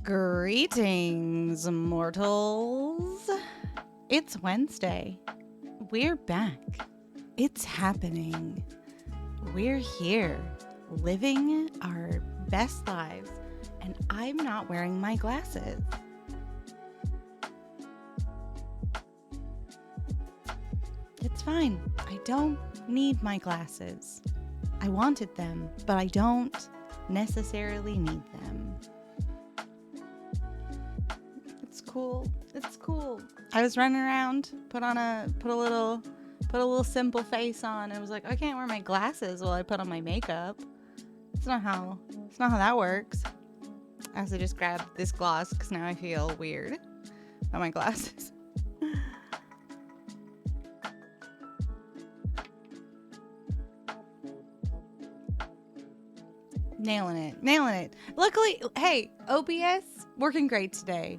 Greetings, mortals. It's Wednesday. We're back. It's happening. We're here, living our best lives, and I'm not wearing my glasses. It's fine. I don't need my glasses. I wanted them, but I don't necessarily need them. It's cool. It's cool. I was running around, put a little simple face on, and was like, I can't wear my glasses while I put on my makeup. It's not how that works. I also just grabbed this gloss because now I feel weird about my glasses. Nailing it. Luckily, hey, OBS working great today.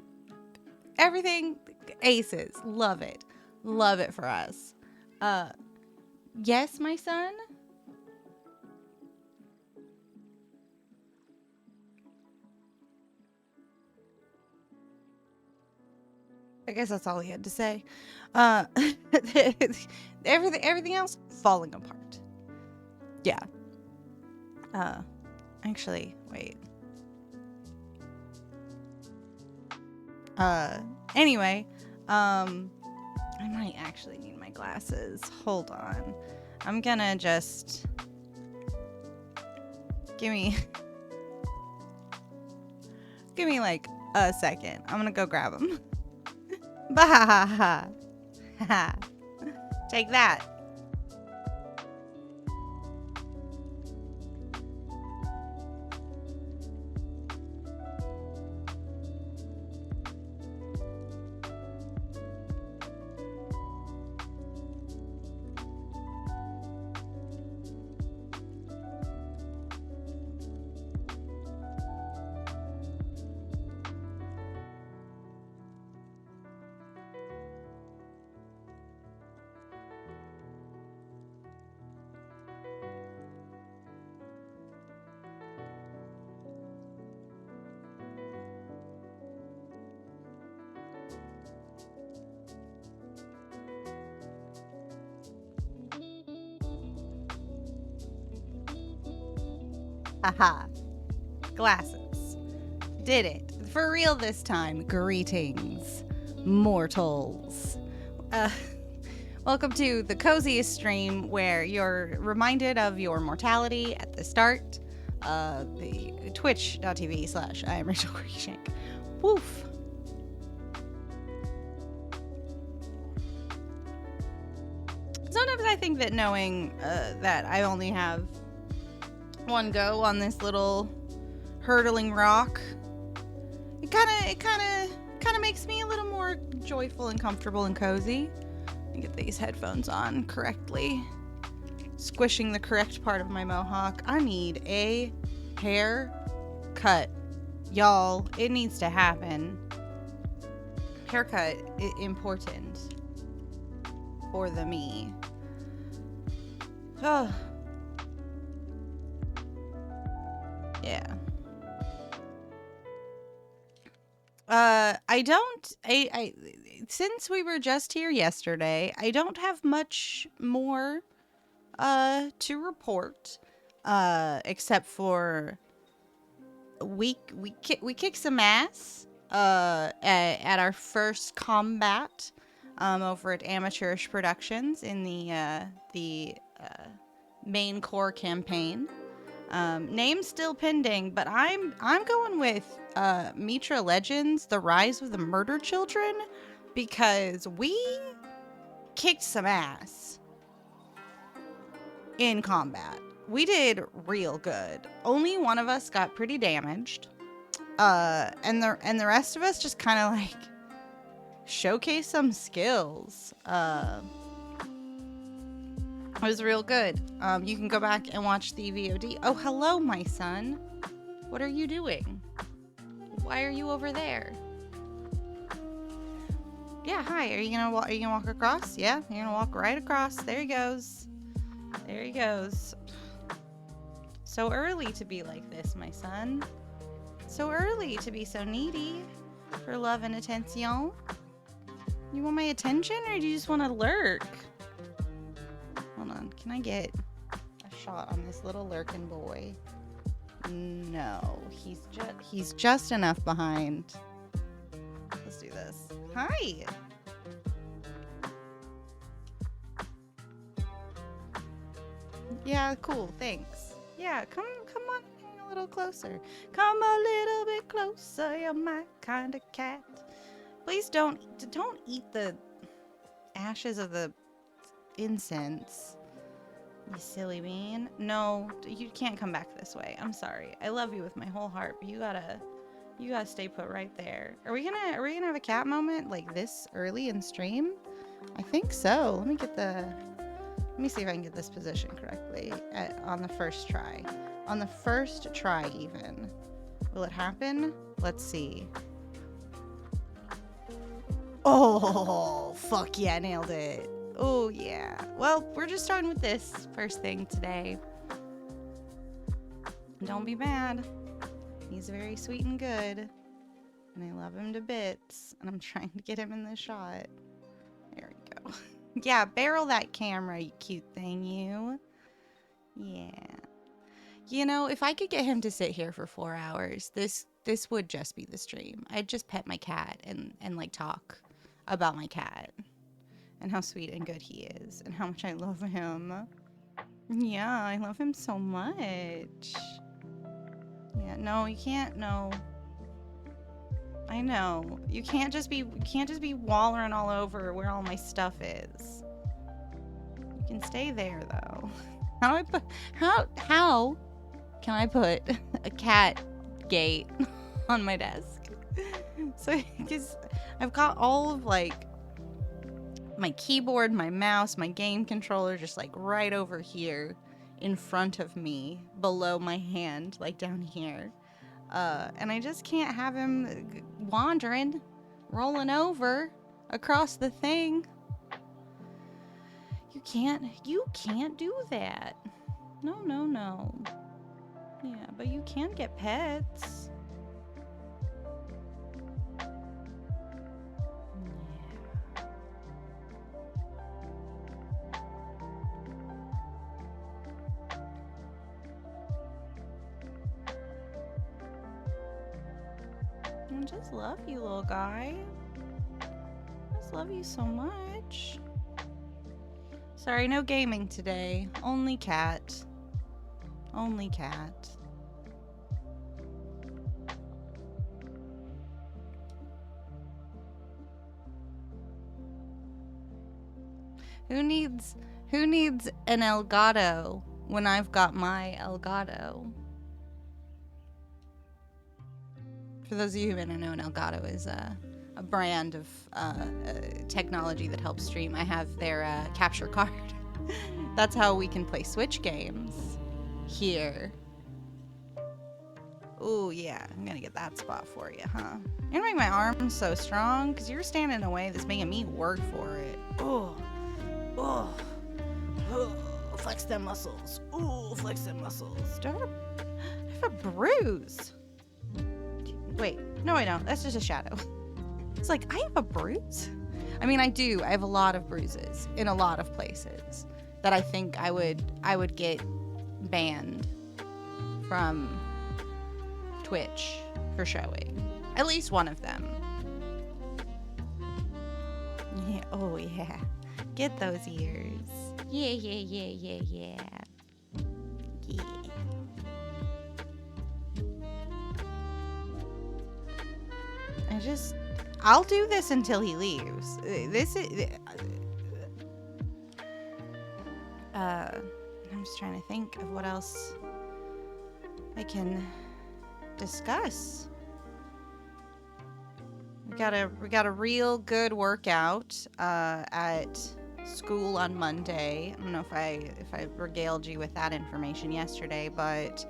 Everything aces. Love it for us. Yes, my son. I guess that's all he had to say. Everything else falling apart. Yeah. Actually, wait. Anyway, I might actually need my glasses. Hold on. I'm gonna just give me like a second. I'm gonna go grab them. Bah. Take that. Haha. Glasses. Did it. For real this time. Greetings, mortals. Welcome to the coziest stream where you're reminded of your mortality at the start. The twitch.tv/ I am Rachel Cruikshank. Woof. Sometimes I think that knowing that I only have one go on this little hurtling rock, it kind of makes me a little more joyful and comfortable and cozy. Let me get these headphones on correctly, squishing the correct part of my mohawk. I need a haircut, y'all. It needs to happen. Haircut important for the me. Oh. Yeah. I since we were just here yesterday, I don't have much more to report except for we kicked some ass at our first combat over at Amateurish Productions in the main core campaign. Name's still pending, but I'm going with Mitra Legends: The Rise of the Murder Children, because we kicked some ass in combat. We did real good. Only one of us got pretty damaged, and the rest of us just kind of like showcased some skills. It was real good. You can go back and watch the VOD. Oh, hello, my son. What are you doing? Why are you over there? Yeah, hi. Are you gonna walk across? Yeah, you're gonna walk right across. There he goes. There he goes. So early to be like this, my son. So early to be so needy for love and attention. You want my attention, or do you just want to lurk? Hold on, can I get a shot on this little lurking boy? No, he's just enough behind. Let's do this. Hi. Yeah, cool. Thanks. Yeah, come on a little closer. Come a little bit closer. You're my kind of cat. Please don't eat the ashes of the incense. You silly bean. No, you can't come back this way. I'm sorry. I love you with my whole heart, but you gotta stay put right there. Are we gonna have a cat moment like this early in stream? I think so. Let me see if I can get this position correctly on the first try. On the first try, even. Will it happen? Let's see. Oh, fuck yeah, nailed it. Oh, yeah. Well, we're just starting with this first thing today. Don't be mad. He's very sweet and good. And I love him to bits. And I'm trying to get him in the shot. There we go. Yeah, barrel that camera, you cute thing, you. Yeah. You know, if I could get him to sit here for 4 hours, this would just be the stream. I'd just pet my cat and like talk about my cat and how sweet and good he is and how much I love him. Yeah, I love him so much. Yeah, no, you can't. No. I know. You can't just be wallering all over where all my stuff is. You can stay there though. How can I put a cat gate on my desk? So because I've got all of like my keyboard, my mouse, my game controller just like right over here in front of me, below my hand, like down here. And I just can't have him wandering, rolling over across the thing. You can't do that. No. Yeah, but you can get pets. I just love you, little guy. I just love you so much. Sorry, no gaming today. Only cat. Only cat. Who needs an Elgato when I've got my Elgato? For those of you who may not know, an Elgato is a brand of technology that helps stream. I have their capture card. That's how we can play Switch games here. Oh yeah, I'm gonna get that spot for you, huh? You're gonna make my arms so strong because you're standing in a way that's making me work for it. Oh, flex them muscles. Oh, flex them muscles. Do I have a bruise? Wait, no, I don't. That's just a shadow. It's like, I have a bruise? I mean, I do. I have a lot of bruises in a lot of places that I think I would get banned from Twitch for showing. At least one of them. Yeah, oh yeah. Get those ears. Yeah. I'll do this until he leaves. I'm just trying to think of what else I can discuss. We got a real good workout at school on Monday. I don't know if I regaled you with that information yesterday, but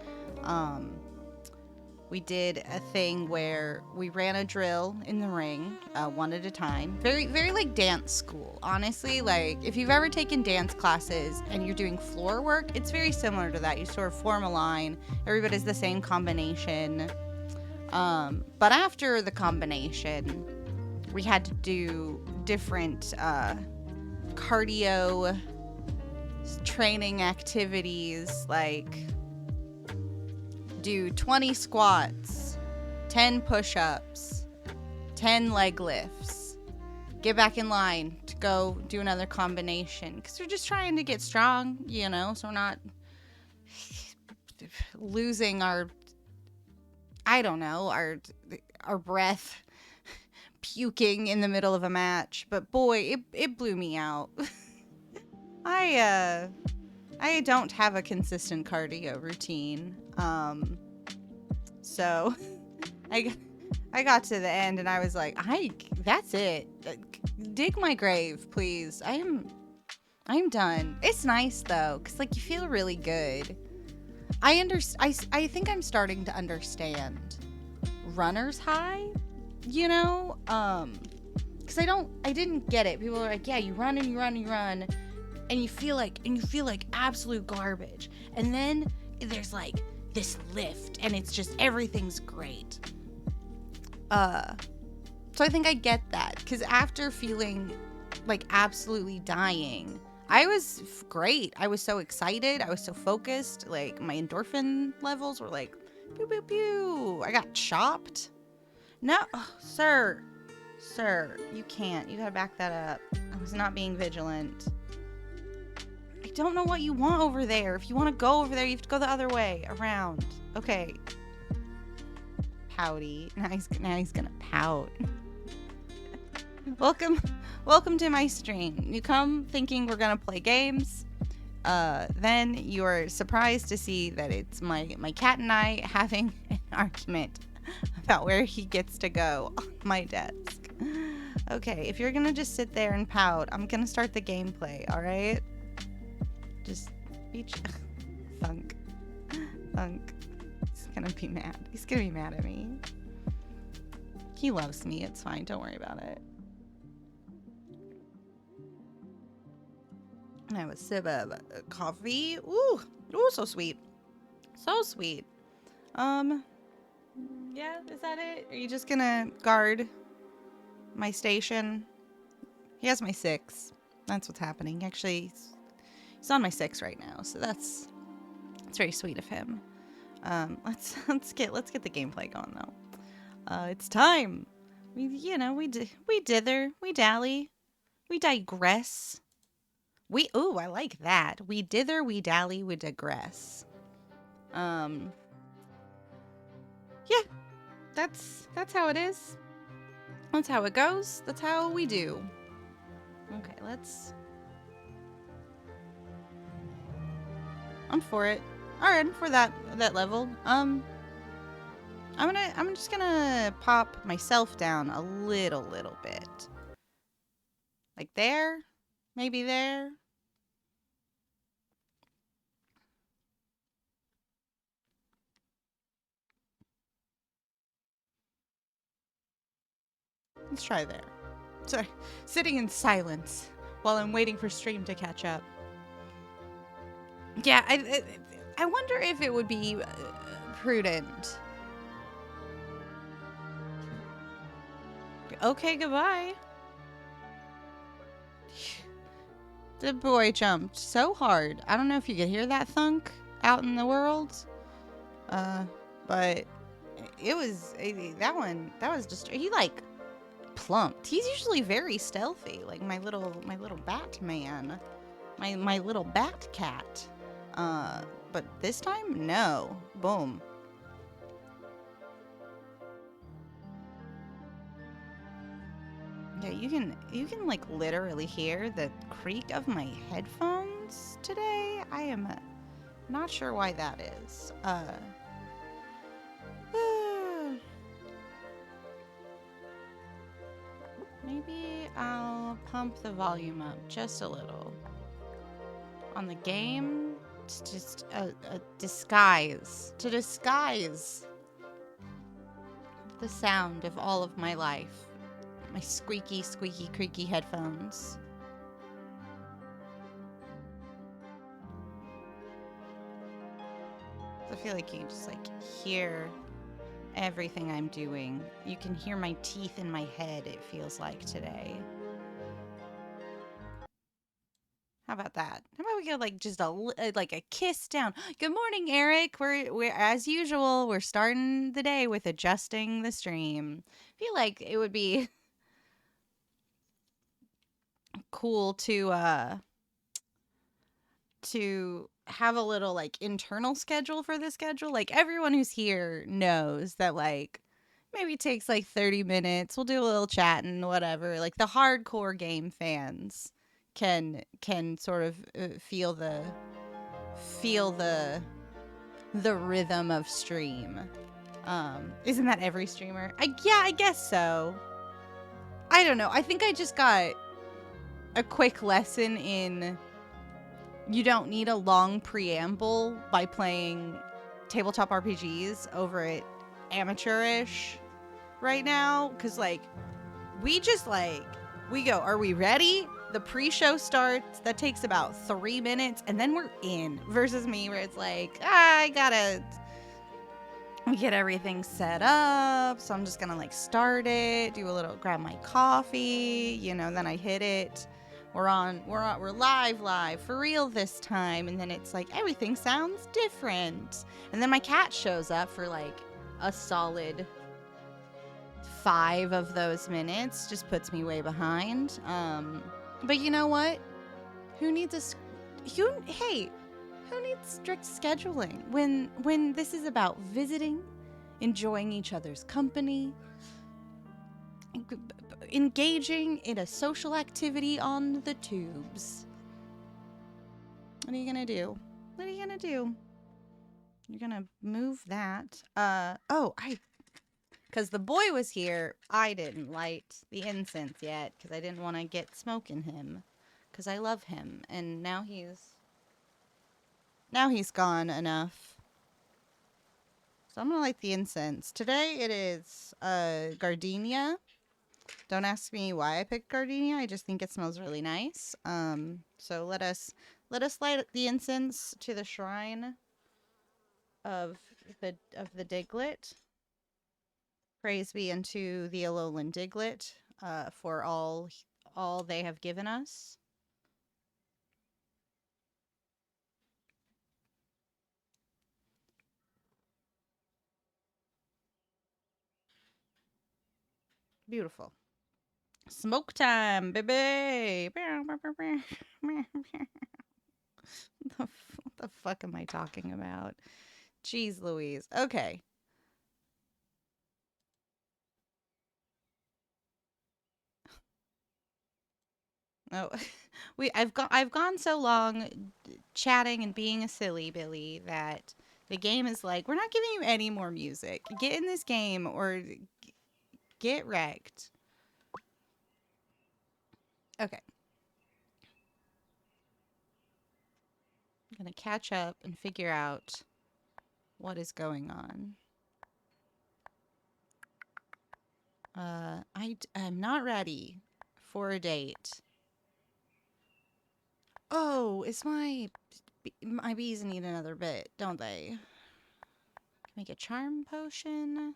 we did a thing where we ran a drill in the ring, one at a time. Very, very like dance school. Honestly, like if you've ever taken dance classes and you're doing floor work, it's very similar to that. You sort of form a line. Everybody's the same combination. But after the combination, we had to do different cardio training activities, like do 20 squats, 10 push-ups, 10 leg lifts, get back in line to go do another combination, because we're just trying to get strong, you know, so we're not losing our, I don't know, our breath, puking in the middle of a match. But boy, it blew me out. I don't have a consistent cardio routine. So I got to the end and I was like, that's it. Dig my grave, please. I'm done. It's nice though, cause like you feel really good. I think I'm starting to understand runner's high, you know? Cause I didn't get it. People are like, yeah, you run and you run and you run, and you feel like absolute garbage. And then there's like this lift and it's just everything's great. So I think I get that, cause after feeling like absolutely dying, I was great. I was so excited. I was so focused. Like my endorphin levels were like, pew, pew, pew. I got chopped. No, sir, you can't. You gotta back that up. I was not being vigilant. I don't know what you want over there. If you want to go over there, you have to go the other way, around. Okay. Pouty. Now he's gonna pout. Welcome to my stream. You come thinking we're gonna play games. Then you are surprised to see that it's my cat and I having an argument about where he gets to go on my desk. Okay, if you're gonna just sit there and pout, I'm gonna start the gameplay, alright? Just be Thunk. He's gonna be mad. He's gonna be mad at me. He loves me. It's fine. Don't worry about it. I have a sip of coffee. Ooh, so sweet. So sweet. Yeah, is that it? Are you just gonna guard my station? He has my 6. That's what's happening. Actually, he's on my 6 right now, so that's very sweet of him. Let's get the gameplay going though. It's time. We dither, we dally, we digress. I like that. We dither, we dally, we digress. Yeah, that's how it is. That's how it goes. That's how we do. Okay, I'm for it. All right, for that level. I'm just gonna pop myself down a little bit. Like there, maybe there. Let's try there. Sorry, sitting in silence while I'm waiting for stream to catch up. Yeah, I wonder if it would be prudent. Okay, goodbye. The boy jumped so hard. I don't know if you could hear that thunk out in the world. But it was that was just, he like plumped. He's usually very stealthy, like my little Batman, my little bat cat. But this time, no. Boom. Yeah, you can like literally hear the creak of my headphones today. I am not sure why that is. Maybe I'll pump the volume up just a little. On the game, it's just a disguise. To disguise the sound of all of my life. My squeaky, creaky headphones. I feel like you can just like hear everything I'm doing. You can hear my teeth in my head, it feels like today. How about that? How about we go like just like a kiss down? Good morning, Eric. We're as usual. We're starting the day with adjusting the stream. I feel like it would be cool to have a little like internal schedule for the schedule. Like everyone who's here knows that like maybe it takes like 30 minutes. We'll do a little chatting, whatever. Like the hardcore game fans can sort of feel the rhythm of stream. Isn't that every streamer? I guess so. I don't know. I think I just got a quick lesson in you don't need a long preamble by playing tabletop RPGs over at amateurish right now, because like we go, are we ready? The pre-show starts, that takes about 3 minutes, and then we're in, versus me where it's like, I gotta get everything set up, so I'm just gonna like start it, do a little, grab my coffee, then I hit it. We're live for real this time, and then it's like everything sounds different, and then my cat shows up for like a solid 5 of those minutes, just puts me way behind. But you know what? Who needs who needs strict scheduling when this is about visiting, enjoying each other's company, engaging in a social activity on the tubes? What are you gonna do? You're gonna move that. Because the boy was here, I didn't light the incense yet because I didn't want to get smoke in him, because I love him, and now he's gone enough. So I'm gonna light the incense. Today it is gardenia. Don't ask me why I picked gardenia. I just think it smells really nice. So let us light the incense to the shrine of the Diglet. Praise be unto the Alolan Diglet for all they have given us. Beautiful. Smoke time, baby. What the fuck am I talking about? Jeez Louise. Okay. Oh, I've gone so long chatting and being a silly Billy that the game is like, we're not giving you any more music. Get in this game or get wrecked. Okay. I'm gonna catch up and figure out what is going on. I'm not ready for a date. Oh, it's my bees need another bit, don't they? Make a charm potion.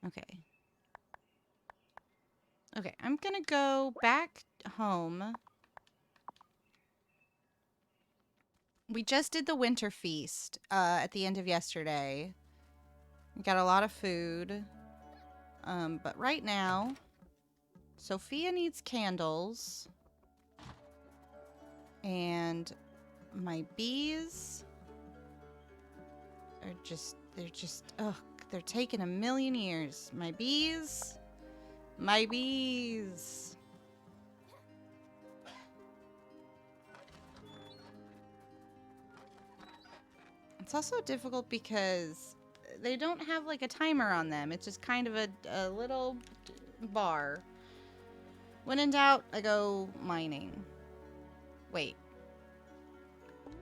Okay. Okay, I'm gonna go back home. We just did the winter feast at the end of yesterday. We got a lot of food. But right now, Sophia needs candles. And my bees are they're taking a million years. My bees. It's also difficult because they don't have like a timer on them. It's just kind of a little bar. When in doubt, I go mining. Wait.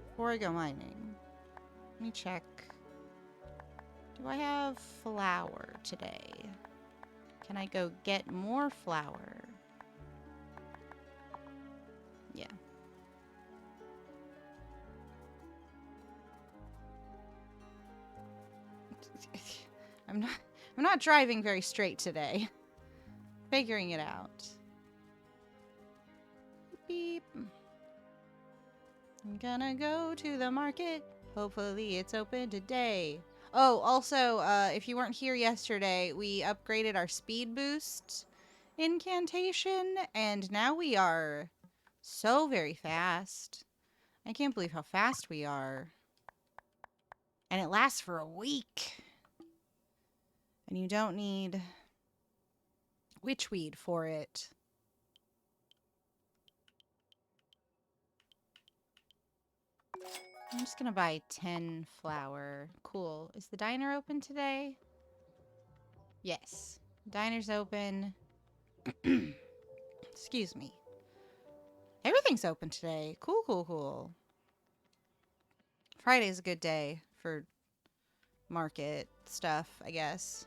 Before I go mining, let me check. Do I have flour today? Can I go get more flour? Yeah. I'm not driving very straight today. Figuring it out. Beep. I'm gonna go to the market. Hopefully it's open today. Oh, also, if you weren't here yesterday, we upgraded our speed boost incantation, and now we are so very fast. I can't believe how fast we are. And it lasts for a week. And you don't need witchweed for it. I'm just gonna buy 10 flour. Cool. Is the diner open today? Yes. Diner's open. Excuse me. Everything's open today. Cool, cool, cool. Friday's a good day for market stuff, I guess.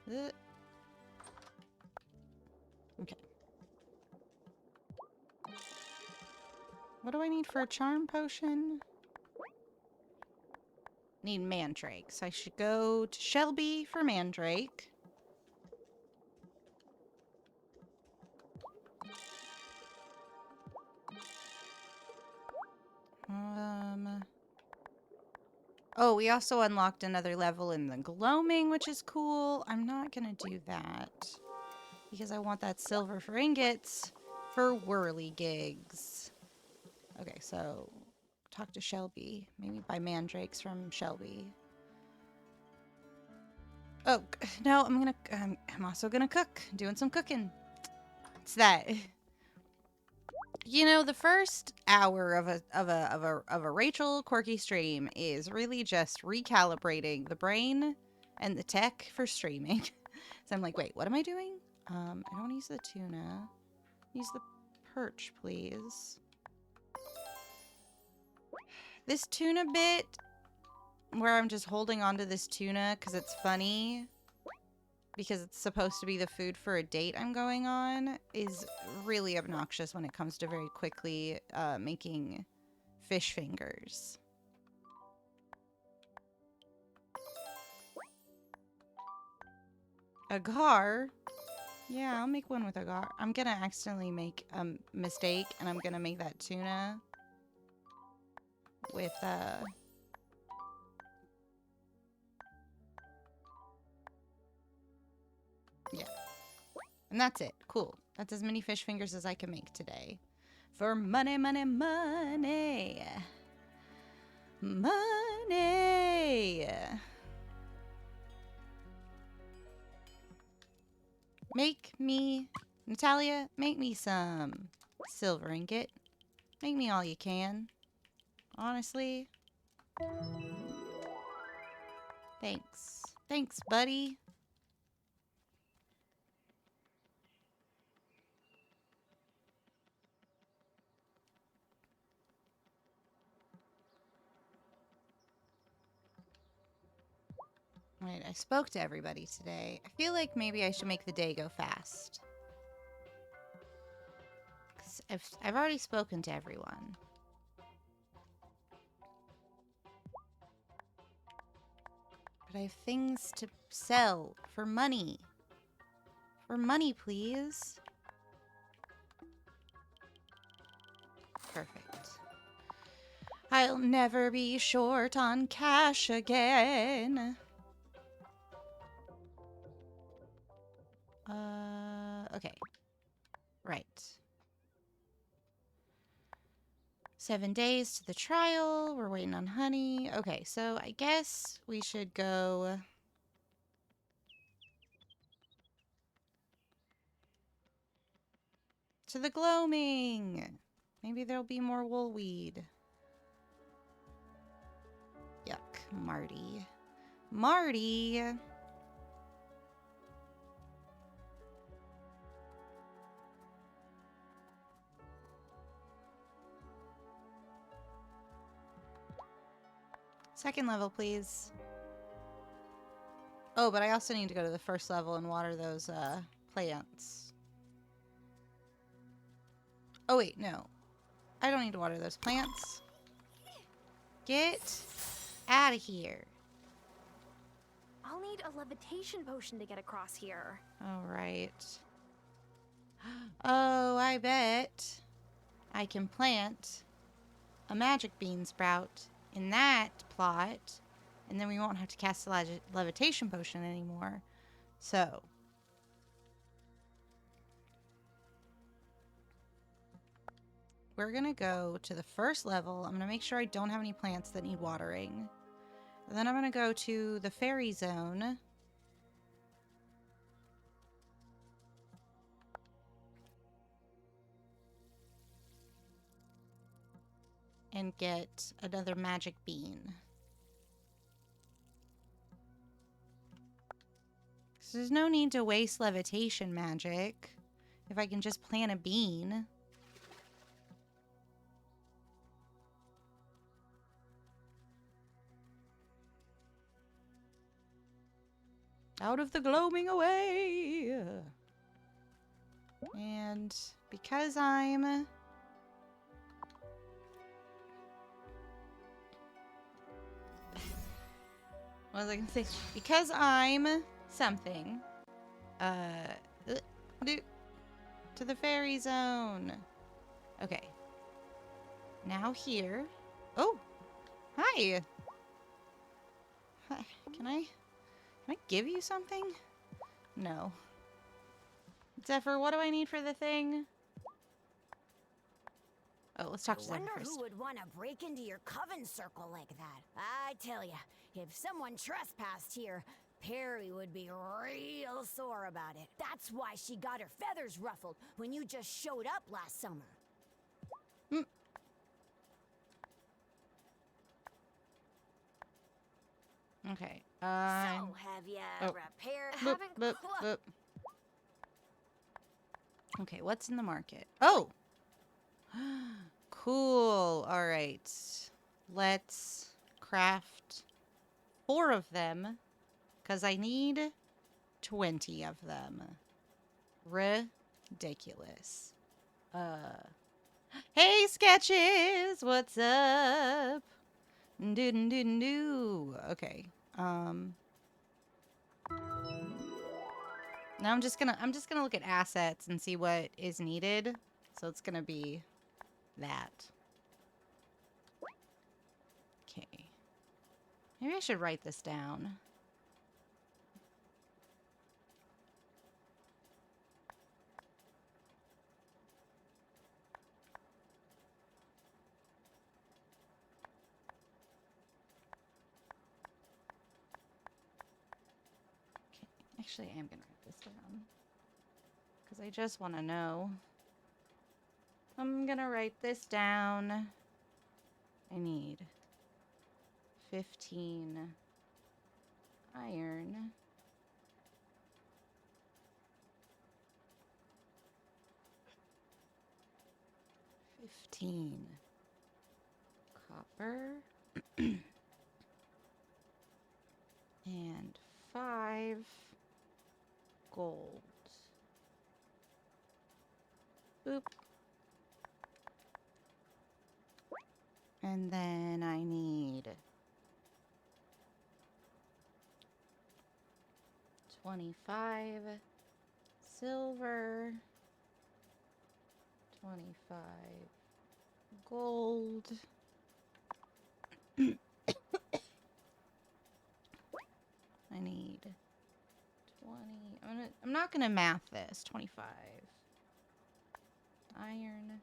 Okay. What do I need for a charm potion? Need mandrake. So I should go to Shelby for mandrake. Oh, we also unlocked another level in the gloaming, which is cool. I'm not gonna do that because I want that silver for ingots for whirligigs. Okay, so talk to Shelby. Maybe buy mandrakes from Shelby. Oh, no, I'm also gonna cook. Doing some cooking. It's that. You know, the first hour of a Rachel Quirky stream is really just recalibrating the brain and the tech for streaming. So I'm like, wait, what am I doing? I don't want to use the tuna. Use the perch, please. This tuna bit, where I'm just holding onto this tuna because it's funny, because it's supposed to be the food for a date I'm going on, is really obnoxious when it comes to very quickly making fish fingers. Agar? Yeah, I'll make one with agar. I'm gonna accidentally make a mistake, and I'm gonna make that tuna with, yeah. And that's it. Cool. That's as many fish fingers as I can make today. For money, money, money. Money. Make me, Natalia, make me some silver ingot. Make me all you can. Honestly. Thanks. Thanks, buddy. Right, I spoke to everybody today. I feel like maybe I should make the day go fast. 'Cause I've already spoken to everyone. But I have things to sell for money. For money, please. Perfect. I'll never be short on cash again. Okay. Right. 7 days to the trial. We're waiting on honey. Okay, so I guess we should go to the gloaming. Maybe there'll be more woolweed. Yuck, Marty. Marty! Second level, please. Oh, but I also need to go to the first level and water those plants. Oh, wait, no. I don't need to water those plants. Get out of here. I'll need a levitation potion to get across here. All right. Oh, I bet I can plant a magic bean sprout in that plot, and then we won't have to cast the levitation potion anymore. So, we're going to go to the first level. I'm going to make sure I don't have any plants that need watering. And then I'm going to go to the fairy zone. And get another magic bean. So there's no need to waste levitation magic if I can just plant a bean. Out of the gloaming away! And because I'm... What was I gonna say? Because I'm something, to the fairy zone. Okay. Now here. Oh! Hi! Hi. Can I give you something? No. Zephyr, what do I need for the thing? Oh, let's talk to Zephyr Wonder first. who would want to break into your coven circle like that. I tell ya, if someone trespassed here, Perry would be real sore about it. That's why she got her feathers ruffled when you just showed up last summer. Okay. So, have ya repaired? Boop. Okay, what's in the market? Oh! Cool. All right. Let's craft 4 of them because I need 20 of them. Ridiculous. Hey, Sketches! What's up? Do. Okay. Now I'm just gonna look at assets and see what is needed. So it's gonna be that. Okay. Maybe I should write this down. Okay. Actually, I am gonna write this down. Because I just want to know. I'm gonna write this down. I need 15 iron. 15 copper. And 5 gold. Boop. And then I need 25 silver, 25 gold. I need 20. I'm not gonna math this. 25 iron,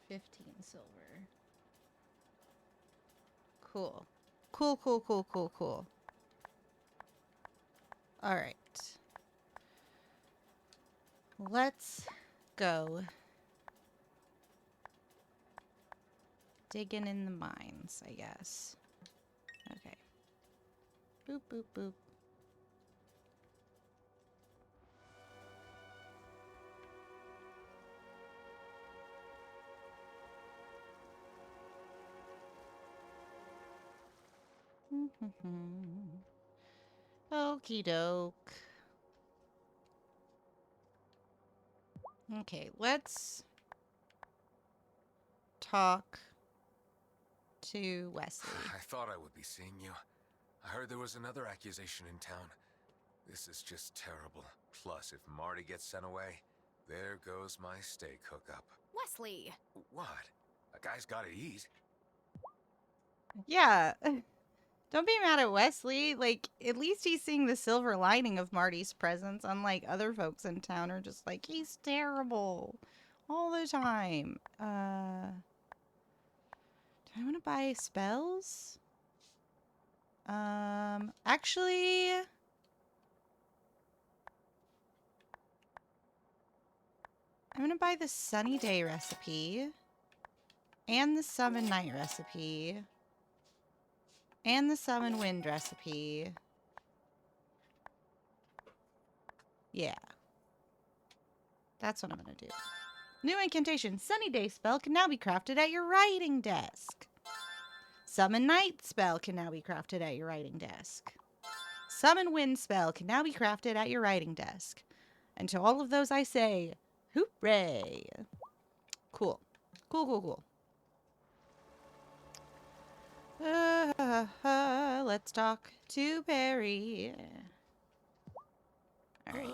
15 silver. Cool. Cool. All right. Let's go digging in the mines, I guess. Okay. Boop. Okie doke. Okay, let's talk to Wesley. I thought I would be seeing you. I heard there was another accusation in town. This is just terrible. Plus, if Marty gets sent away, there goes my steak hookup. Wesley! What? A guy's gotta eat. Yeah. Don't be mad at Wesley. Like, at least he's seeing the silver lining of Marty's presence, unlike other folks in town are just like, he's terrible all the time. Do I want to buy spells? Actually, I'm going to buy the Sunny Day recipe and the Summon Night recipe. And the Summon Wind recipe. Yeah. That's what I'm going to do. New incantation. Sunny Day spell can now be crafted at your writing desk. Summon Night spell can now be crafted at your writing desk. Summon Wind spell can now be crafted at your writing desk. And to all of those I say, hooray. Cool. Cool. Let's talk to Perry. Alright.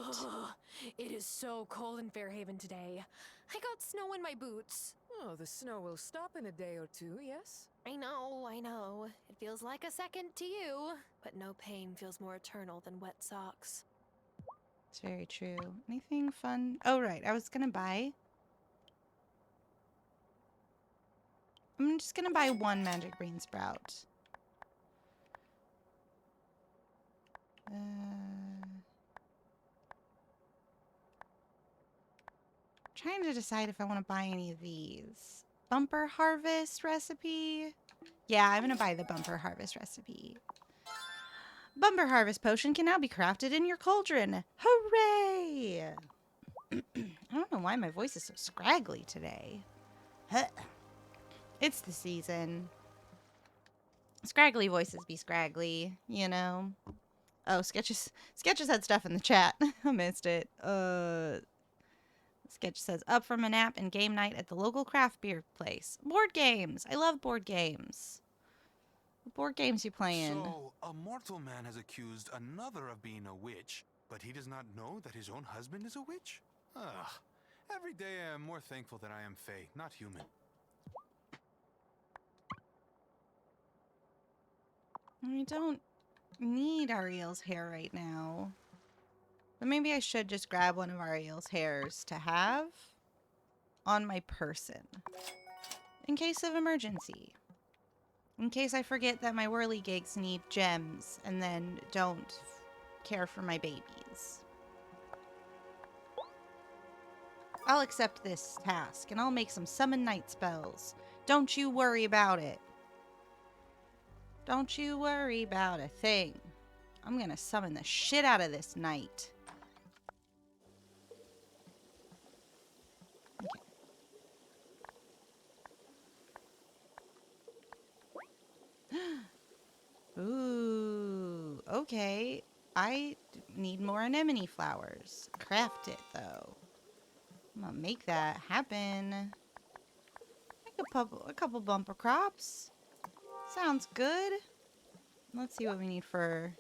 It is so cold in Fairhaven today. I got snow in my boots. Oh, the snow will stop in a day or two, yes? I know. It feels like a second to you. But no pain feels more eternal than wet socks. It's very true. Anything fun? Oh, right. I was gonna buy... I'm just gonna buy one magic green sprout. Trying to decide if I want to buy any of these. Bumper harvest recipe. Yeah, I'm gonna buy the bumper harvest recipe. Bumper harvest potion can now be crafted in your cauldron. Hooray! I don't know why my voice is so scraggly today. Huh. It's the season. Scraggly voices be scraggly, you know. Oh, Sketches had stuff in the chat. I missed it. Sketch says, up from a nap and game night at the local craft beer place. Board games. I love board games. What board games you playing? So, a mortal man has accused another of being a witch, but he does not know that his own husband is a witch? Ugh. Every day I am more thankful that I am Fae, not human. I don't need Ariel's hair right now. But maybe I should just grab one of Ariel's hairs to have on my person. In case of emergency. In case I forget that my whirligigs need gems and then don't care for my babies. I'll accept this task and I'll make some summon night spells. Don't you worry about it. Don't you worry about a thing. I'm gonna summon the shit out of this night. Okay. Ooh, okay. I need more anemone flowers. Craft it, though. I'm gonna make that happen. A couple bumper crops. Sounds good. Let's see what we need for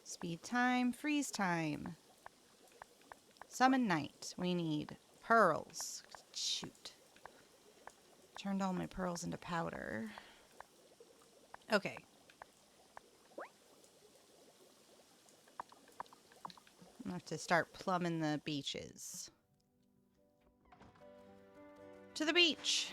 speed time, freeze time. Summon night. We need pearls. Shoot. Turned all my pearls into powder. Okay. I'm gonna have to start plumbing the beaches. To the beach!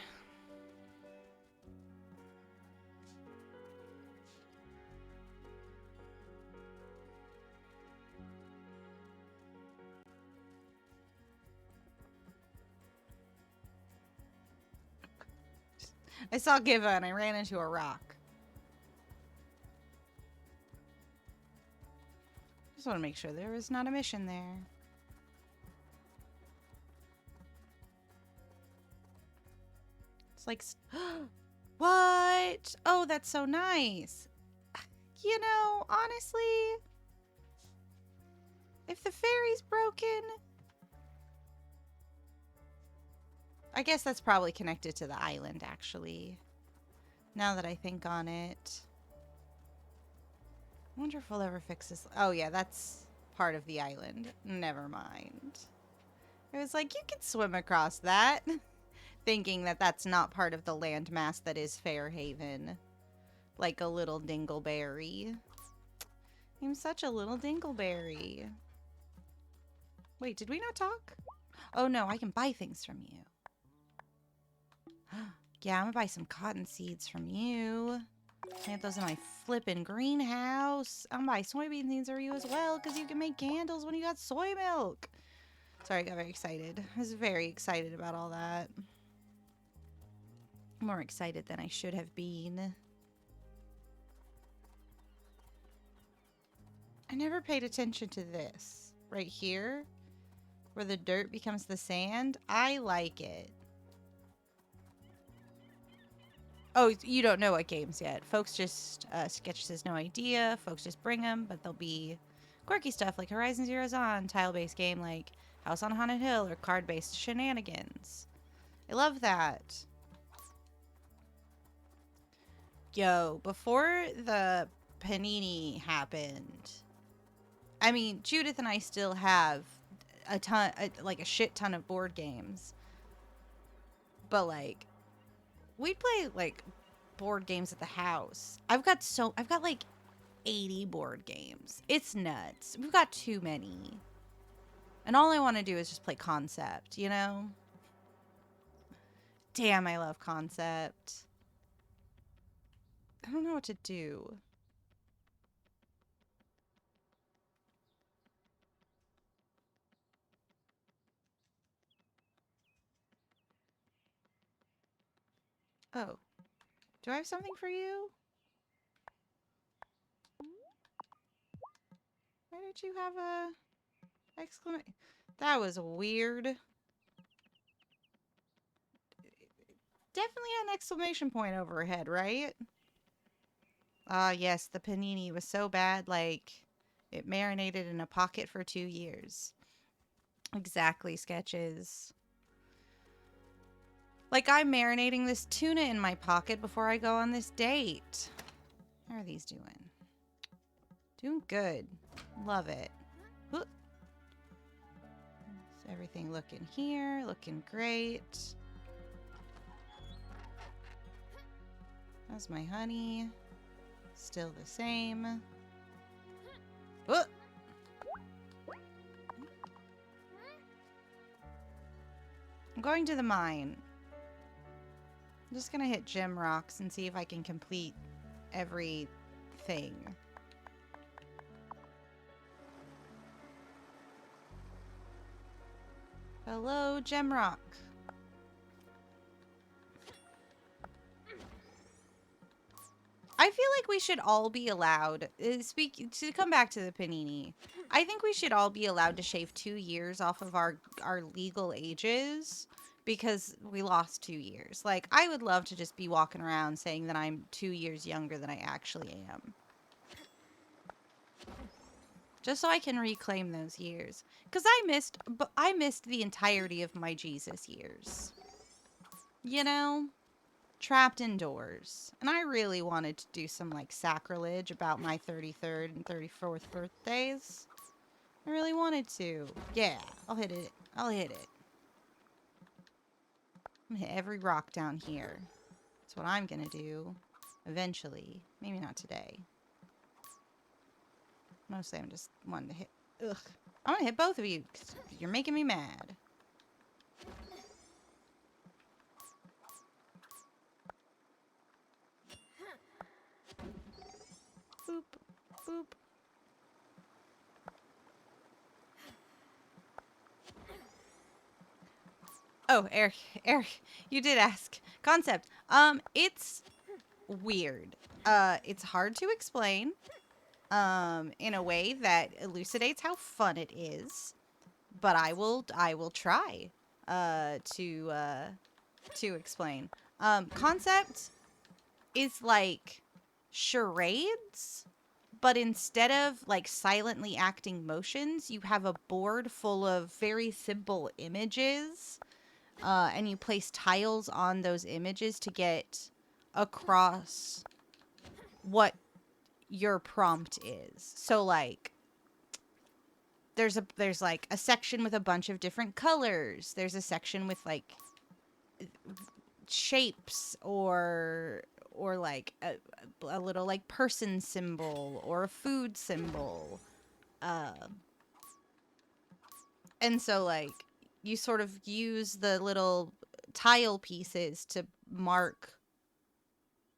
I saw Giva and I ran into a rock. Just want to make sure there was not a mission there. It's like... What? Oh, that's so nice. You know, honestly, if the ferry's broken... I guess that's probably connected to the island, actually. Now that I think on it. I wonder if we'll ever fix this. Oh, yeah, that's part of the island. Never mind. It was like, you could swim across that. Thinking that that's not part of the landmass that is Fairhaven. Like a little dingleberry. I'm such a little dingleberry. Wait, did we not talk? Oh, no, I can buy things from you. Yeah, I'm gonna buy some cotton seeds from you. Plant those in my flippin' greenhouse. I'm gonna buy soybean seeds for you as well, because you can make candles when you got soy milk. Sorry, I got very excited. I was very excited about all that. More excited than I should have been. I never paid attention to this. Right here, where the dirt becomes the sand. I like it. Oh, you don't know what games yet. Folks just, Sketch says no idea. Folks just bring them, but they'll be quirky stuff like Horizon Zero Dawn, tile-based game like House on Haunted Hill, or card-based shenanigans. I love that. Yo, before the Panini happened, I mean, Judith and I still have a ton, like a shit ton of board games. But like, we'd play like board games at the house. I've got like 80 board games. It's nuts. We've got too many. And all I want to do is just play Concept, you know? Damn, I love Concept. I don't know what to do. Oh. Do I have something for you? Why did you have a exclamation? That was weird. Definitely an exclamation point over her head, right? Ah, yes, the panini was so bad, like, it marinated in a pocket for 2 years. Exactly, Sketches. Like, I'm marinating this tuna in my pocket before I go on this date. How are these doing? Doing good. Love it. Is everything looking here? Looking great. How's my honey? Still the same. Oh! I'm going to the mine. I'm just gonna hit gem rocks and see if I can complete everything. Hello, gem rock. I feel like we should all be allowed, to come back to the panini, I think we should all be allowed to shave 2 years off of our legal ages because we lost 2 years. Like, I would love to just be walking around saying that I'm 2 years younger than I actually am. Just so I can reclaim those years. Because I missed the entirety of my Jesus years. You know? Trapped indoors. And I really wanted to do some, like, sacrilege about my 33rd and 34th birthdays. I really wanted to. Yeah, I'll hit it. I'll hit it. I'm gonna hit every rock down here. That's what I'm gonna do. Eventually. Maybe not today. Mostly I'm just wanting to hit... Ugh. I'm gonna hit both of you, 'cause you're making me mad. Boop, boop. Oh, Eric, you did ask. Concept. It's weird. It's hard to explain. In a way that elucidates how fun it is. But I will try, to explain. Concept is like charades, but instead of like silently acting motions, you have a board full of very simple images, and you place tiles on those images to get across what your prompt is. So like there's like a section with a bunch of different colors. There's a section with like shapes or like a little like person symbol or a food symbol. And so like you sort of use the little tile pieces to mark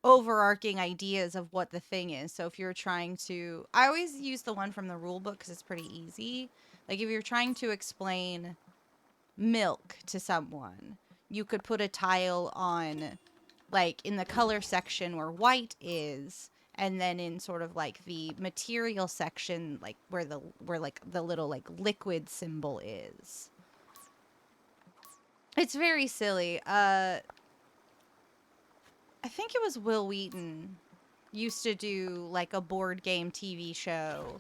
overarching ideas of what the thing is. So if you're trying to, I always use the one from the rule book because it's pretty easy. Like if you're trying to explain milk to someone, you could put a tile on like in the color section where white is, and then in sort of like the material section, like where like the little like liquid symbol is. It's very silly. I think it was Will Wheaton used to do like a board game TV show,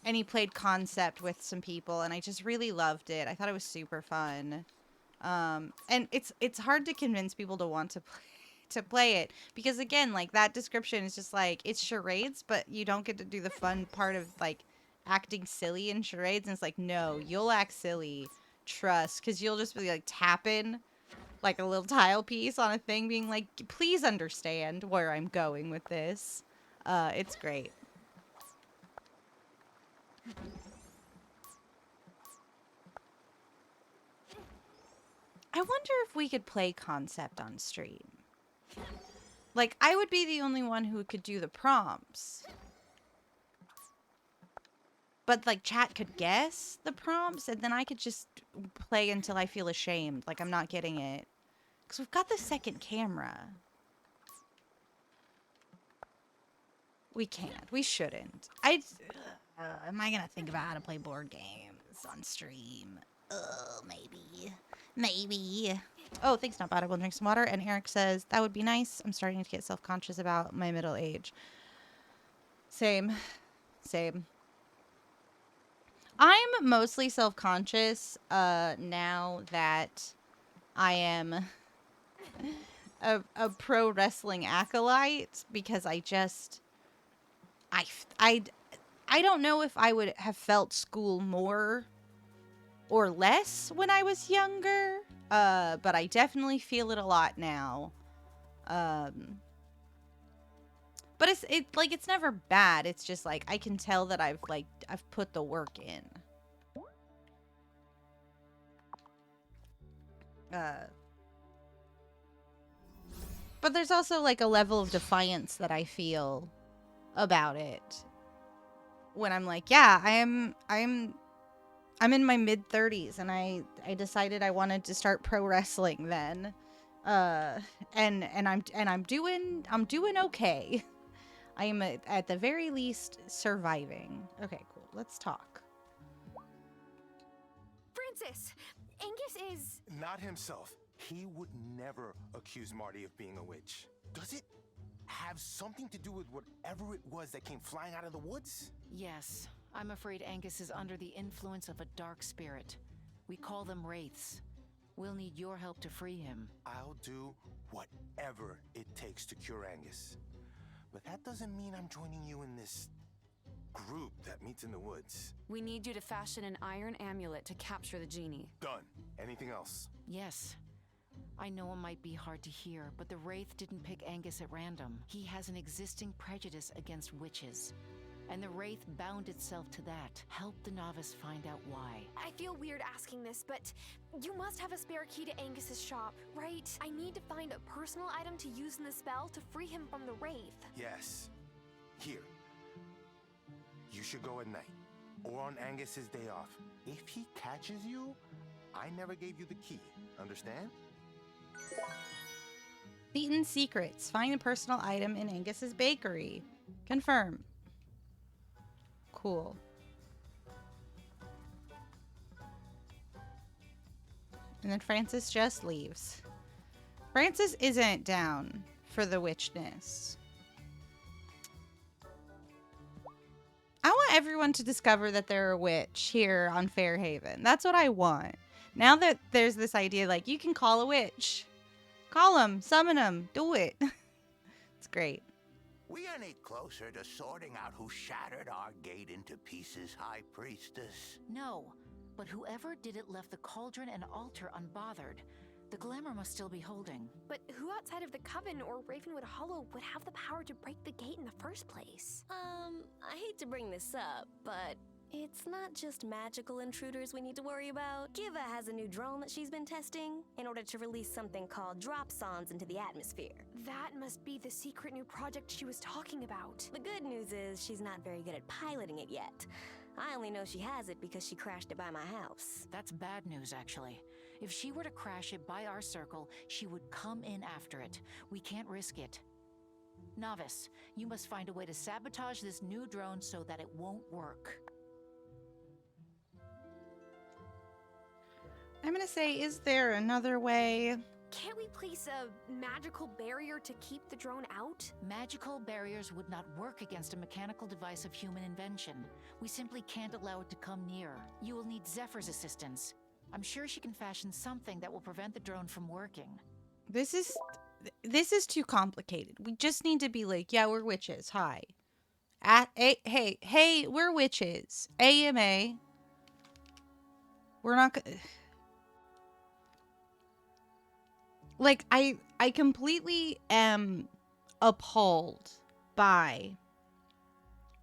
and he played Concept with some people, and I just really loved it. I thought it was super fun. And it's hard to convince people to want to play it because again, like that description is just like it's charades, but you don't get to do the fun part of like acting silly in charades. And it's like, no, you'll act silly, trust, because you'll just be like tapping like a little tile piece on a thing, being like, please understand where I'm going with this. It's great. I wonder if we could play Concept on stream. Like, I would be the only one who could do the prompts. But, like, chat could guess the prompts, and then I could just play until I feel ashamed. Like, I'm not getting it. Because we've got the second camera. We can't. We shouldn't. Am I going to think about how to play board games on stream? Maybe. Maybe. Oh, thanks, not bad. I will drink some water. And Eric says, that would be nice. I'm starting to get self-conscious about my middle age. Same. Same. I'm mostly self-conscious now that I am a pro wrestling acolyte, because I don't know if I would have felt school more or less when I was younger, but I definitely feel it a lot now. But it's never bad. It's just like I can tell that I've put the work in. But there's also like a level of defiance that I feel about it when I'm like, yeah, I'm in my mid-30s, and I decided I wanted to start pro wrestling then. And I'm doing okay. I am at the very least surviving. Okay, cool. Let's talk. Francis, Angus is... Not himself. He would never accuse Marty of being a witch. Does it have something to do with whatever it was that came flying out of the woods? Yes. I'm afraid Angus is under the influence of a dark spirit. We call them wraiths. We'll need your help to free him. I'll do whatever it takes to cure Angus. But that doesn't mean I'm joining you in this group that meets in the woods. We need you to fashion an iron amulet to capture the genie. Done. Anything else? Yes. I know it might be hard to hear, but the Wraith didn't pick Angus at random. He has an existing prejudice against witches. And the Wraith bound itself to that. Help the novice find out why. I feel weird asking this, but you must have a spare key to Angus's shop, right? I need to find a personal item to use in the spell to free him from the Wraith. Yes. Here. You should go at night, or on Angus's day off. If he catches you, I never gave you the key. Understand? Beaten secrets. Find a personal item in Angus's bakery. Confirm. Cool. And then Francis just leaves. Francis isn't down for the witchness. I want everyone to discover that they're a witch here on Fairhaven. That's what I want. Now that there's this idea, like, you can call a witch. Call them, summon them, do it. It's great. We are any closer to sorting out who shattered our gate into pieces, High Priestess. No, but whoever did it left the cauldron and altar unbothered. The glamour must still be holding. But who outside of the Coven or Ravenwood Hollow would have the power to break the gate in the first place? I hate to bring this up, but it's not just magical intruders we need to worry about. Kiva has a new drone that she's been testing in order to release something called drop-sons into the atmosphere. That must be the secret new project she was talking about. The good news is she's not very good at piloting it yet. I only know she has it because she crashed it by my house. That's bad news, actually. If she were to crash it by our circle, she would come in after it. We can't risk it. Novice, you must find a way to sabotage this new drone so that it won't work. I'm gonna say, is there another way? Can't we place a magical barrier to keep the drone out? Magical barriers would not work against a mechanical device of human invention. We simply can't allow it to come near. You will need Zephyr's assistance. I'm sure she can fashion something that will prevent the drone from working. This is too complicated. We just need to be like, yeah, we're witches. Hi. Hey, we're witches. AMA. We're not gonna... Like, I completely am appalled by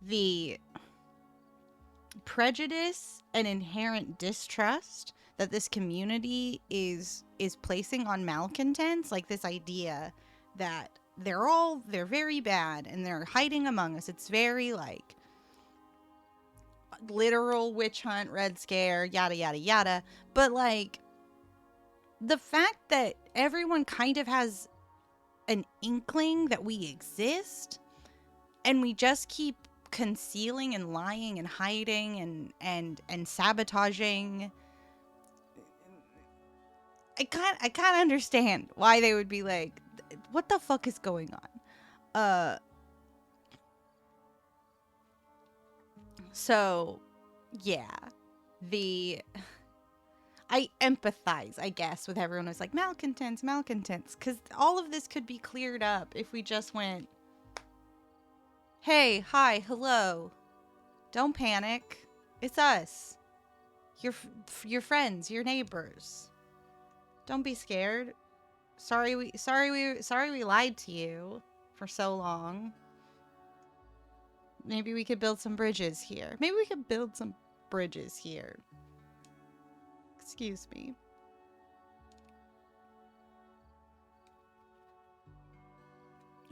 the prejudice and inherent distrust that this community is placing on malcontents. Like, this idea that they're very bad and they're hiding among us. It's very like literal witch hunt, Red Scare, yada yada yada. But like, the fact that everyone kind of has an inkling that we exist and we just keep concealing and lying and hiding and sabotaging, I can't understand why they would be like, what the fuck is going on? So yeah, I empathize, I guess, with everyone who's like, malcontents, because all of this could be cleared up if we just went, hey, hi, hello, don't panic, it's us, your friends, your neighbors, don't be scared. Sorry we lied to you for so long. Maybe we could build some bridges here. Excuse me.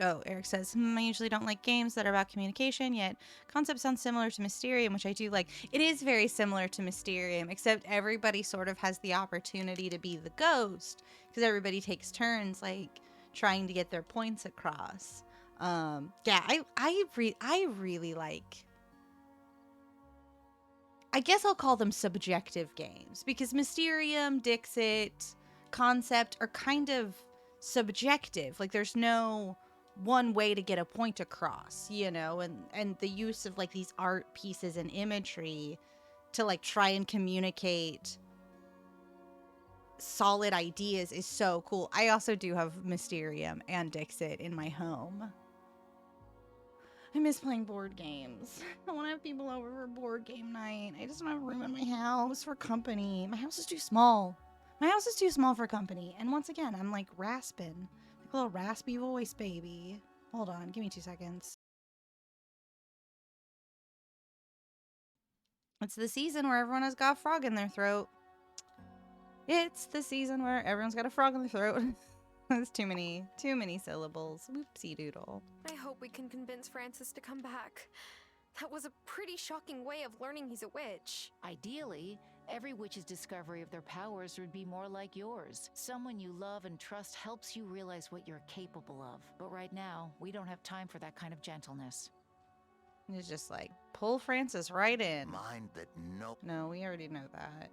Oh, Eric says, I usually don't like games that are about communication, yet concept sounds similar to Mysterium, which I do like. It is very similar to Mysterium, except everybody sort of has the opportunity to be the ghost, because everybody takes turns, like, trying to get their points across. Yeah, I really like... I guess I'll call them subjective games, because Mysterium, Dixit, Concept are kind of subjective. Like, there's no one way to get a point across, you know, and the use of like these art pieces and imagery to like try and communicate solid ideas is so cool. I also do have Mysterium and Dixit in my home. I miss playing board games. I want to have people over for board game night. I just don't have room in my house for company. My house is too small. My house is too small for company. And once again, I'm like rasping. Like a little raspy voice, baby. Hold on. Give me 2 seconds. It's the season where everyone has got a frog in their throat. It's the season where everyone's got a frog in their throat. There's too many syllables. Whoopsie doodle. I hope we can convince Francis to come back. That was a pretty shocking way of learning he's a witch. Ideally, every witch's discovery of their powers would be more like yours. Someone you love and trust helps you realize what you're capable of. But right now, we don't have time for that kind of gentleness. It's just like, pull Francis right in. Mind that No, we already know that.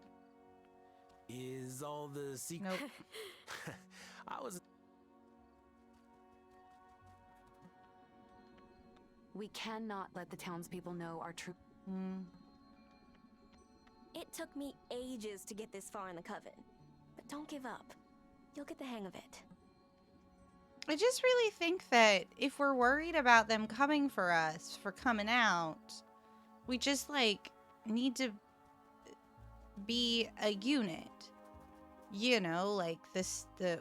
Is all the secret... Nope. We cannot let the townspeople know our true... It took me ages to get this far in the Coven. But don't give up. You'll get the hang of it. I just really think that if we're worried about them coming for us, for coming out, we just, like, need to be a unit. You know, like,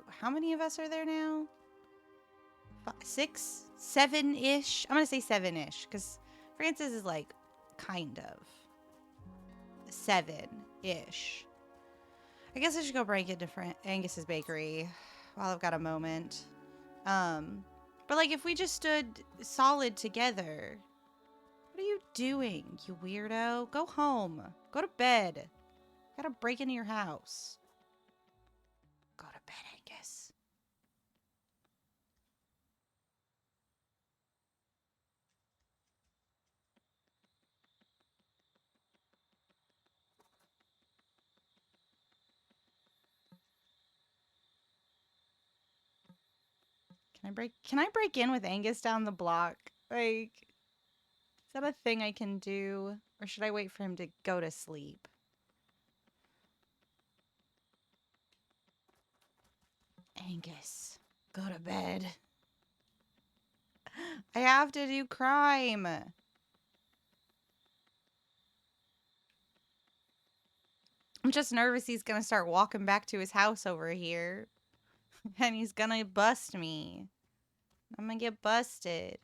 how many of us are there now? 6? 7-ish? I'm gonna say 7-ish, because Francis is, like, kind of. 7-ish. I guess I should go break into Angus's bakery while I've got a moment. But, like, if we just stood solid together... What are you doing, you weirdo? Go home. Go to bed. Gotta break into your house. Go to bed, Angus. Can I break in with Angus down the block? Like, is that a thing I can do? Or should I wait for him to go to sleep? Angus, go to bed. I have to do crime. I'm just nervous he's gonna start walking back to his house over here. And he's gonna bust me. I'm gonna get busted.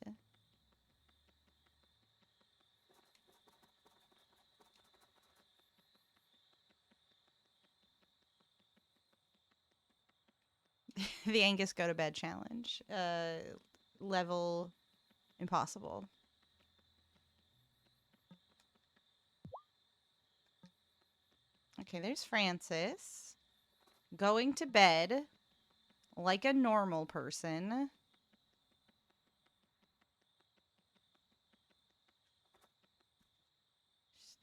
The Angus go to bed challenge. Level impossible. Okay, there's Francis. Going to bed like a normal person.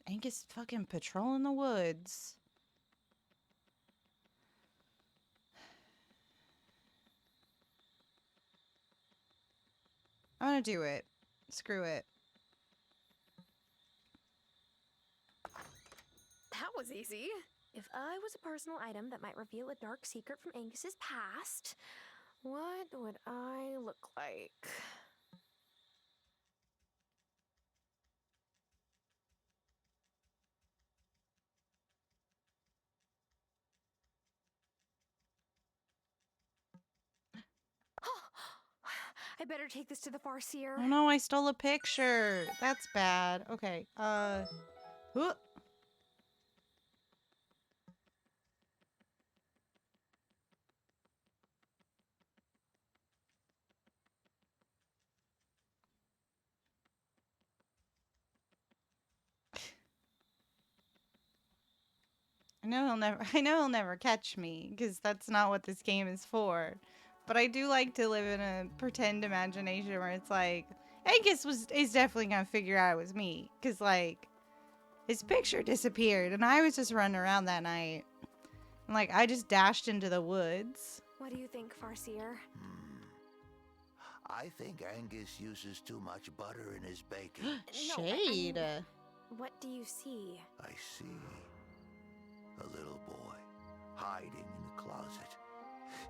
Angus fucking patrolling the woods. I'm gonna do it. Screw it. That was easy. If I was a personal item that might reveal a dark secret from Angus's past, what would I look like? I better take this to the Farseer. Oh no, I stole a picture. That's bad. Okay, whoop. I know he'll never catch me, because that's not what this game is for. But I do like to live in a pretend imagination where it's like, Angus is definitely gonna figure out it was me. Because, like, his picture disappeared, and I was just running around that night. And, like, I just dashed into the woods. What do you think, Farseer? I think Angus uses too much butter in his baking. Shade. What do you see? I see a little boy hiding in the closet.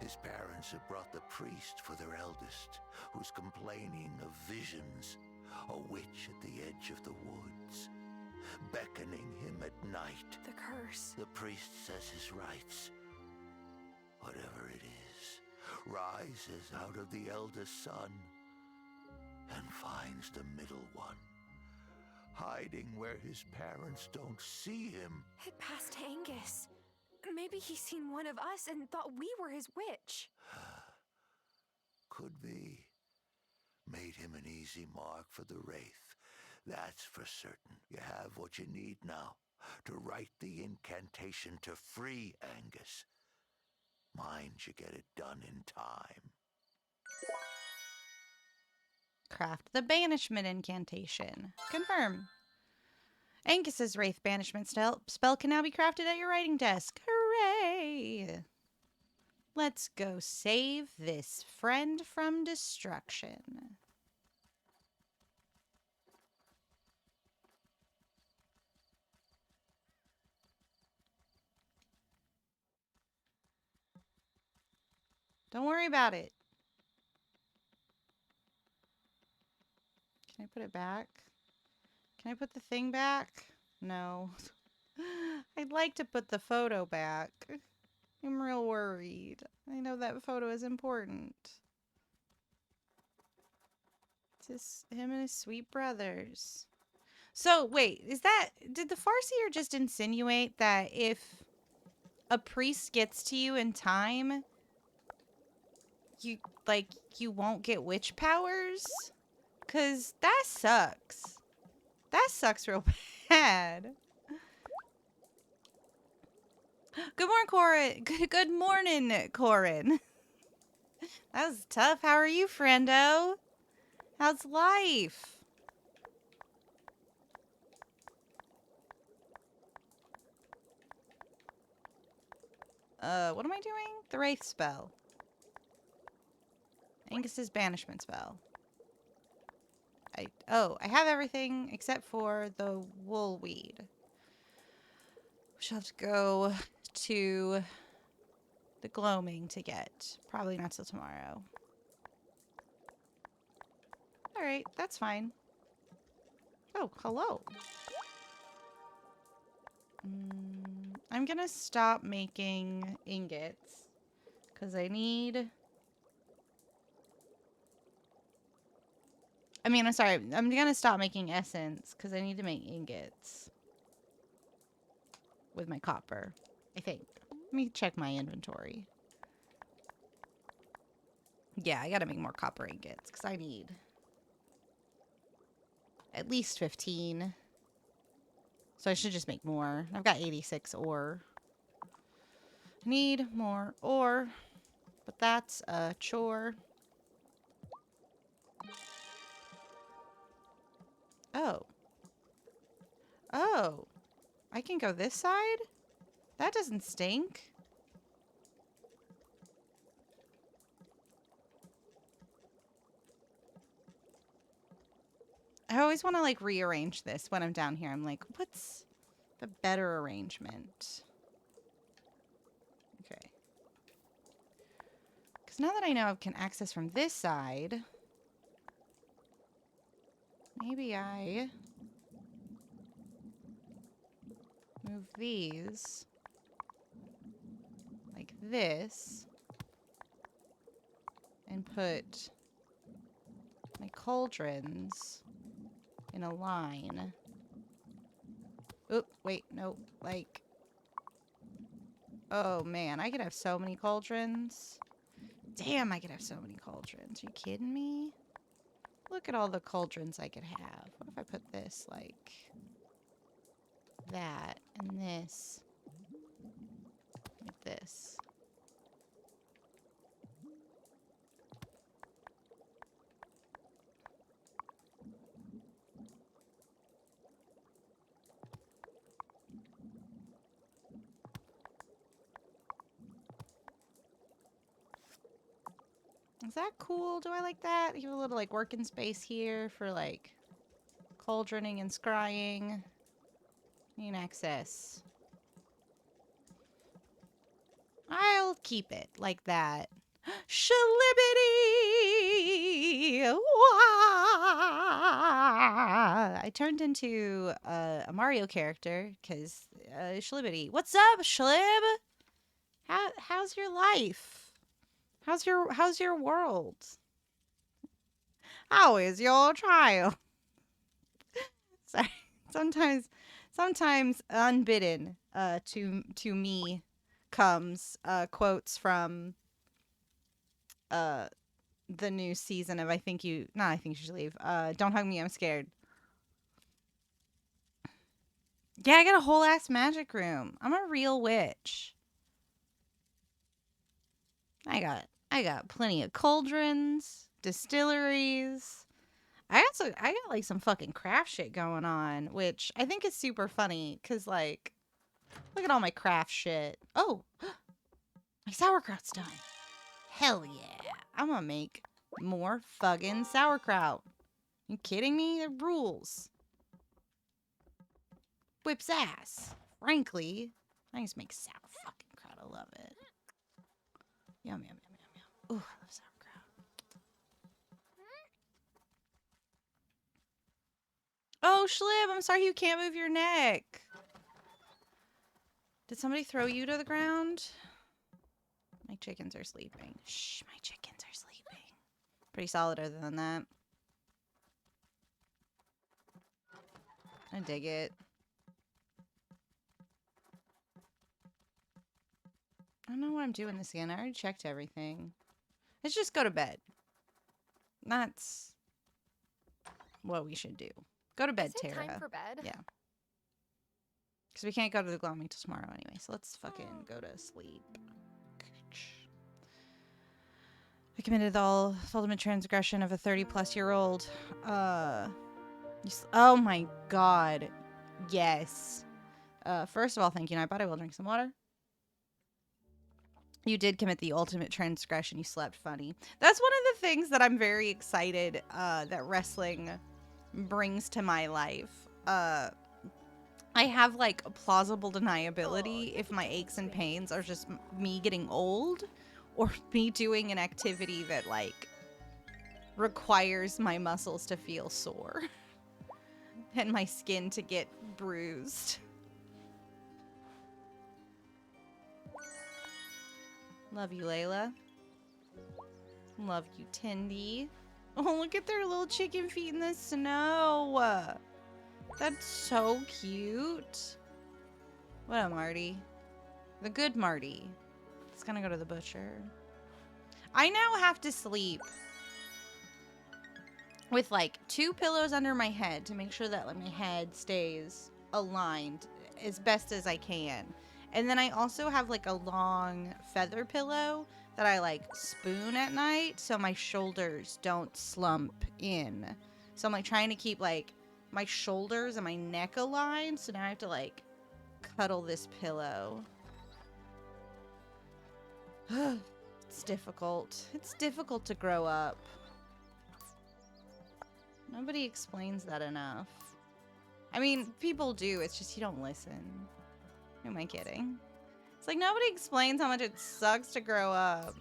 His parents have brought the priest for their eldest, who's complaining of visions, a witch at the edge of the woods, beckoning him at night. The curse. The priest says his rites, whatever it is, rises out of the eldest son and finds the middle one, hiding where his parents don't see him. It passed Angus. Maybe he's seen one of us and thought we were his witch. Could be. Made him an easy mark for the Wraith. That's for certain. You have what you need now to write the incantation to free Angus. Mind you get it done in time. Craft the banishment incantation. Confirm. Angus's Wraith banishment spell can now be crafted at your writing desk. Hooray! Let's go save this friend from destruction. Don't worry about it. Can I put it back? Can I put the thing back? No. I'd like to put the photo back. I'm real worried. I know that photo is important. It's just him and his sweet brothers. So, wait, did the Farseer just insinuate that if a priest gets to you in time, you won't get witch powers? 'Cause that sucks. That sucks real bad. Good morning, Corin. Good morning, Corin. That was tough. How are you, friendo? How's life? What am I doing? The Wraith spell. Angus's banishment spell. I have everything except for the wool weed. We shall have to go to the gloaming to get. Probably not till tomorrow. Alright, that's fine. Oh, hello. I'm gonna stop making ingots. Because I need... I'm sorry. I'm gonna stop making essence. Because I need to make ingots. With my copper. I think. Let me check my inventory. Yeah, I gotta make more copper ingots. Because I need... at least 15. So I should just make more. I've got 86 ore. Need more ore. But that's a chore. Oh. Oh. I can go this side? That doesn't stink. I always want to, like, rearrange this when I'm down here. I'm like, what's the better arrangement? Okay. Because now that I know I can access from this side, maybe I move these like this and put my cauldrons in a line. Oop, wait, no, like... Oh, man, I could have so many cauldrons. Damn, I could have so many cauldrons. Are you kidding me? Look at all the cauldrons I could have. What if I put this, like... that, and this... like this. Is that cool? Do I like that? You have a little, like, working space here for, like, cauldroning and scrying. You can access. I'll keep it like that. Shlibbity! I turned into a Mario character because Shlibbity. What's up, Shlib? How's your life? How's your world? How is your child? Sorry. Sometimes unbidden to me comes quotes from the new season of I Think You Should Leave. Don't Hug Me, I'm Scared. Yeah, I got a whole ass magic room. I'm a real witch. I got plenty of cauldrons, distilleries. I got like some fucking craft shit going on, which I think is super funny because, like, look at all my craft shit. Oh, my sauerkraut's done. Hell yeah. I'm gonna make more fucking sauerkraut. You kidding me? It rules. Whips ass. Frankly, I just make sour fucking kraut. I love it. Yum, yum, yum, yum, yum. Ooh, I love sauerkraut. Oh, Schlib, I'm sorry you can't move your neck. Did somebody throw you to the ground? My chickens are sleeping. Shh, my chickens are sleeping. Pretty solid other than that. I dig it. I don't know what I'm doing this again. I already checked everything. Let's just go to bed. That's what we should do. Go to bed, Is it Tara. time for bed? Yeah. Because we can't go to the gloaming till tomorrow anyway. So let's fucking go to sleep. I committed the ultimate transgression of a 30-plus-year-old. Oh my god. Yes. First of all, thank you, Nightbot. I will drink some water. You did commit the ultimate transgression. You slept funny. That's one of the things that I'm very excited that wrestling brings to my life. I have, like, plausible deniability if my aches and pains are just me getting old or me doing an activity that, like, requires my muscles to feel sore and my skin to get bruised. Love you, Layla. Love you, Tindy. Oh, look at their little chicken feet in the snow. That's so cute. What up, Marty? The good Marty. It's gonna go to the butcher. I now have to sleep with like 2 pillows under my head to make sure that like my head stays aligned as best as I can. And then I also have like a long feather pillow that I like spoon at night so my shoulders don't slump in. So I'm like trying to keep like my shoulders and my neck aligned. So now I have to like cuddle this pillow. It's difficult. It's difficult to grow up. Nobody explains that enough. I mean, people do. It's just you don't listen. Who am I kidding? It's like nobody explains how much it sucks to grow up.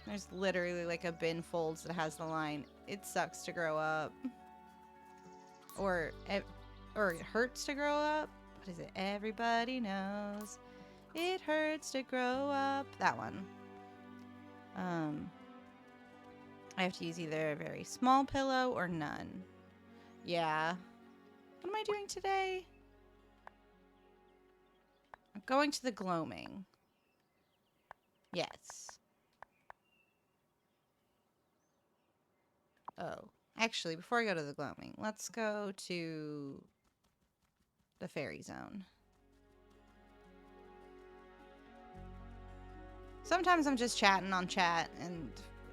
There's literally like a bin folds that has the line, "It sucks to grow up." Or it hurts to grow up. What is it? Everybody knows it hurts to grow up. That one. I have to use either a very small pillow or none. Yeah. What am I doing today? I'm going to the gloaming. Yes. Oh. Actually, before I go to the gloaming, let's go to the fairy zone. Sometimes I'm just chatting on chat and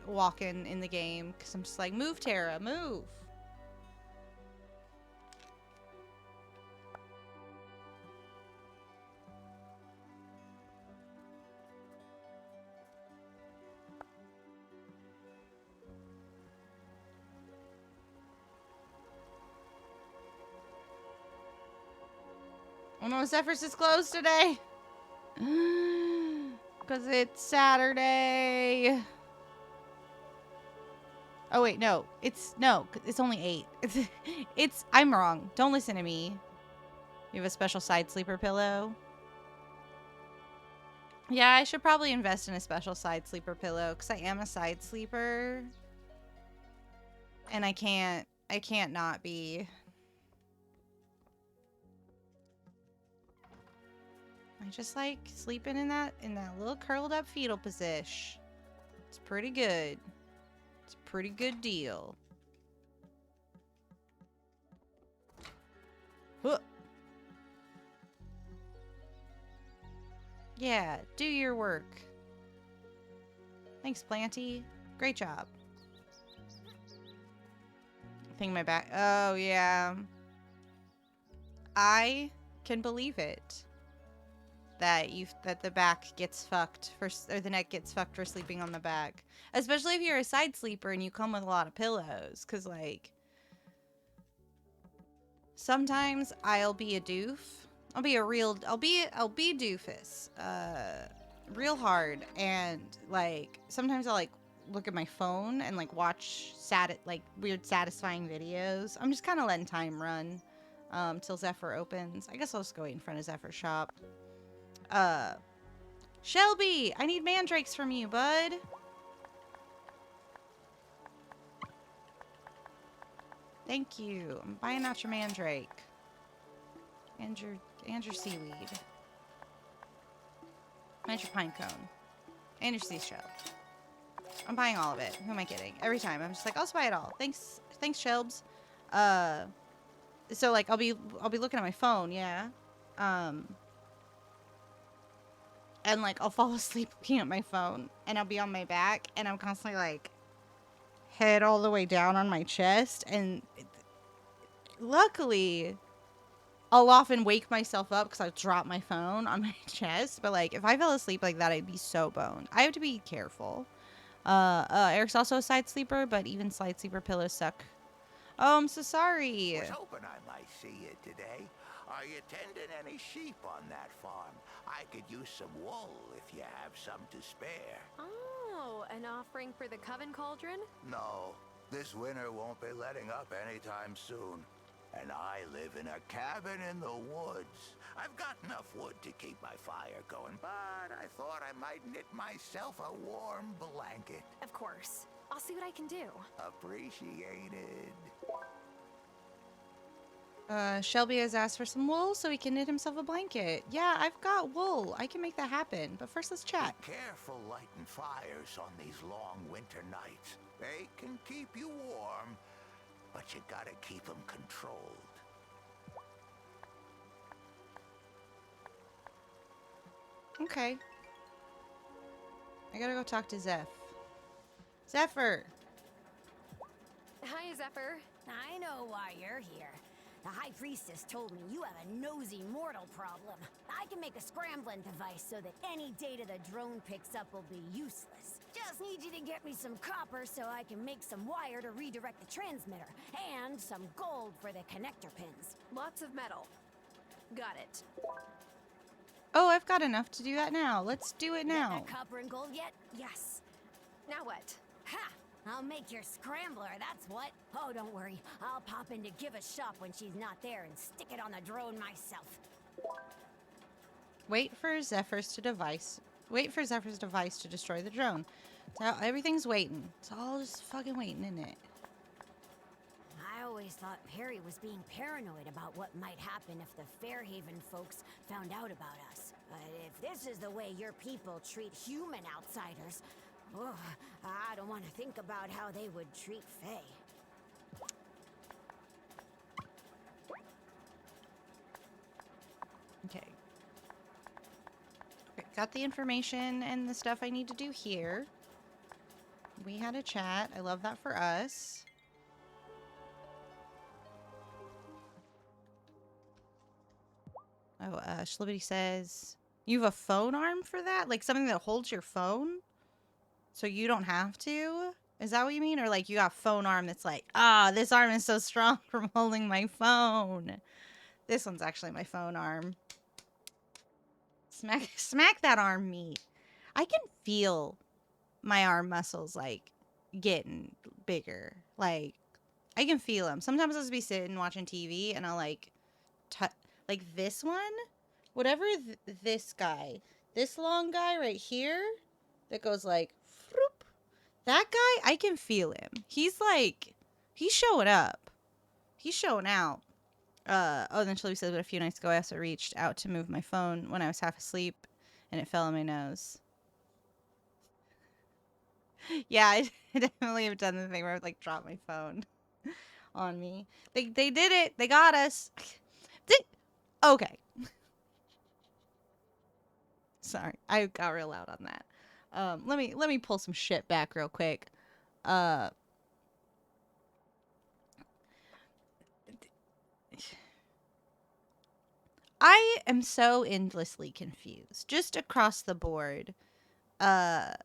walking in the game because I'm just like, move, Tara, move. Oh no, Zephyrus is closed today. Because it's Saturday. Oh wait, no. It's only 8. I'm wrong. Don't listen to me. You have a special side sleeper pillow? Yeah, I should probably invest in a special side sleeper pillow because I am a side sleeper. And I can't not be. I just like sleeping in that little curled up fetal position. It's pretty good. It's a pretty good deal. Huh. Yeah, do your work. Thanks, Planty. Great job. Thing my back. Oh, yeah. I can believe it. That the back gets fucked or the neck gets fucked for sleeping on the back. Especially if you're a side sleeper and you come with a lot of pillows. Cause like sometimes I'll be a doof. I'll be doofus. Real hard. And like sometimes I'll like look at my phone and like watch weird satisfying videos. I'm just kinda letting time run. till Zephyr opens. I guess I'll just go wait in front of Zephyr's shop. Shelby, I need mandrakes from you, bud. Thank you. I'm buying out your mandrake. And your seaweed. And your pine cone. And your seashell. I'm buying all of it. Who am I kidding? Every time. I'm just like, I'll just buy it all. Thanks, Shelbs. So like I'll be looking at my phone, yeah. And like I'll fall asleep looking at my phone and I'll be on my back and I'm constantly like head all the way down on my chest, and luckily I'll often wake myself up because I drop my phone on my chest. But like if I fell asleep like that, I'd be so boned. I have to be careful. Eric's also a side sleeper, but even side sleeper pillows suck. Oh, I'm so sorry. Was hoping I might see you today. Are you tending any sheep on that farm? I could use some wool if you have some to spare. Oh, an offering for the Coven Cauldron? No, this winter won't be letting up anytime soon. And I live in a cabin in the woods. I've got enough wood to keep my fire going, but I thought I might knit myself a warm blanket. Of course. I'll see what I can do. Appreciated. Shelby has asked for some wool so he can knit himself a blanket. Yeah, I've got wool. I can make that happen. But first, let's chat. Be careful lighting fires on these long winter nights. They can keep you warm, but you gotta keep them controlled. Okay. I gotta go talk to Zeph. Zephyr! Hi, Zephyr. I know why you're here. The High Priestess told me you have a nosy mortal problem. I can make a scrambling device so that any data the drone picks up will be useless. Just need you to get me some copper so I can make some wire to redirect the transmitter, and some gold for the connector pins. Lots of metal. Got it. Oh, I've got enough to do that now. Let's do it Get now. that copper and gold yet? Yes. Now what? Ha! I'll make your scrambler, that's what. Oh, don't worry. I'll pop in to give a shop when she's not there and stick it on the drone myself. Wait for Zephyr's device to destroy the drone. So everything's waiting. It's all just fucking waiting, isn't it? I always thought Perry was being paranoid about what might happen if the Fairhaven folks found out about us. But if this is the way your people treat human outsiders, oh, I don't want to think about how they would treat Faye. Okay. Got the information and the stuff I need to do here. We had a chat. I love that for us. Oh, Schlibbity says, you have a phone arm for that? Like something that holds your phone? So you don't have to? Is that what you mean? Or like you got a phone arm that's like, this arm is so strong from holding my phone. This one's actually my phone arm. Smack that arm meat. I can feel my arm muscles like getting bigger. Like I can feel them. Sometimes I'll just be sitting watching TV and I'll like like this one, whatever this guy, this long guy right here that goes like, whoop, that guy, I can feel him. He's like, he's showing up. He's showing out. Oh, then Shelby said that a few nights ago I also reached out to move my phone when I was half asleep and it fell on my nose. Yeah, I definitely have done the thing where I've like dropped my phone on me. They did it. They got us. Okay. Sorry, I got real loud on that. Let me pull some shit back real quick. I am so endlessly confused, just across the board, at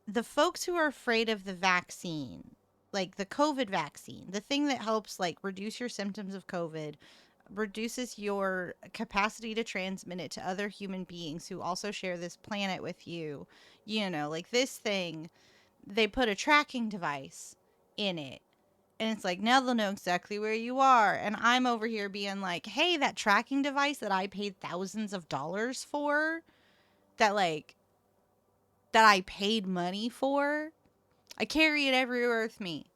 the folks who are afraid of the vaccine, like the COVID vaccine, the thing that helps like reduce your symptoms of COVID, reduces your capacity to transmit it to other human beings who also share this planet with you. You know, like this thing, they put a tracking device in it And it's like, now they'll know exactly where you are. And I'm over here being like, hey, that tracking device that I paid thousands of dollars for, that I paid money for, I carry it everywhere with me.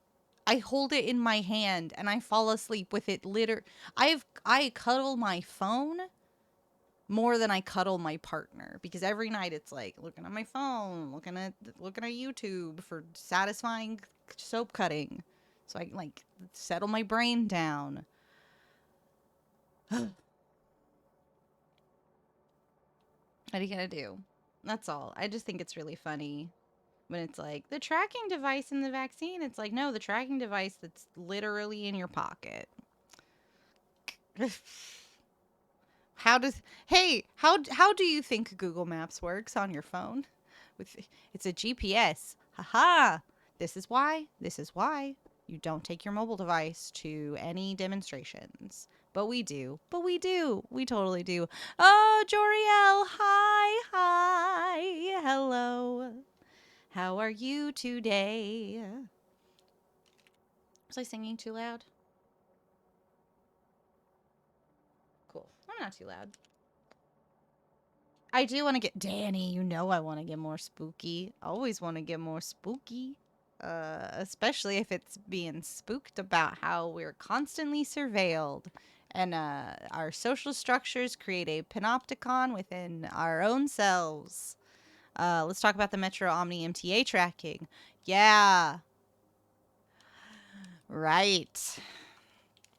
I hold it in my hand and I fall asleep with it. I cuddle my phone more than I cuddle my partner, because every night it's like looking at my phone, looking at YouTube for satisfying soap cutting, so I like settle my brain down. What are you gonna do? That's all. I just think it's really funny when it's like the tracking device in the vaccine. It's like, no, the tracking device that's literally in your pocket. How do you think Google Maps works on your phone? It's a GPS. Haha. This is why you don't take your mobile device to any demonstrations. But we do. We totally do. Oh, Joriel, hi. Hello. How are you today? Was I singing too loud? Cool. I'm not too loud. I do want to get Danny. You know I want to get more spooky. Always want to get more spooky. Especially if it's being spooked about how we're constantly surveilled. And our social structures create a panopticon within our own selves. Let's talk about the Metro Omni MTA tracking. Yeah. Right.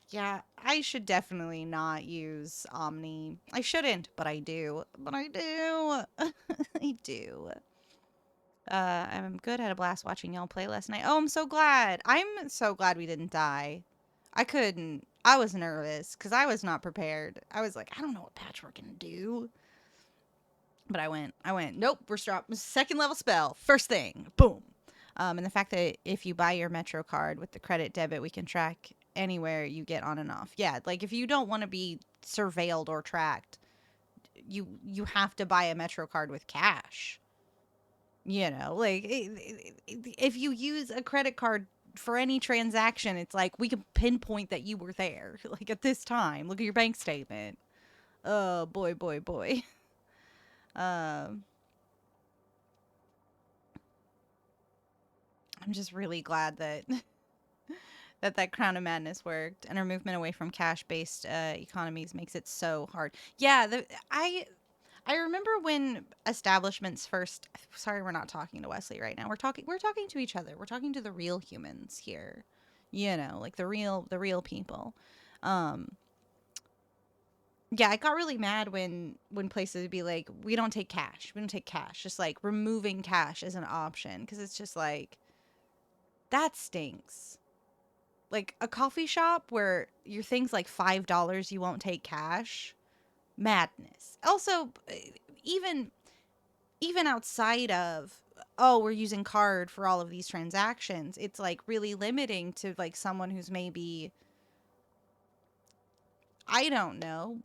Yeah, I should definitely not use Omni. I shouldn't, but I do. I do. I'm good. I had a blast watching y'all play last night. Oh, I'm so glad. I'm so glad we didn't die. I was nervous because I was not prepared. I was like, I don't know what patch we're going to do. But I went, nope, we're second level spell. First thing. Boom. And the fact that if you buy your Metro card with the credit debit, we can track anywhere you get on and off. Yeah, like if you don't want to be surveilled or tracked, you have to buy a Metro card with cash. You know, like if you use a credit card for any transaction, it's like we can pinpoint that you were there, like at this time. Look at your bank statement. Oh, boy. I'm just really glad that that Crown of Madness worked, and our movement away from cash-based economies makes it so hard. Yeah, I remember when establishments first. Sorry, we're not talking to Wesley right now. We're talking to each other. We're talking to the real humans here. You know, like the real people. Yeah, I got really mad when places would be like, we don't take cash. Just like removing cash as an option, because it's just like, that stinks. Like a coffee shop where your thing's like $5, you won't take cash. Madness. Also, even outside of, oh, we're using card for all of these transactions, it's like really limiting to like someone who's maybe, I don't know,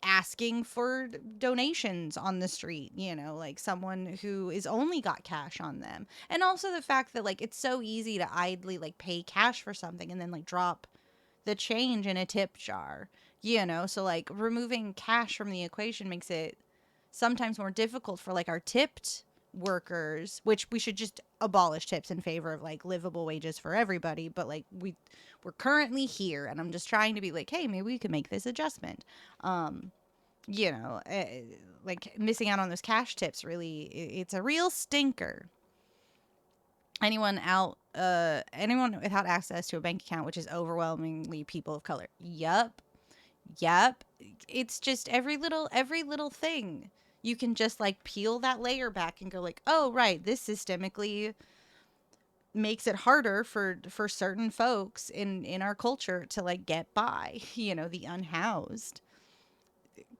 asking for donations on the street, you know, like someone who is only got cash on them. And also the fact that like it's so easy to idly like pay cash for something and then like drop the change in a tip jar, you know. So like removing cash from the equation makes it sometimes more difficult for like our tipped workers, which we should just abolish tips in favor of like livable wages for everybody. But like we're currently here, and I'm just trying to be like, hey, maybe we could make this adjustment. You know, like missing out on those cash tips, really, it's a real stinker. Anyone without access to a bank account, which is overwhelmingly people of color. Yup. It's just every little thing. You can just like peel that layer back and go like, oh, right, this systemically makes it harder for certain folks in our culture to like get by, you know, the unhoused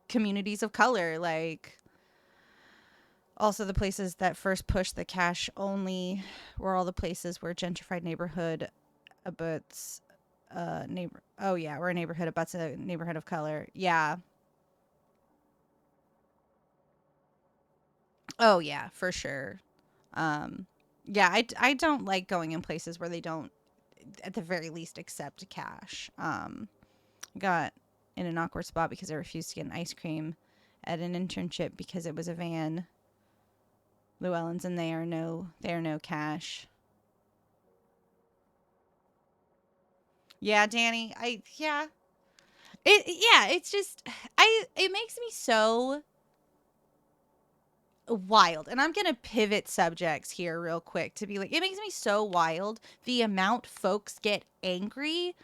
communities of color. Like, also the places that first pushed the cash only were all the places where gentrified neighborhood abuts we're a neighborhood abuts a neighborhood of color. Yeah. Oh yeah, for sure. Yeah, I don't like going in places where they don't at the very least accept cash. Got in an awkward spot because I refused to get an ice cream at an internship because it was a van. Llewellyn's and they are no cash. Yeah, Danny, it's just it makes me so wild. And I'm going to pivot subjects here real quick to be like, it makes me so wild the amount folks get angry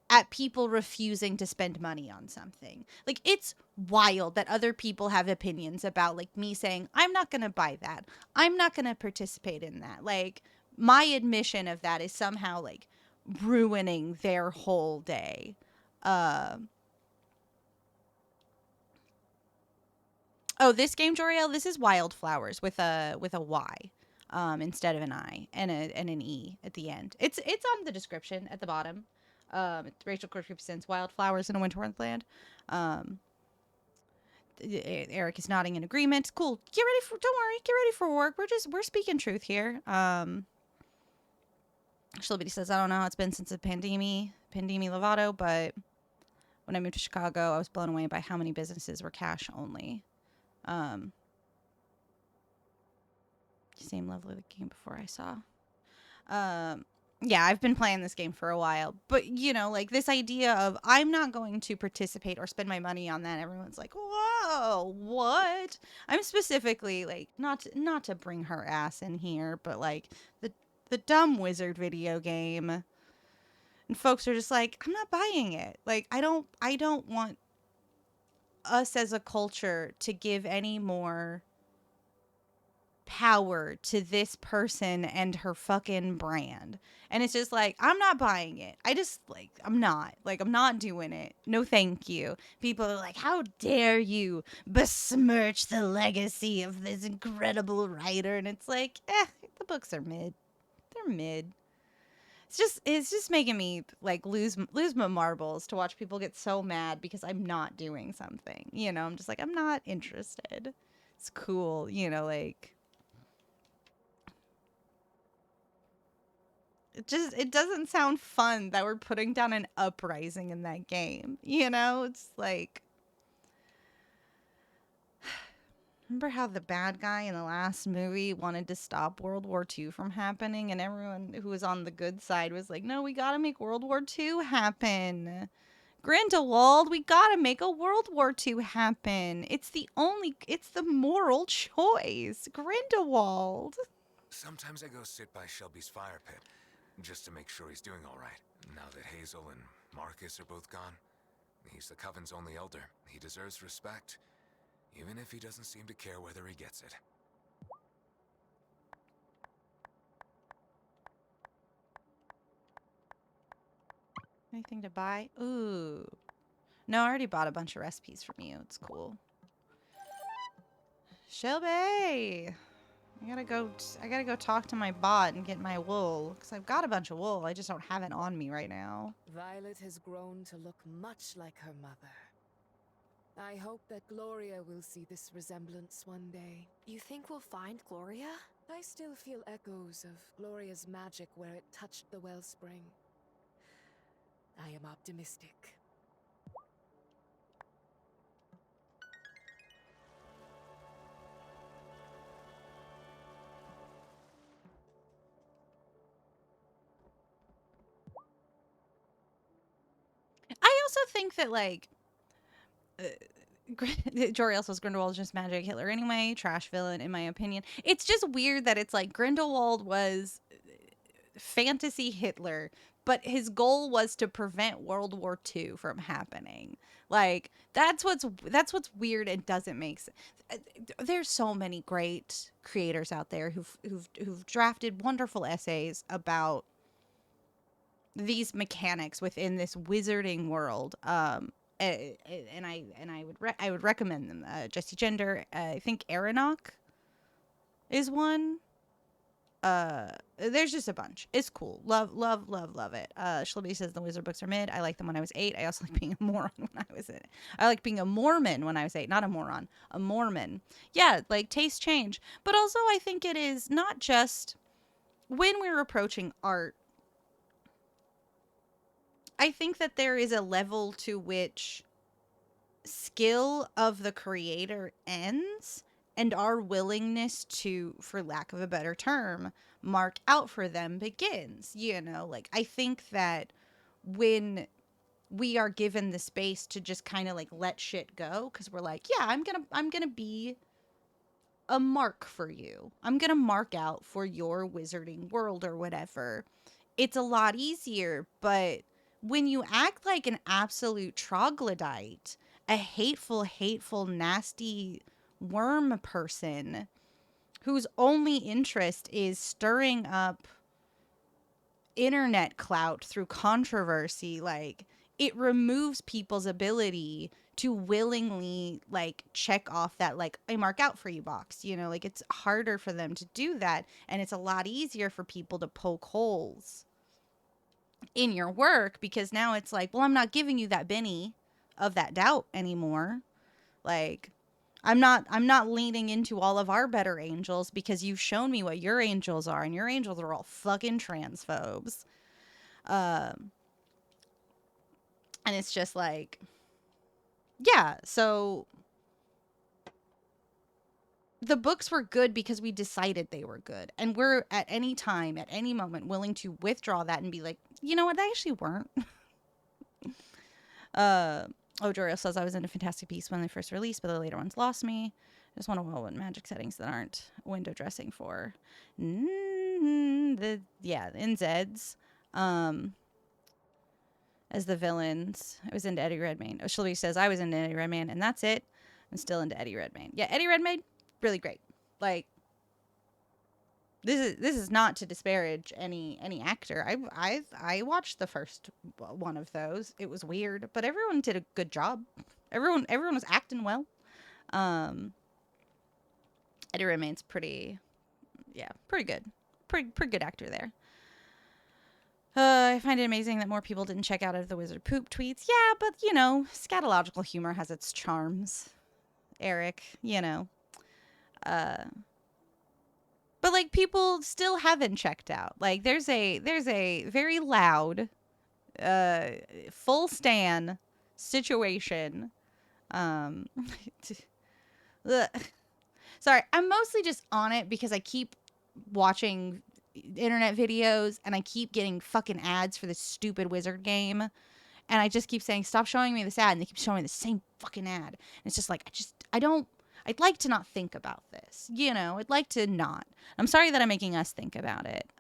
at people refusing to spend money on something. Like, it's wild that other people have opinions about, like, me saying, I'm not going to buy that. I'm not going to participate in that. Like, my admission of that is somehow, like, ruining their whole day. Oh, this game, Joriel, this is Wildflowers with a Y instead of an I and an E at the end. It's on the description at the bottom. Rachel Corky presents Wildflowers in a Winter Wonderland. Eric is nodding in agreement. Cool. Don't worry. Get ready for work. We're speaking truth here. Shlibity says, I don't know how it's been since the Pandemi Lovato, but when I moved to Chicago, I was blown away by how many businesses were cash only. Same level of the game before I saw. Yeah, I've been playing this game for a while, but you know, like this idea of I'm not going to participate or spend my money on that. Everyone's like, whoa, what? I'm specifically like, not to bring her ass in here, but like the Dumb Wizard video game, and folks are just like, I'm not buying it. Like, I don't want us as a culture to give any more power to this person and her fucking brand. And it's just like, I'm not buying it. I'm not doing it. No, thank you. People are like, how dare you besmirch the legacy of this incredible writer? And it's like, the books are mid. They're mid. It's just making me like lose my marbles to watch people get so mad because I'm not doing something. You know, I'm just like, I'm not interested. It's cool, you know, like it doesn't sound fun that we're putting down an uprising in that game. You know, it's like, remember how the bad guy in the last movie wanted to stop World War II from happening, and everyone who was on the good side was like, no, we gotta make World War II happen. Grindelwald, we gotta make a World War II happen. It's the moral choice. Grindelwald. Sometimes I go sit by Shelby's fire pit, just to make sure he's doing all right. Now that Hazel and Marcus are both gone, he's the Coven's only elder. He deserves respect, even if he doesn't seem to care whether he gets it. Anything to buy? Ooh. No, I already bought a bunch of recipes from you. It's cool. Shelby! I gotta go talk to my bot and get my wool. Because I've got a bunch of wool. I just don't have it on me right now. Violet has grown to look much like her mother. I hope that Gloria will see this resemblance one day. You think we'll find Gloria? I still feel echoes of Gloria's magic where it touched the wellspring. I am optimistic. I also think that, like, Joriel says Grindelwald is just magic Hitler anyway. Trash villain, in my opinion. It's just weird that it's like Grindelwald was fantasy Hitler, but his goal was to prevent World War II from happening. Like, that's what's weird and doesn't make sense. There's so many great creators out there who've drafted wonderful essays about these mechanics within this wizarding world. And I would recommend them. Jesse Gender, I think Aronach is one. There's just a bunch. It's cool. Love it. Shlibby says the wizard books are mid. I liked them when I was 8. I also like being a moron when I was 8. I like being a Mormon when I was 8. Not a moron. A Mormon. Yeah, like tastes change. But also I think it is not just when we're approaching art I think that there is a level to which skill of the creator ends and our willingness to, for lack of a better term, mark out for them begins. You know, like, I think that when we are given the space to just kind of like let shit go, because we're like, yeah, I'm gonna be a mark for you. I'm gonna mark out for your wizarding world or whatever. It's a lot easier, but when you act like an absolute troglodyte, a hateful, nasty worm person whose only interest is stirring up internet clout through controversy, like, it removes people's ability to willingly, like, check off that, like, I mark out for you box, you know, like, it's harder for them to do that, and it's a lot easier for people to poke holes in your work, because now it's like, well, I'm not giving you that Benny of that doubt anymore. Like, I'm not leaning into all of our better angels because you've shown me what your angels are, and your angels are all fucking transphobes. And it's just like, yeah, so the books were good because we decided they were good. And we're at any time, at any moment, willing to withdraw that and be like, you know what, they actually weren't. Joriel says, I was into Fantastic Beasts when they first released, but the later ones lost me. I just want to well in magic settings that aren't window dressing for the NZs. As the villains. I was into Eddie Redmayne. Shelby says, I was into Eddie Redmayne, and that's it. I'm still into Eddie Redmayne. Yeah, Eddie Redmayne, really great. Like, this is not to disparage any actor. I watched the first one of those. It was weird, but everyone did a good job. Everyone was acting well. Eddie Redmayne's pretty good. Pretty good actor there. I find it amazing that more people didn't check out of the wizard poop tweets. Yeah, but, you know, scatological humor has its charms, Eric, you know. But, like, people still haven't checked out. Like, there's a very loud, full stan situation. Sorry, I'm mostly just on it because I keep watching internet videos and I keep getting fucking ads for this stupid wizard game, and I just keep saying, stop showing me this ad, and they keep showing me the same fucking ad, and it's just like, I'd like to not think about this, you know. I'd like to not. I'm sorry that I'm making us think about it.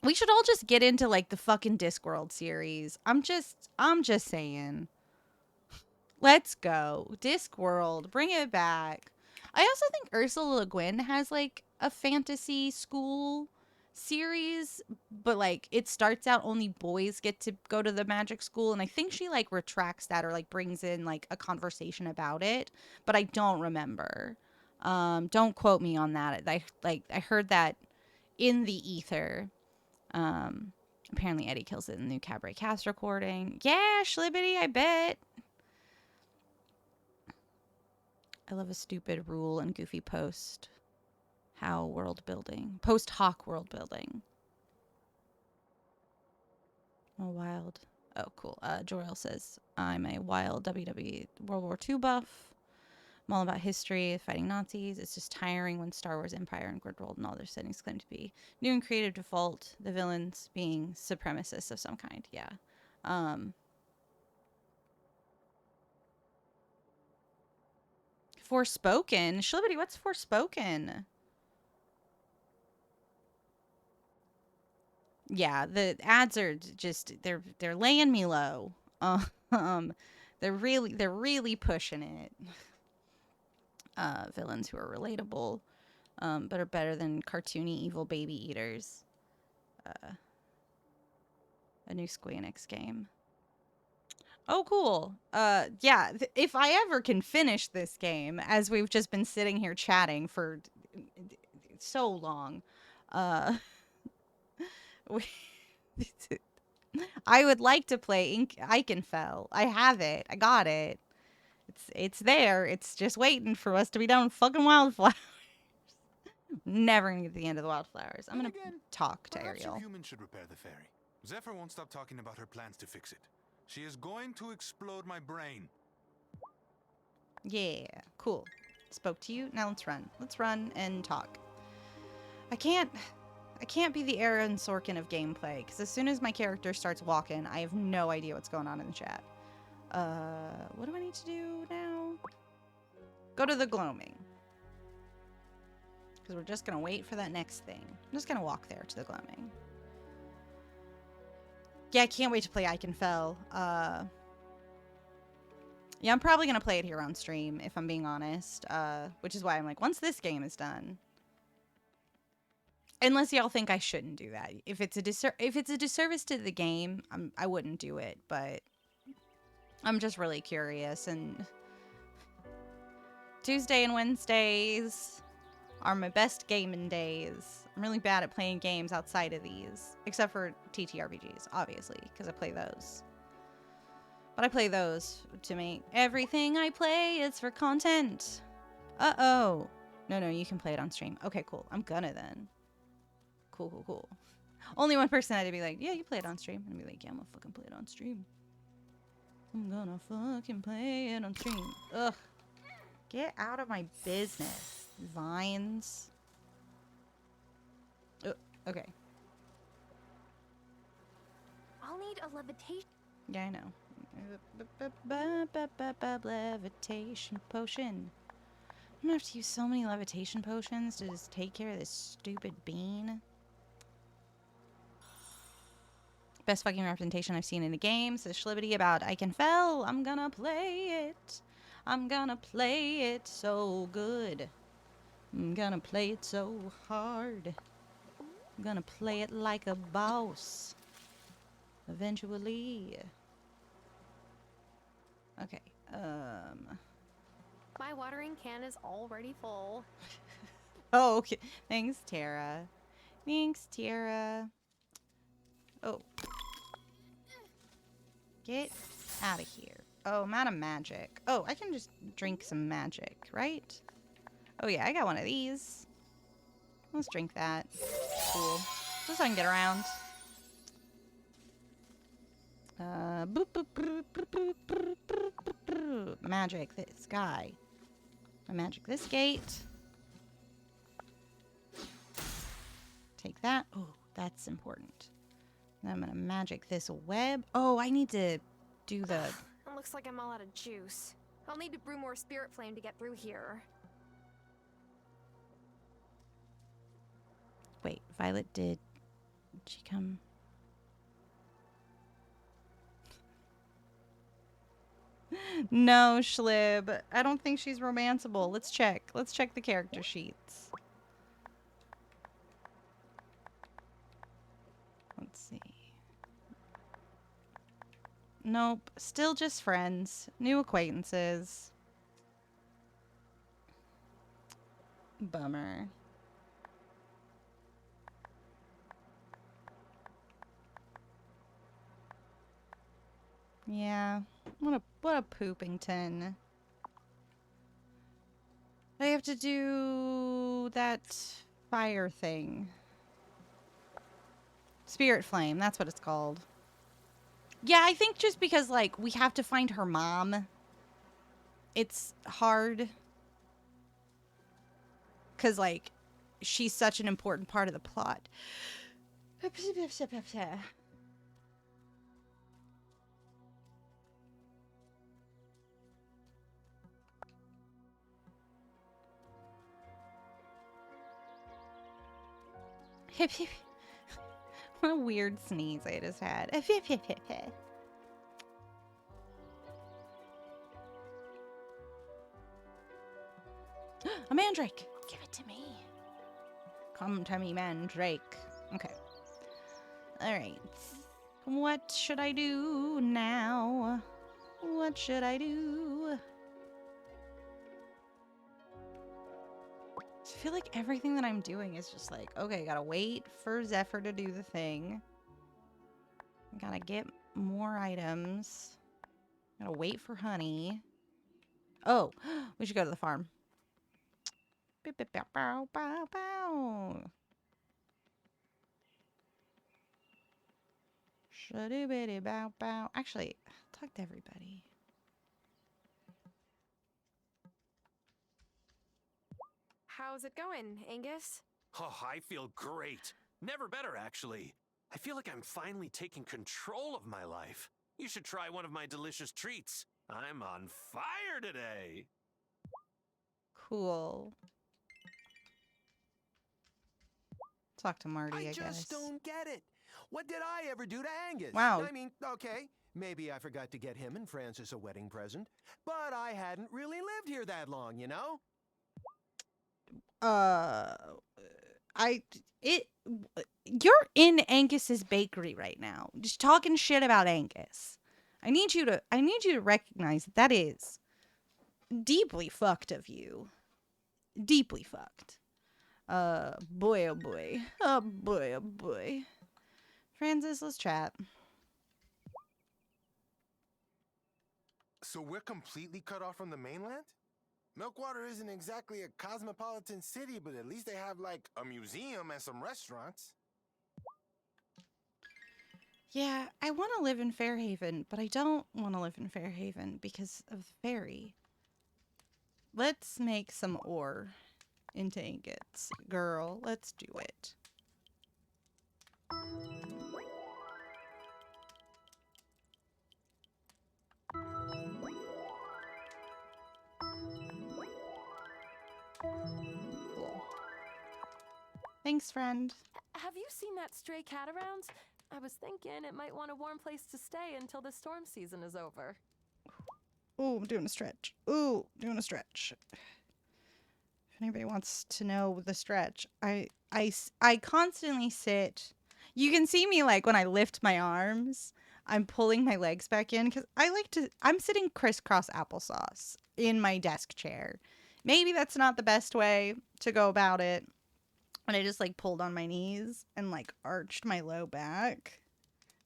We should all just get into, like, the fucking Discworld series. I'm just saying, let's go Discworld, bring it back. I also think Ursula Le Guin has, like, a fantasy school series, but, like, it starts out only boys get to go to the magic school, and I think she, like, retracts that or, like, brings in, like, a conversation about it, but I don't remember. Don't quote me on that. I heard that in the ether. Apparently Eddie kills it in the new Cabaret Cast recording. Yeah, Schlibbity, I bet. I love a stupid rule and goofy post. How world building. Post hoc world building. Oh, Wylde. Oh, cool. Jor-El says, I'm a Wylde WWE World War II buff. I'm all about history, fighting Nazis. It's just tiring when Star Wars Empire and Gridworld and all their settings claim to be new and creative default, the villains being supremacists of some kind. Yeah. Forspoken? Schlibbity, what's Forspoken? Yeah, the ads are just, they're laying me low. They're really pushing it. Villains who are relatable, but are better than cartoony evil baby eaters. A new Square Enix game. Oh, cool. Yeah, if I ever can finish this game, as we've just been sitting here chatting for so long, I would like to play Eichenfell. I have it. I got it. It's there. It's just waiting for us to be done with fucking Wildflowers. Never gonna get to the end of the Wildflowers. I'm gonna talk to Perhaps Ariel. You humans should repair the ferry. Zephyr won't stop talking about her plans to fix it. She is going to explode my brain. Yeah, cool. Spoke to you. Now let's run. Let's run and talk. I can't be the Aaron Sorkin of gameplay, because as soon as my character starts walking, I have no idea what's going on in the chat. What do I need to do now? Go to the gloaming. Because we're just going to wait for that next thing. I'm just going to walk there to the gloaming. Yeah, I can't wait to play Iconfell. Yeah, I'm probably going to play it here on stream, if I'm being honest. Which is why I'm like, once this game is done. Unless y'all think I shouldn't do that. If it's a disservice to the game, I wouldn't do it. But I'm just really curious. And Tuesday and Wednesdays are my best gaming days. I'm really bad at playing games outside of these. Except for TTRPGs, obviously, because I play those. But I play those to make everything I play is for content. Uh-oh. No, you can play it on stream. Okay, cool. I'm gonna then. Cool. Only one person had to be like, yeah, you play it on stream. And I'd be like, yeah, I'm gonna fucking play it on stream. I'm gonna fucking play it on stream. Ugh. Get out of my business. Vines. Okay. I'll need a levitation. Yeah, I know. Levitation potion. I'm gonna have to use so many levitation potions to just take care of this stupid bean. Best fucking representation I've seen in a game, says Schlibbity about Iconfell. I'm gonna play it. I'm gonna play it so good. I'm gonna play it so hard. I'm gonna play it like a boss. Eventually. Okay, My watering can is already full. Oh, okay. Thanks, Tara. Thanks, Tara. Oh. Get out of here. Oh, I'm out of magic. Oh, I can just drink some magic, right? Oh, yeah, I got one of these. Let's drink that. Cool. Just so I can get around. Magic this guy. I magic this gate. Take that. Oh, that's important. Then I'm gonna magic this web. Oh, I need to do the... It looks like I'm all out of juice. I'll need to brew more spirit flame to get through here. Wait, Violet did she come? No, Schlib. I don't think she's romanceable. Let's check. Let's check the character sheets. Let's see. Nope. Still just friends. New acquaintances. Bummer. Yeah. What a poopington. I have to do that fire thing. Spirit flame, that's what it's called. Yeah, I think just because, like, we have to find her mom. It's hard. Because, like, she's such an important part of the plot. What a weird sneeze I just had. A mandrake! Give it to me. Come to me, mandrake. Okay. Alright. What should I do now? What should I do? I feel like everything that I'm doing is just like, okay, gotta wait for Zephyr to do the thing. Gotta get more items. Gotta wait for honey. Oh, we should go to the farm. Bow, bow, bow, bow, bow. Bow bow. Actually, talk to everybody. How's it going, Angus? Oh, I feel great. Never better, actually. I feel like I'm finally taking control of my life. You should try one of my delicious treats. I'm on fire today. Cool. Talk to Marty, I I guess. just don't get it. What did I ever do to Angus? Wow. I mean, okay, maybe I forgot to get him and Francis a wedding present, but I hadn't really lived here that long, you know? You're in Angus's bakery right now, just talking shit about Angus. I need you to recognize that is deeply fucked of you. Deeply fucked. Boy, oh boy. Oh boy, oh boy. Francis, let's chat. So we're completely cut off from the mainland? Milkwater isn't exactly a cosmopolitan city, but at least they have, like, a museum and some restaurants. Yeah, I want to live in Fairhaven, but I don't want to live in Fairhaven because of the ferry. Let's make some ore into ingots. Girl, let's do it. Cool. Thanks, friend. Have you seen that stray cat around? I was thinking it might want a warm place to stay until the storm season is over. Ooh, I'm doing a stretch. Ooh, doing a stretch. If anybody wants to know the stretch, I constantly sit. You can see me like when I lift my arms, I'm pulling my legs back in because I'm sitting crisscross applesauce in my desk chair. Maybe that's not the best way to go about it. And I just like pulled on my knees and like arched my low back.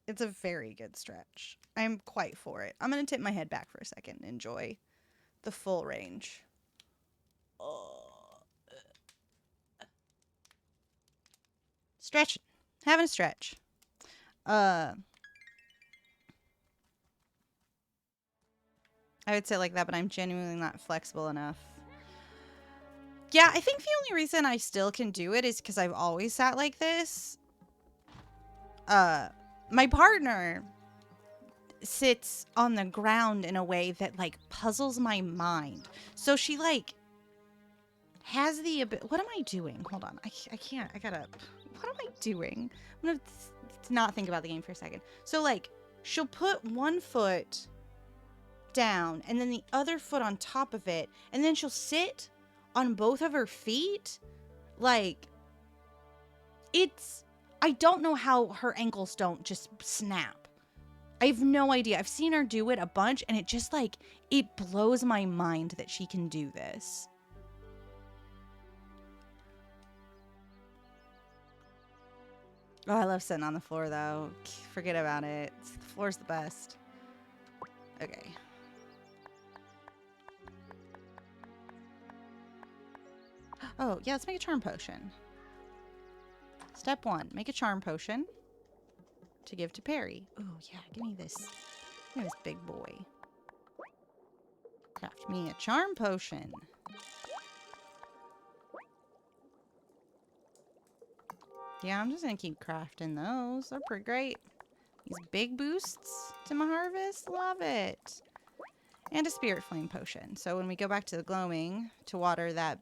It's a very good stretch. I'm quite for it. I'm going to tip my head back for a second and enjoy the full range. Stretching. Having a stretch. I would say like that, but I'm genuinely not flexible enough. Yeah, I think the only reason I still can do it is because I've always sat like this. My partner sits on the ground in a way that like puzzles my mind. So she like has the what am I doing? Hold on. I can't. I gotta. What am I doing? I'm gonna not think about the game for a second. So like she'll put one foot down and then the other foot on top of it, and then she'll sit on both of her feet. Like I don't know how her ankles don't just snap. I have no idea. I've seen her do it a bunch and it just like, it blows my mind that she can do this. Oh, I love sitting on the floor though. Forget about it. The floor's the best. Okay. Oh, yeah, let's make a charm potion. Step 1, make a charm potion to give to Perry. Oh, yeah, give me this. Give me this big boy. Craft me a charm potion. Yeah, I'm just gonna keep crafting those. They're pretty great. These big boosts to my harvest. Love it. And a spirit flame potion. So when we go back to the gloaming to water that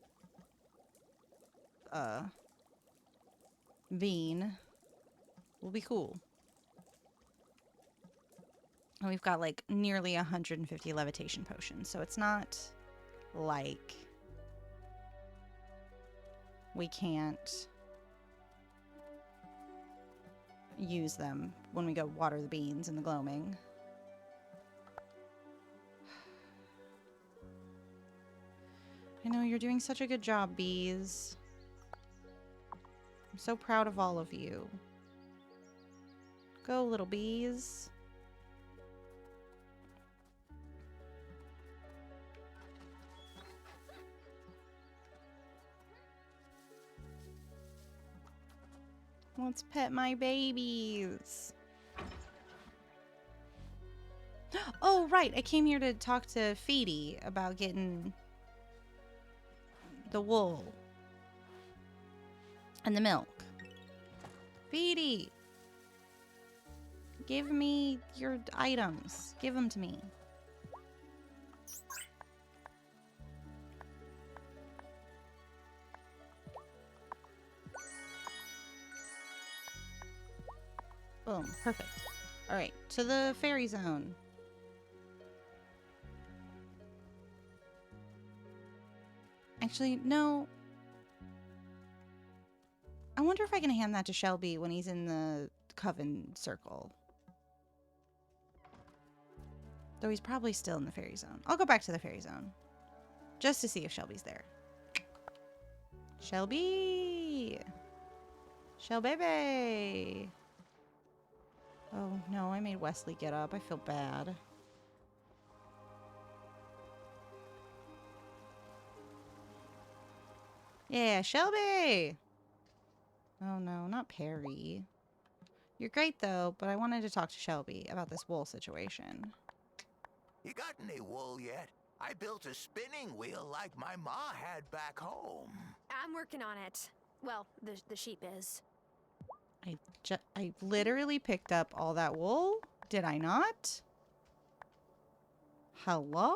bean, will be cool. And we've got like nearly 150 levitation potions, so it's not like we can't use them when we go water the beans in the gloaming. I know you're doing such a good job, bees. I'm so proud of all of you. Go, little bees. Let's pet my babies. Oh, right. I came here to talk to Feedy about getting the wool and the milk. Feedy, give me your items. Give them to me. Boom. Perfect. All right. To the fairy zone. Actually, no. I wonder if I can hand that to Shelby when he's in the Coven circle. Though he's probably still in the fairy zone. I'll go back to the fairy zone. Just to see if Shelby's there. Shelby! Shelby! Oh no, I made Wesley get up. I feel bad. Yeah, Shelby! Oh no, not Perry. You're great though, but I wanted to talk to Shelby about this wool situation. You got any wool yet? I built a spinning wheel like my ma had back home. I'm working on it. Well, the sheep is. I literally picked up all that wool. Did I not? Hello?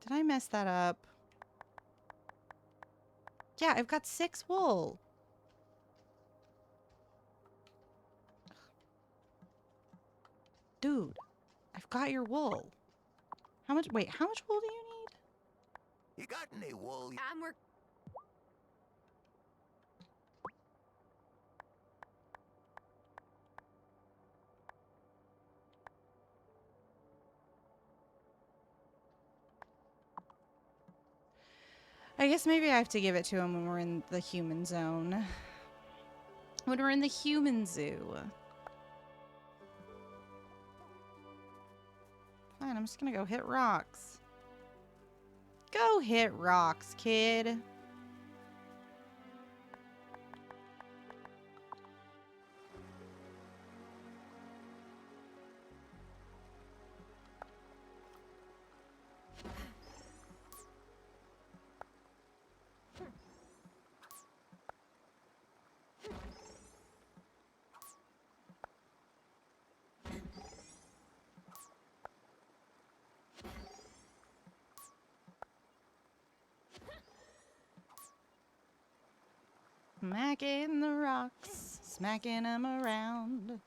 Did I mess that up? Yeah, I've got 6 wool. Dude, I've got your wool. How much? Wait, how much wool do you need? You got any wool? I'm working. I guess maybe I have to give it to him when we're in the human zone. When we're in the human zoo. Fine, I'm just gonna go hit rocks. Go hit rocks, kid. Smacking the rocks, smacking them around.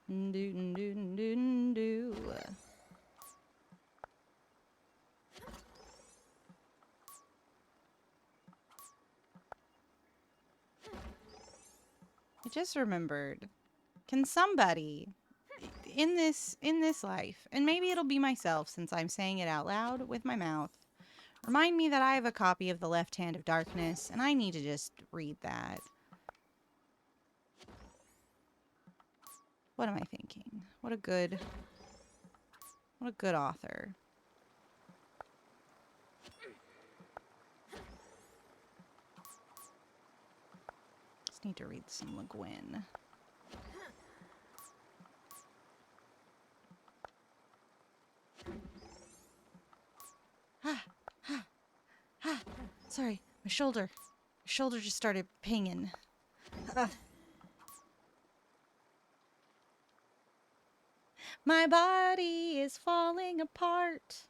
Doo doo doo doo. I just remembered. Can somebody in this life, and maybe it'll be myself since I'm saying it out loud with my mouth, remind me that I have a copy of The Left Hand of Darkness, and I need to just read that. What am I thinking? What a good author. Just need to read some Le Guin. Sorry, my shoulder just started pinging. My body is falling apart.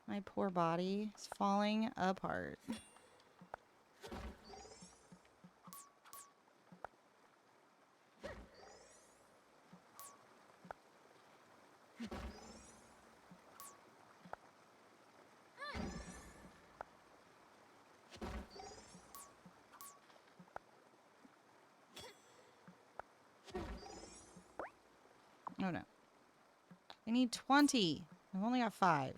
My poor body is falling apart. Oh no. I need 20. I've only got 5.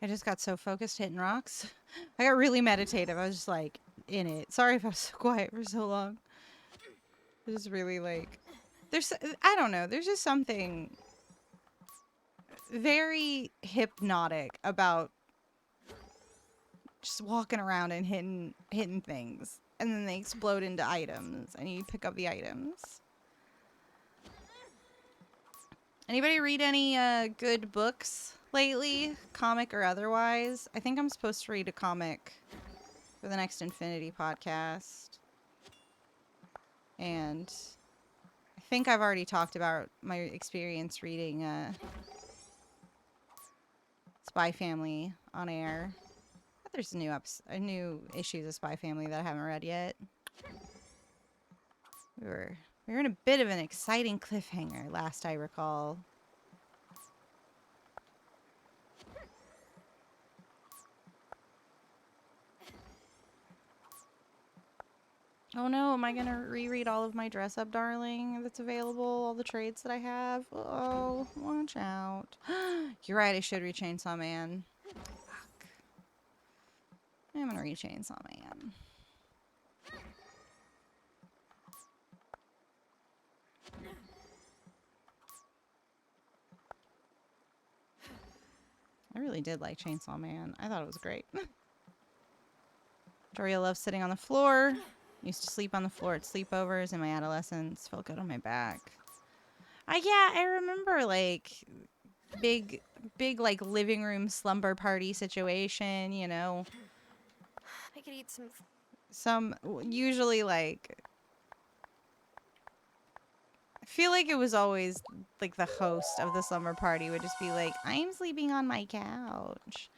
I just got so focused hitting rocks. I got really meditative. I was just like in it. Sorry if I was so quiet for so long. It was really like, I don't know. There's just something very hypnotic about just walking around and hitting things, and then they explode into items, and you pick up the items. Anybody read any good books lately, comic or otherwise? I think I'm supposed to read a comic for the next Infinity podcast, and I think I've already talked about my experience reading Spy Family on air. There's new issues of Spy Family that I haven't read yet. We were in a bit of an exciting cliffhanger, last I recall. Oh no, am I gonna reread all of my Dress Up Darling that's available? All the trades that I have? Oh, watch out. You're right, I should read Chainsaw Man. Fuck. I'm gonna read Chainsaw Man. I really did like Chainsaw Man. I thought it was great. Doria loves sitting on the floor. Used to sleep on the floor at sleepovers in my adolescence. Felt good on my back. Yeah, I remember like big like living room slumber party situation, you know. I could eat Usually like, I feel like it was always like the host of the slumber party would just be like, I'm sleeping on my couch.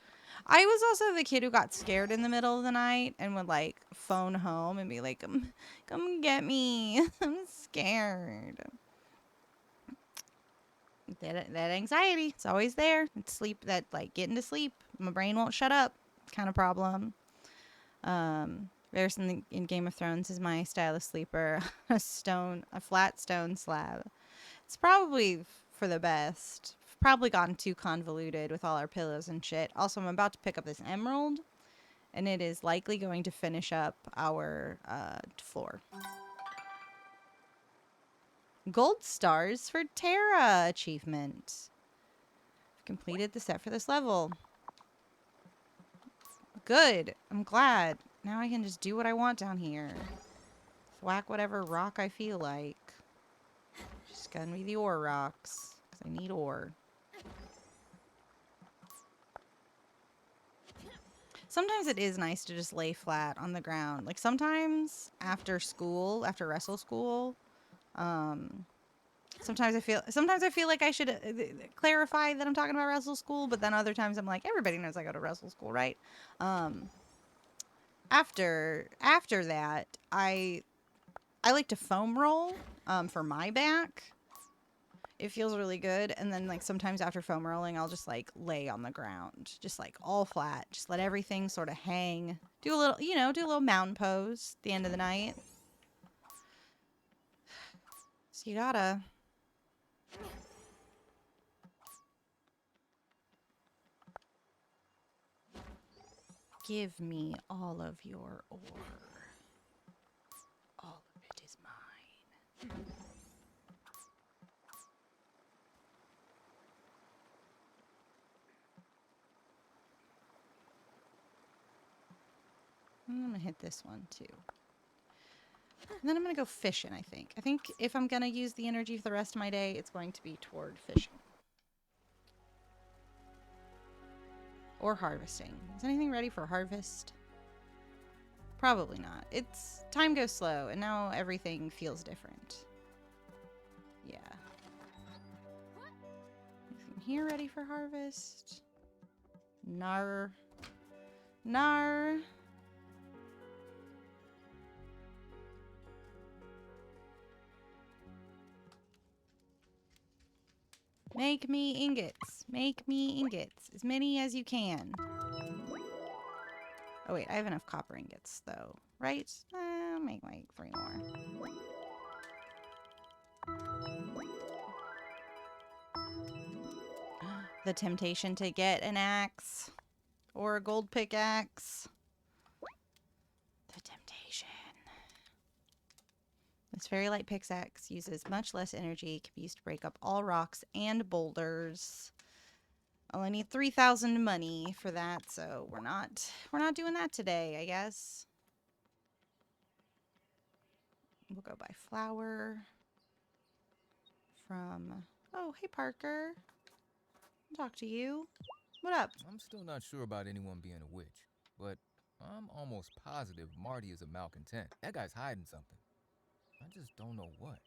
I was also the kid who got scared in the middle of the night and would like phone home and be like, come get me. I'm scared. That anxiety, it's always there. It's sleep, that like getting to sleep. My brain won't shut up kind of problem. Varys in Game of Thrones is my style of sleeper. A flat stone slab. It's probably for the best. Probably gotten too convoluted with all our pillows and shit. Also, I'm about to pick up this emerald, and it is likely going to finish up our floor. Gold stars for Terra achievement. I've completed the set for this level. Good. I'm glad. Now I can just do what I want down here. Thwack whatever rock I feel like. Just gonna be the ore rocks, because I need ore. Sometimes it is nice to just lay flat on the ground. Like sometimes after wrestle school, sometimes I feel like I should clarify that I'm talking about wrestle school, but then other times I'm like, everybody knows I go to wrestle school, right? After that, I like to foam roll for my back. It feels really good. And then like sometimes after foam rolling, I'll just like lay on the ground, just like all flat. Just let everything sort of hang. Do a little mountain pose at the end of the night. So you gotta. Give me all of your ore. All of it is mine. I'm gonna hit this one too. And then I'm gonna go fishing, I think. I think if I'm gonna use the energy for the rest of my day, it's going to be toward fishing. Or harvesting. Is anything ready for harvest? Probably not. Time goes slow, and now everything feels different. Yeah. Anything here ready for harvest? Nar. Make me ingots. Make me ingots. As many as you can. Oh wait, I have enough copper ingots though, right? I'll make like 3 more. The temptation to get an axe. or a gold pickaxe. The temptation. This very light pickaxe uses much less energy, can be used to break up all rocks and boulders. Only need 3,000 money for that, so we're not doing that today, I guess. We'll go buy flour from... Oh, hey, Parker. I'll talk to you. What up? I'm still not sure about anyone being a witch, but I'm almost positive Marty is a malcontent. That guy's hiding something. I just don't know what.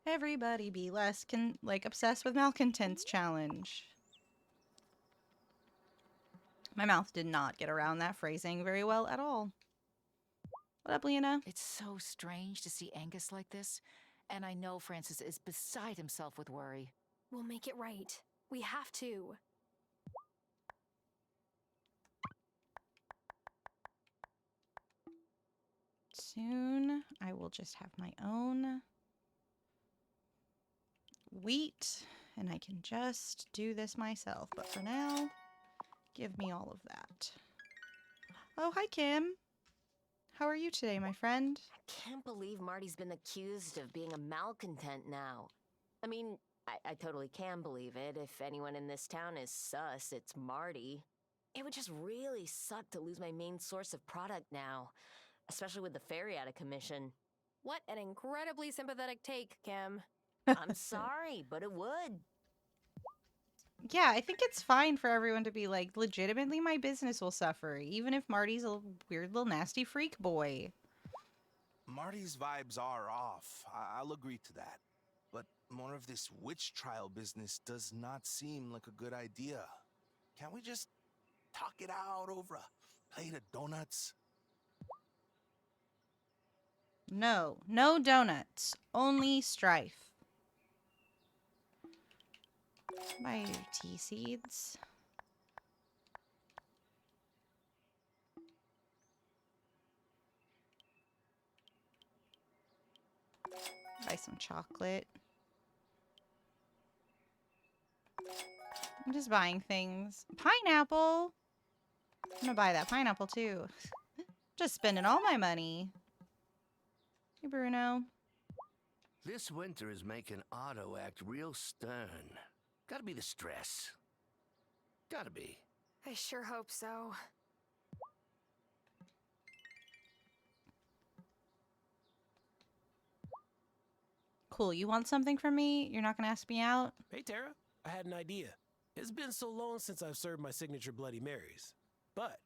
Everybody be less obsessed with malcontents challenge. My mouth did not get around that phrasing very well at all. What up, Lena? It's so strange to see Angus like this, and I know Francis is beside himself with worry. We'll make it right. We have to. Soon, I will just have my own wheat, and I can just do this myself. But for now, give me all of that. Oh, hi, Kim. How are you today, my friend? I can't believe Marty's been accused of being a malcontent now. I mean, I totally can believe it. If anyone in this town is sus, it's Marty. It would just really suck to lose my main source of product now, especially with the ferry out of commission. What an incredibly sympathetic take, Kim. I'm sorry, but it would. Yeah, I think it's fine for everyone to be like, legitimately, my business will suffer, even if Marty's a weird little nasty freak boy. Marty's vibes are off. I'll agree to that. But more of this witch trial business does not seem like a good idea. Can't we just talk it out over a plate of donuts? No, no donuts, only strife. Buy your tea seeds. Buy some chocolate. I'm just buying things. Pineapple! I'm gonna buy that pineapple too. Just spending all my money. Hey, Bruno. This winter is making Otto act real stern. Gotta be the stress. Gotta be. I sure hope so. Cool, you want something from me? You're not gonna ask me out? Hey, Tara. I had an idea. It's been so long since I've served my signature Bloody Marys. But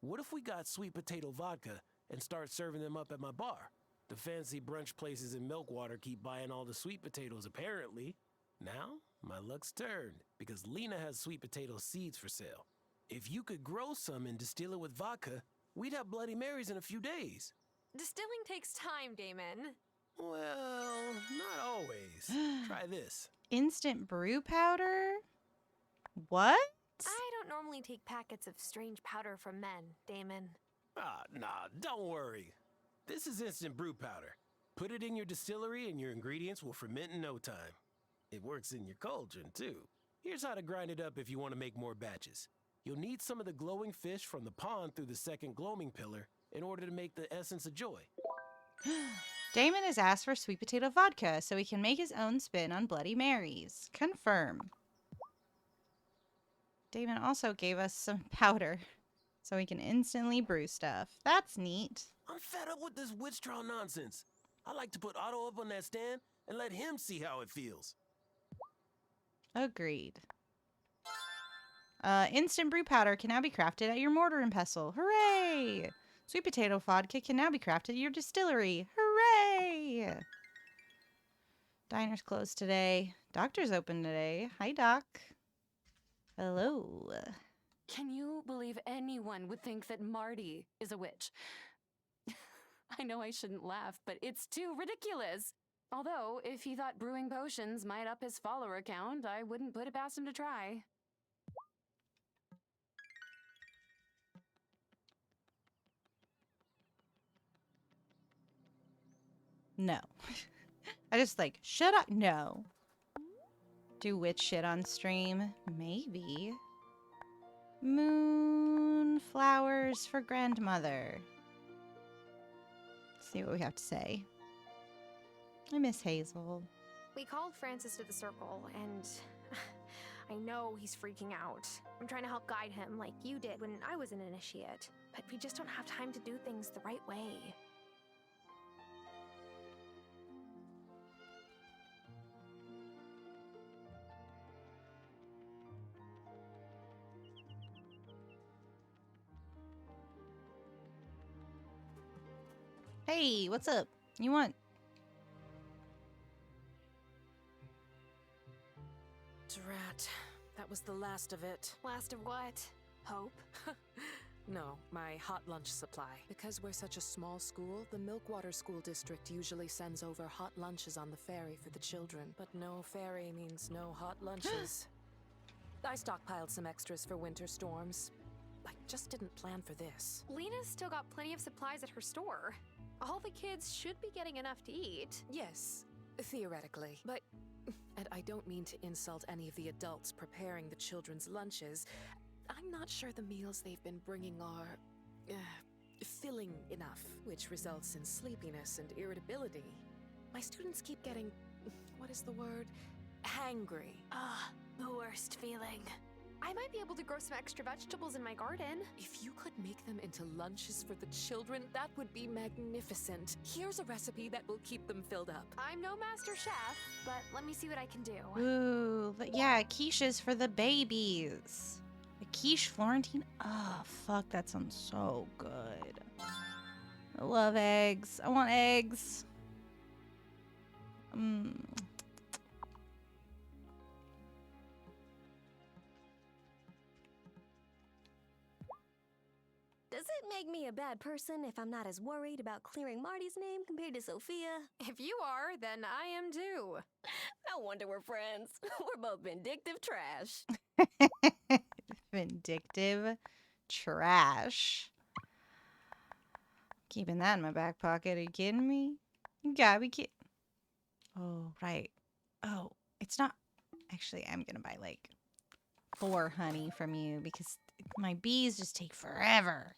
what if we got sweet potato vodka and start serving them up at my bar? The fancy brunch places in Milkwater keep buying all the sweet potatoes, apparently. Now, my luck's turned, because Lena has sweet potato seeds for sale. If you could grow some and distill it with vodka, we'd have Bloody Marys in a few days. Distilling takes time, Damon. Well, not always. Try this. Instant brew powder? What? I don't normally take packets of strange powder from men, Damon. Nah, don't worry. This is instant brew powder. Put it in your distillery and your ingredients will ferment in no time. It works in your cauldron, too. Here's how to grind it up if you want to make more batches. You'll need some of the glowing fish from the pond through the second gloaming pillar in order to make the essence of joy. Damon has asked for sweet potato vodka so he can make his own spin on Bloody Marys. Confirm. Damon also gave us some powder so we can instantly brew stuff. That's neat. I'm fed up with this witch trial nonsense. I like to put Otto up on that stand and let him see how it feels. Agreed. Instant brew powder can now be crafted at your mortar and pestle. Hooray! Sweet potato vodka can now be crafted at your distillery. Hooray! Diner's closed today. Doctor's open today. Hi, Doc. Hello. Can you believe anyone would think that Marty is a witch? I know I shouldn't laugh, but it's too ridiculous. Although, if he thought brewing potions might up his follower count, I wouldn't put it past him to try. No. I just shut up. No. Do witch shit on stream? Maybe. Moonflowers for grandmother. Let's see what we have to say. I miss Hazel. We called Francis to the circle, and I know he's freaking out. I'm trying to help guide him like you did when I was an initiate, but we just don't have time to do things the right way. Hey, what's up? You want? Drat. That was the last of it. Last of what? Hope? No, my hot lunch supply. Because we're such a small school, the Milkwater School District usually sends over hot lunches on the ferry for the children. But no ferry means no hot lunches. I stockpiled some extras for winter storms. I just didn't plan for this. Lena's still got plenty of supplies at her store. All the kids should be getting enough to eat. Yes, theoretically. But, and I don't mean to insult any of the adults preparing the children's lunches, I'm not sure the meals they've been bringing are filling enough, which results in sleepiness and irritability. My students keep getting, what is the word? Hangry. Ah, the worst feeling. I might be able to grow some extra vegetables in my garden. If you could make them into lunches for the children, that would be magnificent. Here's a recipe that will keep them filled up. I'm no master chef, but let me see what I can do. Ooh, yeah, quiches for the babies. A quiche Florentine? Oh, fuck, that sounds so good. I love eggs. I want eggs. Does it make me a bad person if I'm not as worried about clearing Marty's name compared to Sophia? If you are, then I am too. No wonder we're friends. We're both vindictive trash. Vindictive trash. Keeping that in my back pocket. Are you kidding me? You gotta be kidding. Oh, right. Oh, it's not. Actually, I'm gonna buy like 4 honey from you because my bees just take forever.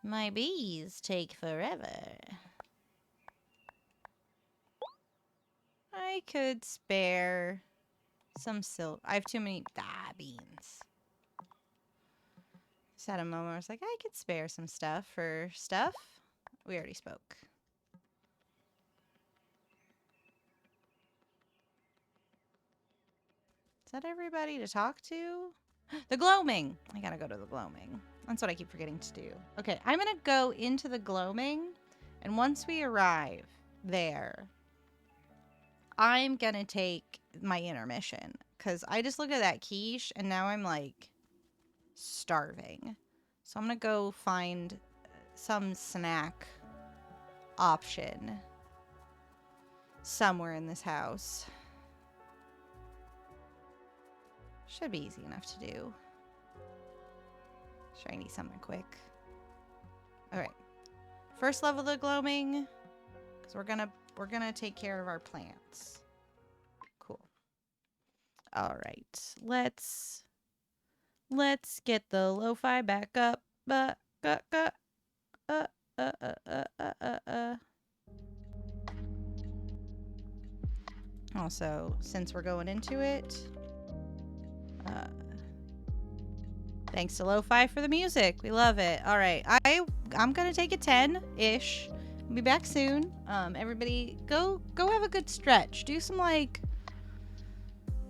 My bees take forever. I could spare some silk. I have too many beans. Just had a moment where I was like, I could spare some stuff for stuff. We already spoke. Is that everybody to talk to? The gloaming. I gotta go to the gloaming. That's what I keep forgetting to do. Okay, I'm gonna go into the gloaming, and once we arrive there, I'm gonna take my intermission because I just looked at that quiche and now I'm like starving. So I'm gonna go find some snack option somewhere in this house. Should be easy enough to do. Sure, I need something quick. Alright. First level of the gloaming. Because we're gonna take care of our plants. Cool. Alright. Let's get the lo-fi back up. Also, since we're going into it, thanks to Lo-Fi for the music. We love it. All right. I'm going to take a 10-ish. I'll be back soon. Everybody go have a good stretch. Do some like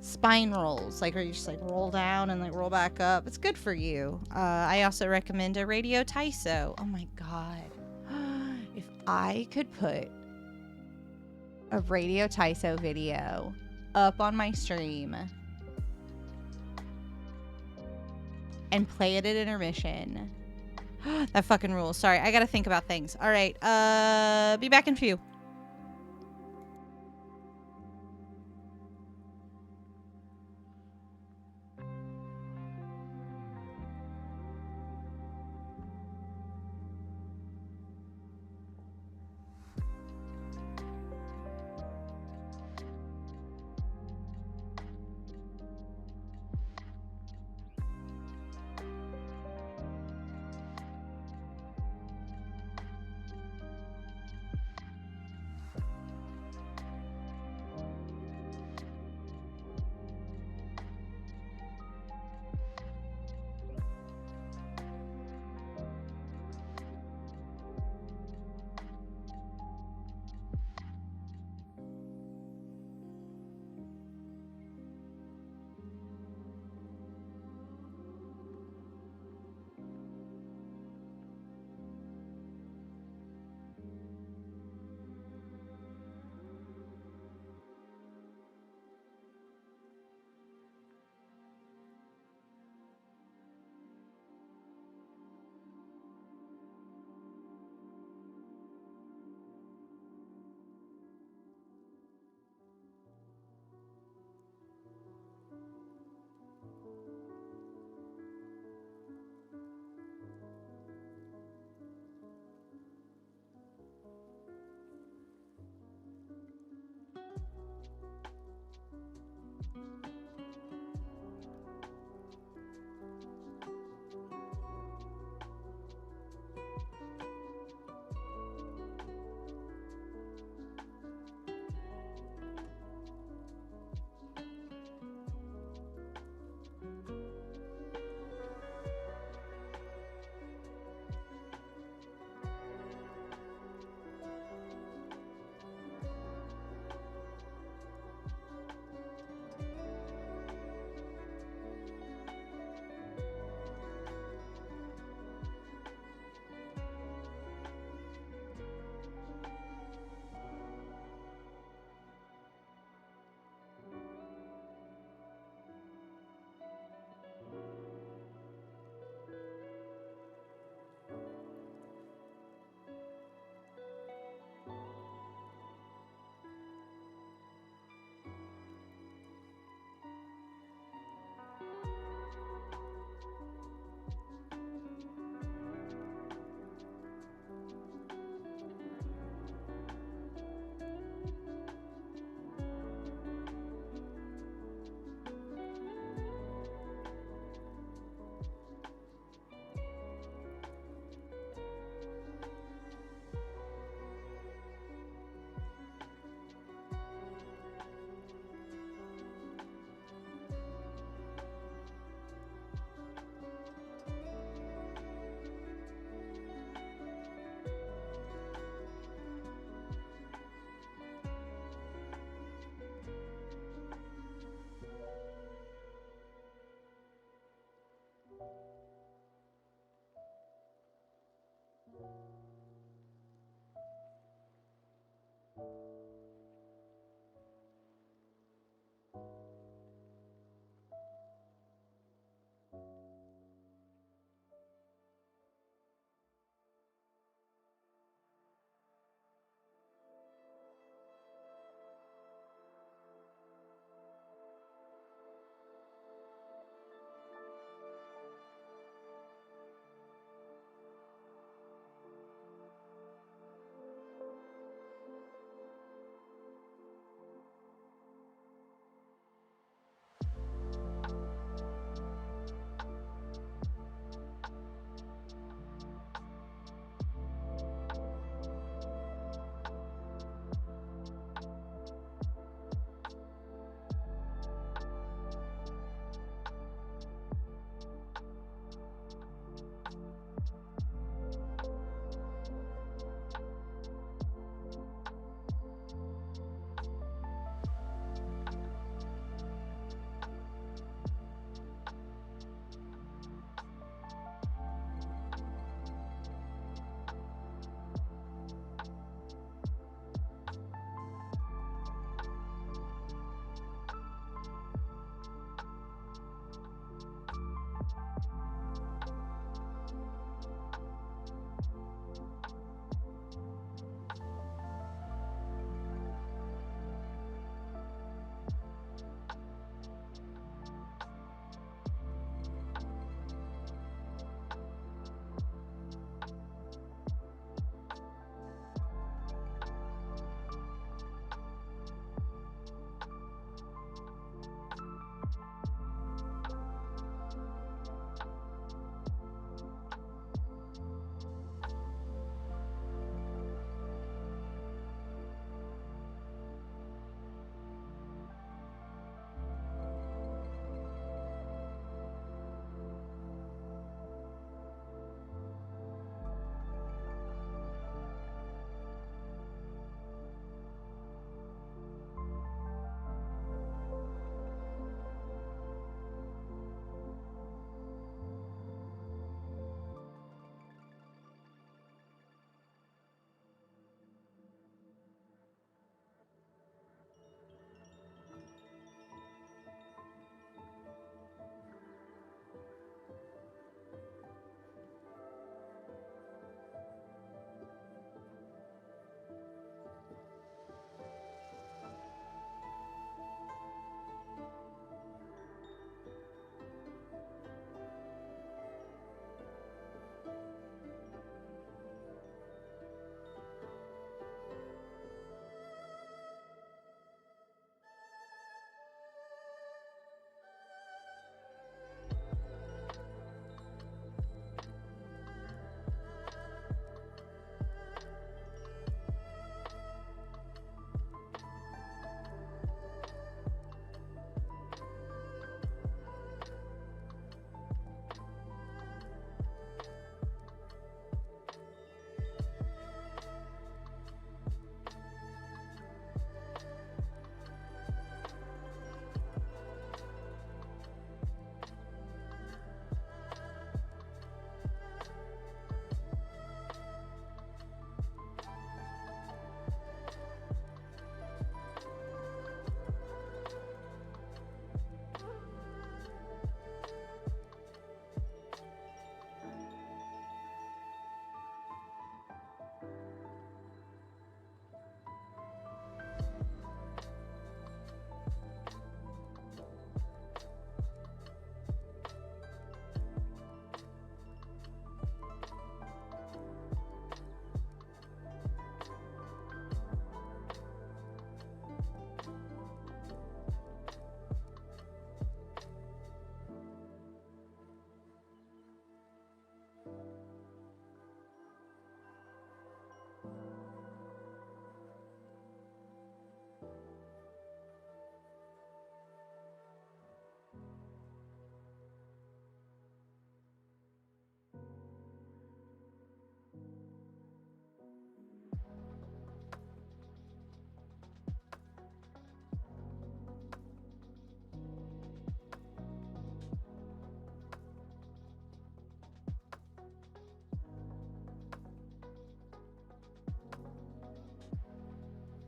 spine rolls. Like where you just like roll down and like roll back up. It's good for you. I also recommend a Radio Taiso. Oh my God. If I could put a Radio Taiso video up on my stream and play it at intermission. That fucking rules. Sorry, I gotta think about things. All right, be back in a few.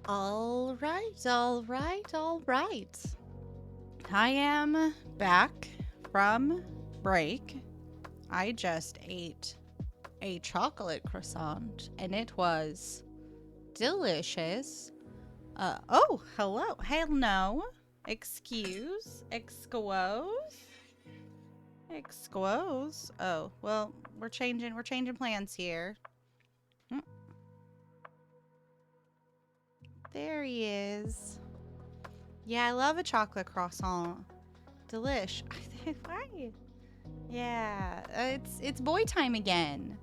All right, all right, all right. I am back from break. I just ate a chocolate croissant and it was delicious. Oh, hello. Hello. Excuse. Excuse. Oh, well, we're changing plans here. There he is. Yeah, I love a chocolate croissant. Delish. Hi. Yeah, it's boy time again.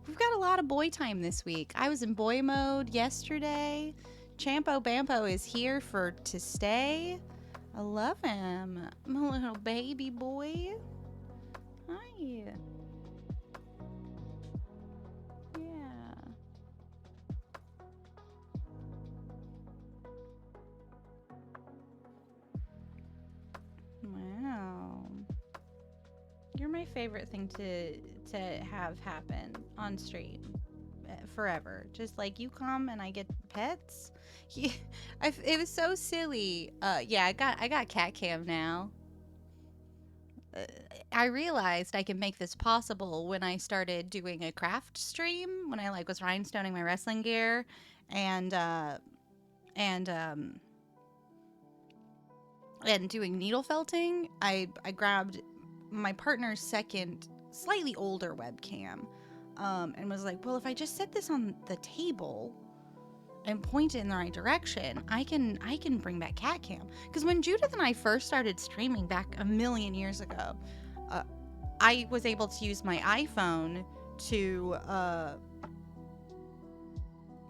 We've got a lot of boy time this week. I was in boy mode yesterday. Champo Bampo is here to stay. I love him. My little baby boy. Hi. Yeah. Wow. You're my favorite thing to have happen on stream forever. Just like you come and I get pets. It was so silly. Yeah, I got cat cam now. I realized I could make this possible when I started doing a craft stream, when I was rhinestoning my wrestling gear and doing needle felting. I grabbed my partner's second, slightly older webcam, and was like, well, if I just set this on the table and point it in the right direction, I can bring back cat cam. Because when Judith and I first started streaming back a million years ago, I was able to use my iPhone to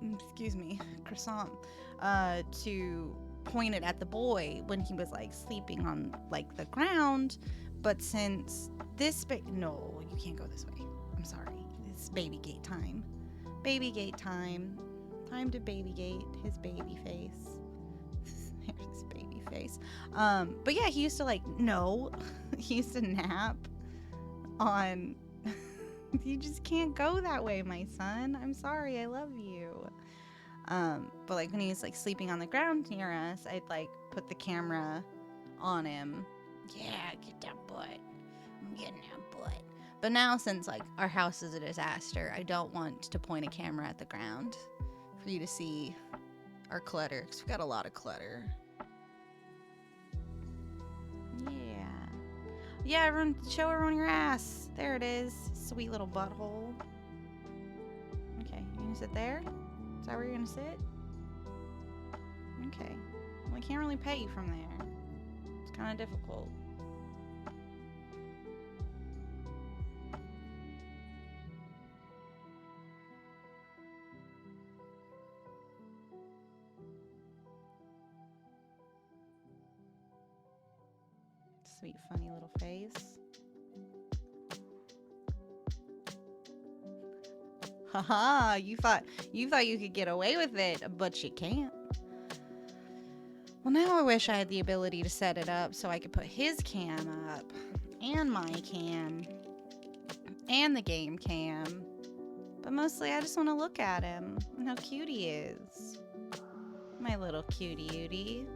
excuse me, croissant, to point it at the boy when he was sleeping on the ground. But since this no, you can't go this way. I'm sorry. It's baby gate time. Baby gate time. Time to baby gate his baby face. Here's his baby face. But yeah, he used to no. He used to nap on you just can't go that way, my son. I'm sorry, I love you. But when he was sleeping on the ground near us, I'd put the camera on him. Yeah, get that butt. I'm getting that butt. But now, since our house is a disaster, I don't want to point a camera at the ground for you to see our clutter, because we've got a lot of clutter. Yeah, everyone, show everyone your ass. There it is. Sweet little butthole. Okay, you gonna sit there? Is that where you're gonna sit? Okay. Well, I can't really pet you from there. It's kind of difficult. Sweet, funny little face. Haha, you thought you could get away with it, but you can't. Well, now I wish I had the ability to set it up so I could put his cam up, and my cam, and the game cam. But mostly I just want to look at him and how cute he is. My little cutie-utie.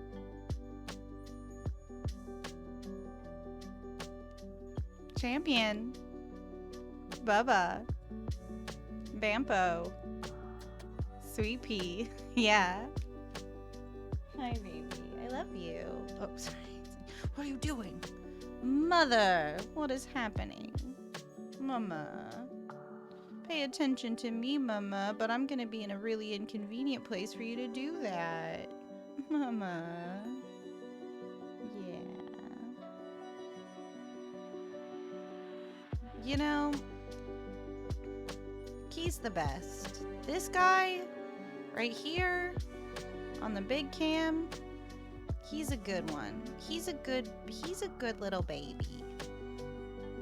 Champion. Bubba. Bampo. Sweet Pea. Yeah. Hi, baby. I love you. Oh, sorry. What are you doing? Mother, what is happening? Mama. Pay attention to me, Mama, but I'm gonna be in a really inconvenient place for you to do that. Mama. You know, he's the best. This guy right here on the big cam, he's a good one. He's a good little baby.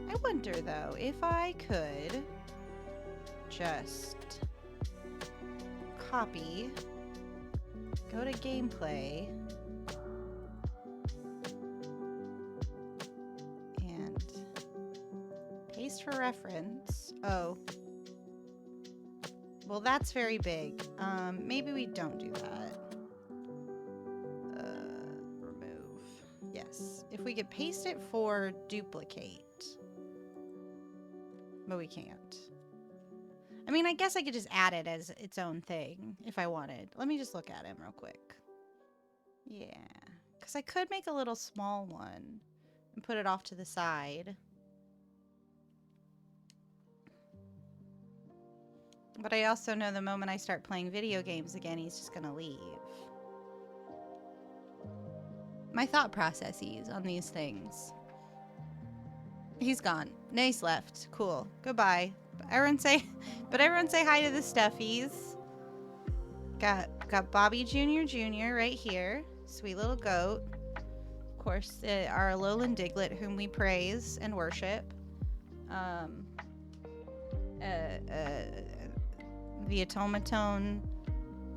I wonder though if I could just copy, go to gameplay, for reference. Oh. Well, that's very big. Maybe we don't do that. could paste it for duplicate. But we can't. I mean, I guess I could just add it as its own thing if I wanted. Let me just look at him real quick. Yeah. Because I could make a little small one and put it off to the side. But I also know the moment I start playing video games again, he's just going to leave. My thought processes on these things. He's gone. Nace left. Cool. Goodbye. But everyone say hi to the stuffies. Got Bobby Jr. right here. Sweet little goat. Of course, our Lowland Diglett, whom we praise and worship. The automaton,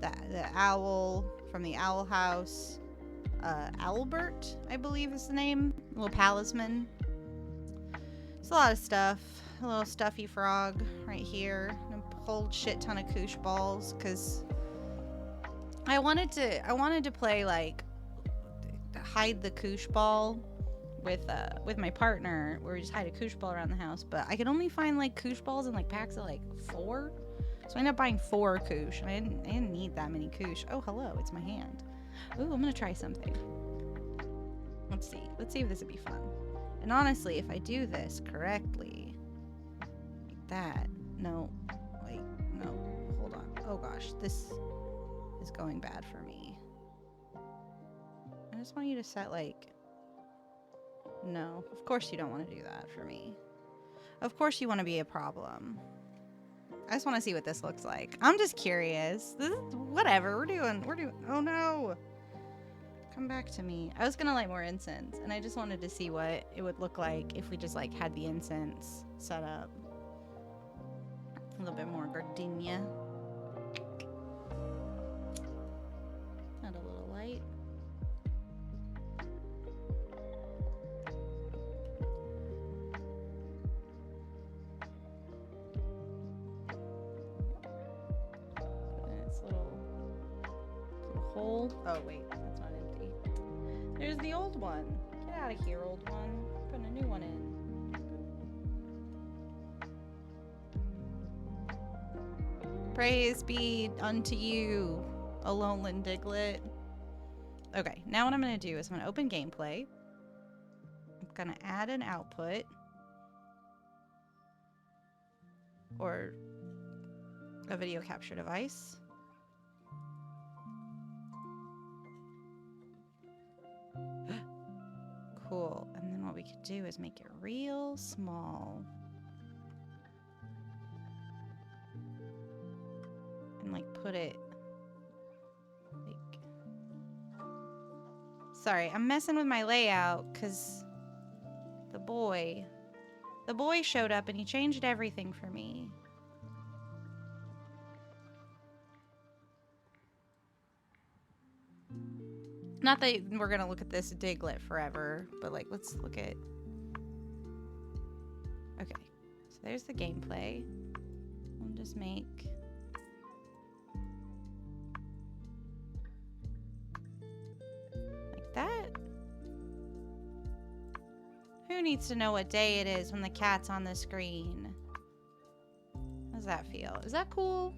the owl from the Owl House. Albert, I believe is the name. Little palisman. It's a lot of stuff. A little stuffy frog right here. And a whole shit ton of koosh balls, because I wanted to play like hide the koosh ball with my partner, where we just hide a koosh ball around the house. But I could only find like koosh balls in like packs of like 4. So I ended up buying 4 koosh, and I didn't need that many koosh. Oh, hello, it's my hand. Ooh, I'm gonna try something. Let's see if this would be fun. And honestly, if I do this correctly, like that, no, wait, no, hold on. Oh gosh, this is going bad for me. I just want you to set like, no, of course you don't want to do that for me. Of course you want to be a problem. I just want to see what this looks like. I'm just curious. This is, whatever, we're doing, oh no. Come back to me. I was gonna light more incense, and I just wanted to see what it would look like if we just like had the incense set up. A little bit more gardenia. Add a little light. Put in its little hole. Oh wait, that's not empty. There's the old one. Get out of here, old one. Putting a new one in. Praise be unto you, O Lowland Diglett. Okay, now what I'm going to do is I'm going to open gameplay. I'm going to add an output. Or a video capture device. Cool. And then what we could do is make it real small. And like put it like, sorry, I'm messing with my layout because the boy showed up and he changed everything for me. Not that we're gonna look at this Diglett forever, but like let's look at, okay, so there's the gameplay. We'll just make like that. Who needs to know what day it is when the cat's on the screen? How does that feel? Is that cool?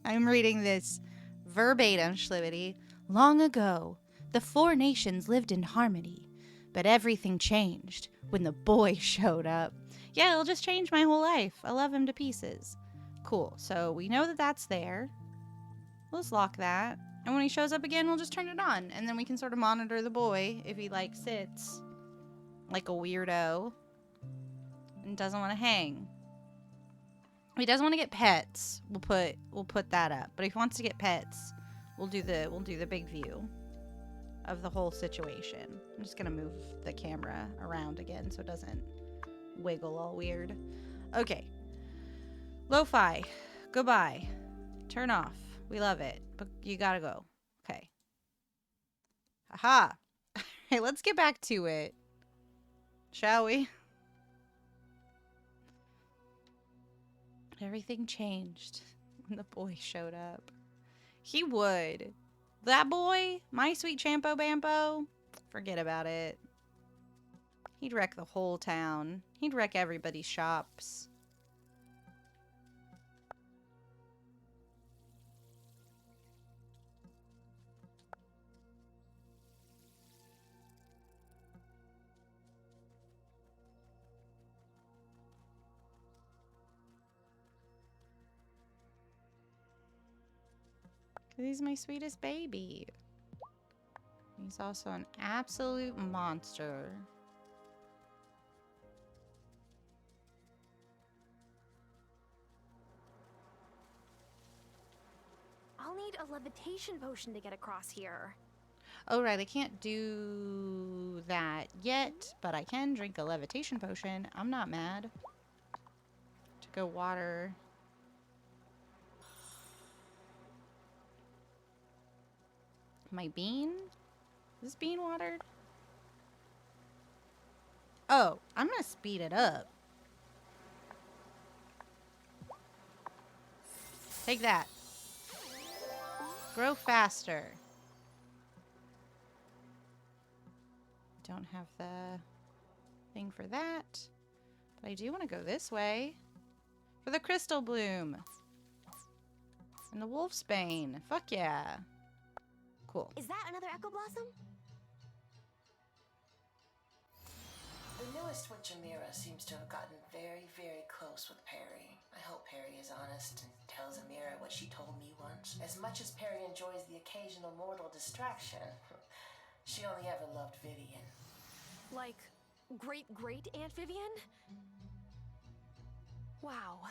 I'm reading this verbatim, Schlibbity. Long ago, the 4 nations lived in harmony, but everything changed when the boy showed up. Yeah, it'll just change my whole life. I love him to pieces. Cool, so we know that that's there. We'll just lock that. And when he shows up again, we'll just turn it on. And then we can sort of monitor the boy if he, like, sits like a weirdo and doesn't want to hang. If he doesn't want to get pets, we'll put that up. But if he wants to get pets, we'll do the big view of the whole situation. I'm just gonna move the camera around again so it doesn't wiggle all weird. Okay. Lo-fi. Goodbye. Turn off. We love it. But you gotta go. Okay. Aha. Hey, let's get back to it. Shall we? Everything changed when the boy showed up. He would. That boy, my sweet Champo Bampo, forget about it. He'd wreck the whole town. He'd wreck everybody's shops. He's my sweetest baby. He's also an absolute monster. I'll need a levitation potion to get across here. Oh, right. I can't do that yet, but I can drink a levitation potion. I'm not mad. To go water. My bean? Is this bean watered? Oh, I'm gonna speed it up. Take that. Grow faster. Don't have the thing for that. But I do want to go this way. For the crystal bloom. And the wolf's bane. Fuck yeah. Cool. Is that another Echo Blossom? The newest witch Amira seems to have gotten very, very close with Perry. I hope Perry is honest and tells Amira what she told me once. As much as Perry enjoys the occasional mortal distraction, she only ever loved Vivian. Like, great Aunt Vivian? Wow.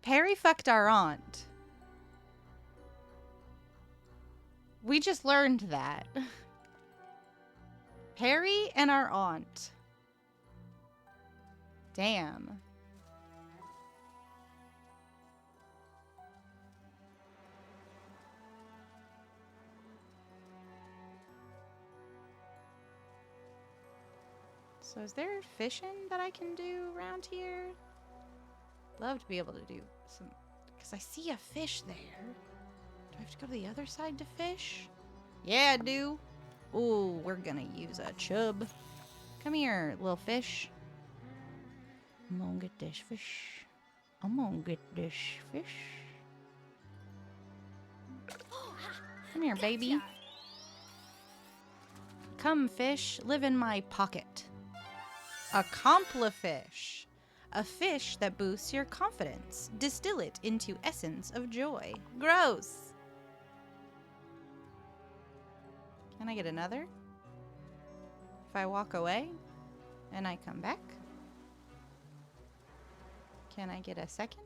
Perry fucked our aunt. We just learned that. Perry and our aunt. Damn. So is there fishing that I can do around here? Love to be able to do some, because I see a fish there. Do I have to go to the other side to fish? Yeah, I do. Ooh, we're gonna use a chub. Come here, little fish. I'm gonna get this fish. I'm gonna get this fish. Come here, baby. Come, fish, live in my pocket. A Complifish. A fish that boosts your confidence. Distill it into essence of joy. Gross. Can I get another? If I walk away and I come back? Can I get a second?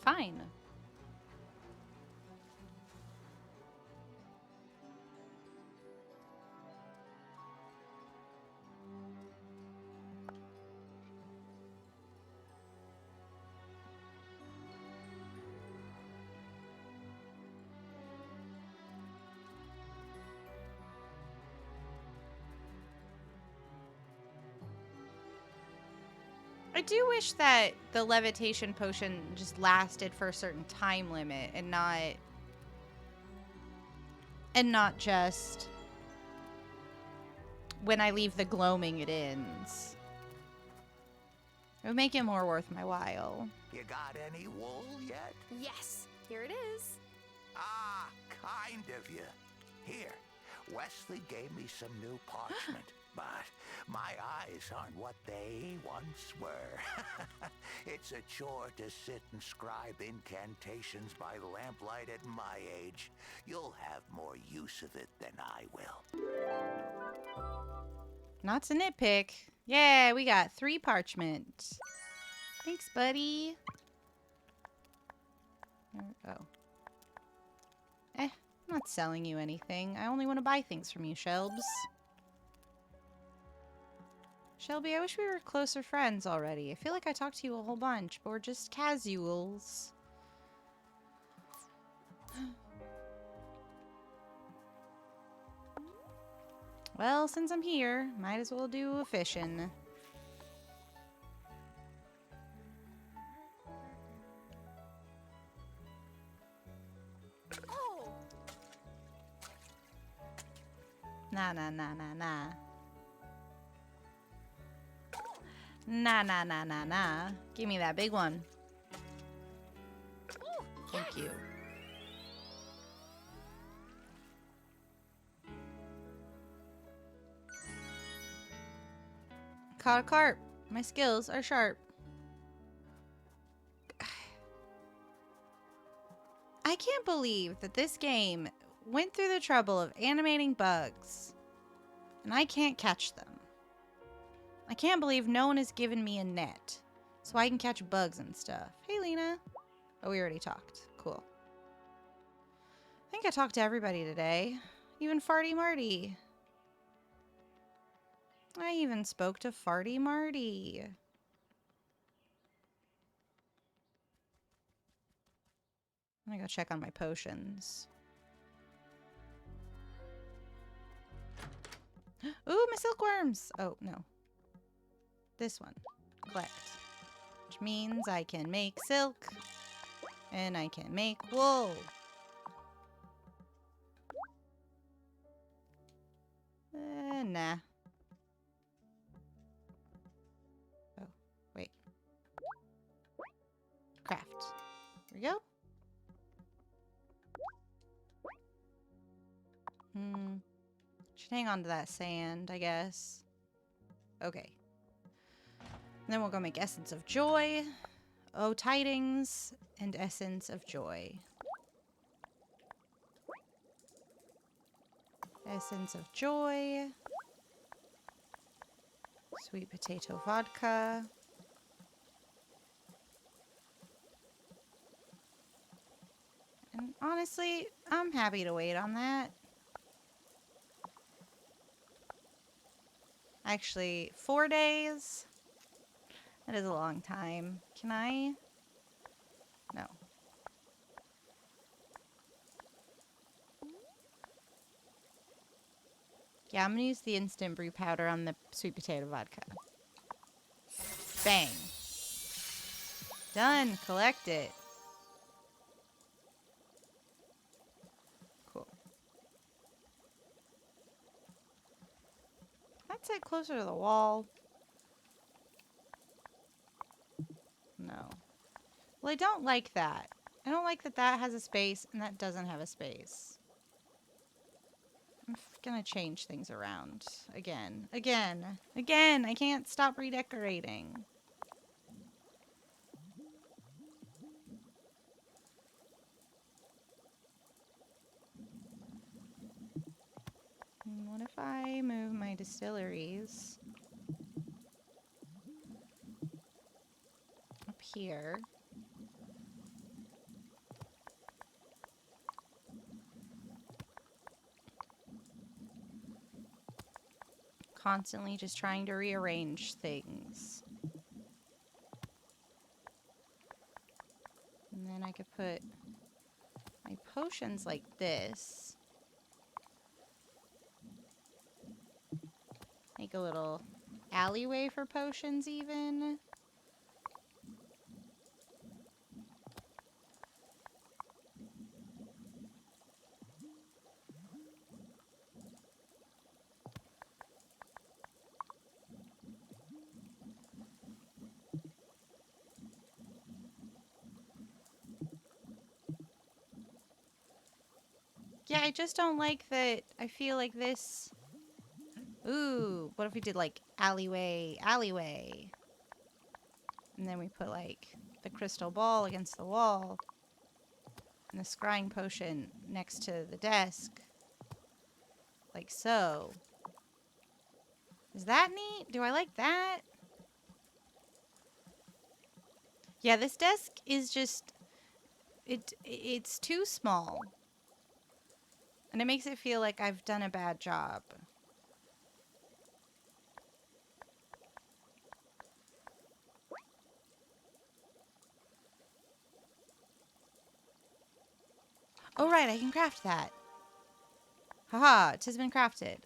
Fine. I do wish that the levitation potion just lasted for a certain time limit and not just when I leave the gloaming it ends. It would make it more worth my while. You got any wool yet? Yes, here it is. Ah, kind of you. Here, Wesley gave me some new parchment, but my eyes aren't what they once were. It's a chore to sit and scribe incantations by lamplight at my age. You'll have more use of it than I will. Not to nitpick. Yeah, we got 3 parchment. Thanks, buddy. Oh. I'm not selling you anything. I only want to buy things from you, Shelbs. Shelby, I wish we were closer friends already. I feel like I talked to you a whole bunch, but we're just casuals. Well, since I'm here, might as well do a fishing. Oh, Nah, nah, nah, nah, nah. Nah, nah, nah, nah, nah. Give me that big one. Thank you. Caught a carp. My skills are sharp. I can't believe that this game went through the trouble of animating bugs, and I can't catch them. I can't believe no one has given me a net so I can catch bugs and stuff. Hey, Lena. Oh, we already talked. Cool. I think I talked to everybody today. Even Farty Marty. I even spoke to Farty Marty. I'm gonna go check on my potions. Ooh, my silkworms! Oh, no. This one. Collect. Which means I can make silk. And I can make wool. Nah. Oh, wait. Craft. There we go. Should hang on to that sand, I guess. Okay. And then we'll go make Essence of Joy. Oh, Tidings. And Essence of Joy. Essence of Joy. Sweet potato vodka. And honestly, I'm happy to wait on that. Actually, 4 days? That is a long time. Can I? No. Yeah, I'm gonna use the instant brew powder on the sweet potato vodka. Bang. Done. Collect it. Cool. I'd sit closer to the wall. No. Well, I don't like that. I don't like that that has a space and that doesn't have a space. I'm gonna change things around. Again. Again. Again! I can't stop redecorating. What if I move my distilleries up here? Constantly just trying to rearrange things. And then I could put my potions like this. Make a little alleyway for potions even. Yeah, I just don't like that. I feel like this. Ooh, what if we did like alleyway, alleyway? And then we put like the crystal ball against the wall. And the scrying potion next to the desk. Like so. Is that neat? Do I like that? Yeah, this desk is just... It's too small. And it makes it feel like I've done a bad job. Oh, right, I can craft that. Haha, it has been crafted.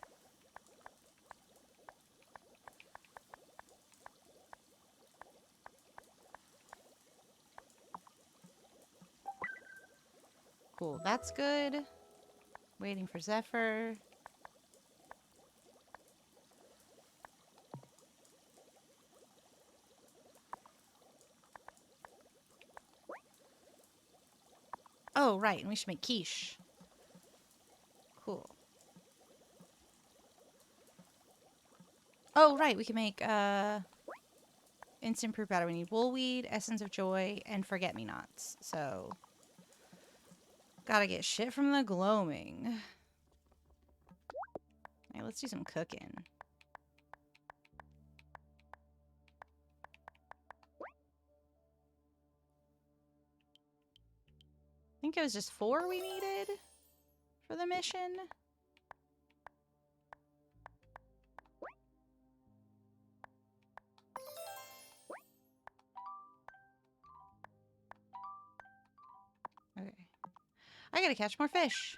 Cool, that's good. Waiting for Zephyr. Oh, right, and we should make quiche. Cool. Oh, right, we can make instant proof powder. We need woolweed, essence of joy, and forget-me-nots. So, gotta get shit from the gloaming. Alright, let's do some cooking. I think it was just 4 we needed for the mission. Okay. I gotta catch more fish.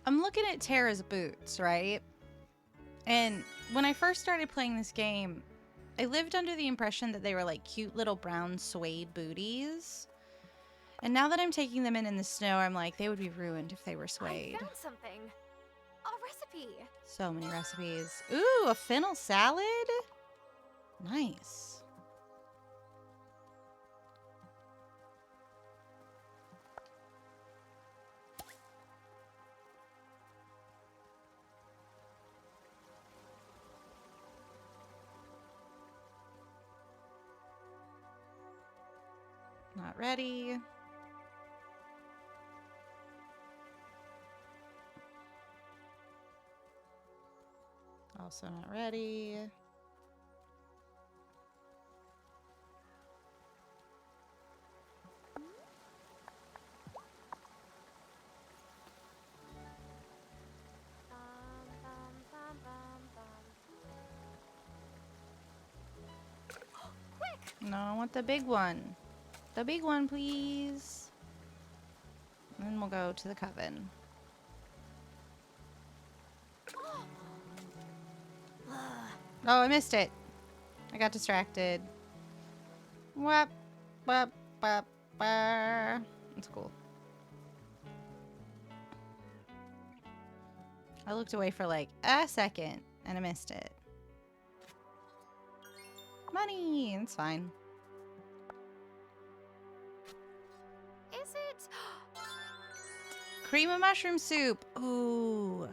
I'm looking at Tara's boots, right? And when I first started playing this game, I lived under the impression that they were like cute little brown suede booties. And now that I'm taking them in the snow, I'm like, they would be ruined if they were suede. I found something. A recipe. So many recipes. Ooh, a fennel salad? Nice. Not ready. Also not ready. No, I want the big one. The big one, please. And then we'll go to the coven. Oh, I missed it. I got distracted. Wap, wap, wap, wap. That's cool. I looked away for like a second and I missed it. Money! It's fine. Is it? Cream of mushroom soup. Ooh.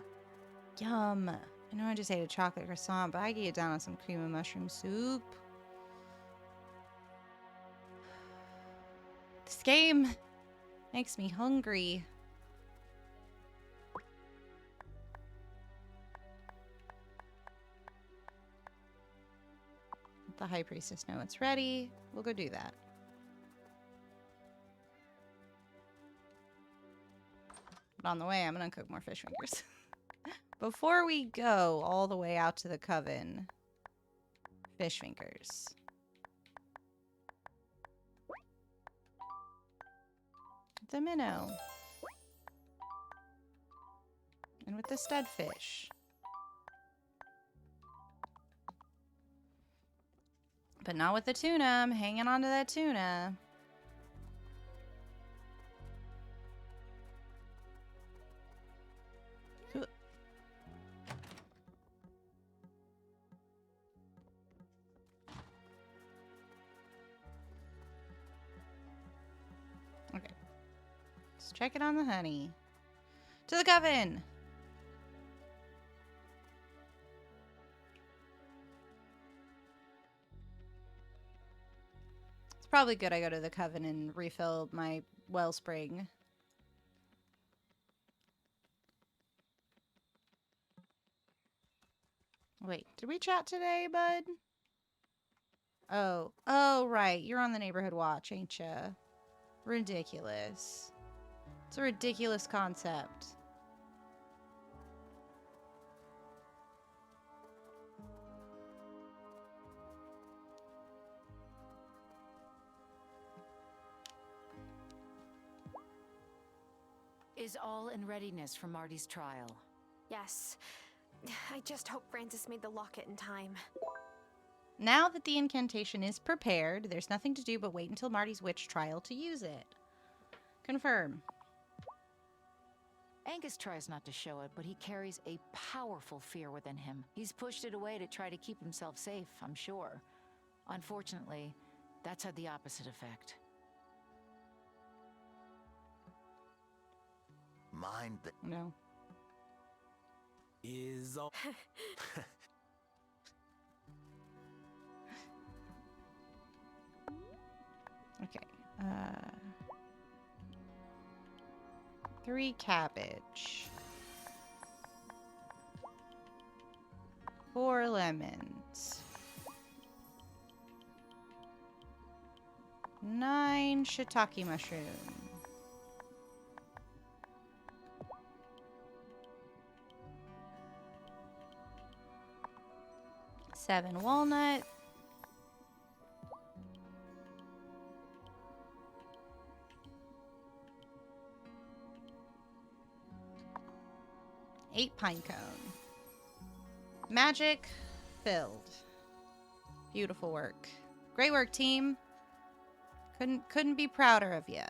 Yum. I know I just ate a chocolate croissant, but I can get down on some cream of mushroom soup. This game makes me hungry. Let the High Priestess know it's ready. We'll go do that. But on the way, I'm gonna cook more fish fingers. Before we go all the way out to the coven, fish fingers. The minnow. And with the stud fish. But not with the tuna. I'm hanging on to that tuna. Okay. Let's check it on the honey. To the coven! It's probably good I go to the coven and refill my wellspring. Wait, did we chat today, bud? Oh, right. You're on the neighborhood watch, ain't ya? Ridiculous. It's a ridiculous concept. Is all in readiness for Marty's trial? Yes. I just hope Francis made the locket in time. Now that the incantation is prepared, there's nothing to do but wait until Marty's witch trial to use it. Confirm. Angus tries not to show it, but he carries a powerful fear within him. He's pushed it away to try to keep himself safe, I'm sure. Unfortunately, that's had the opposite effect. Mind that. No. Is all. Okay. 3 cabbage. 4 lemons. 9 shiitake mushroom. 7 walnut. 8 pine cone. Magic filled. Beautiful work. Great work, team. Couldn't be prouder of you.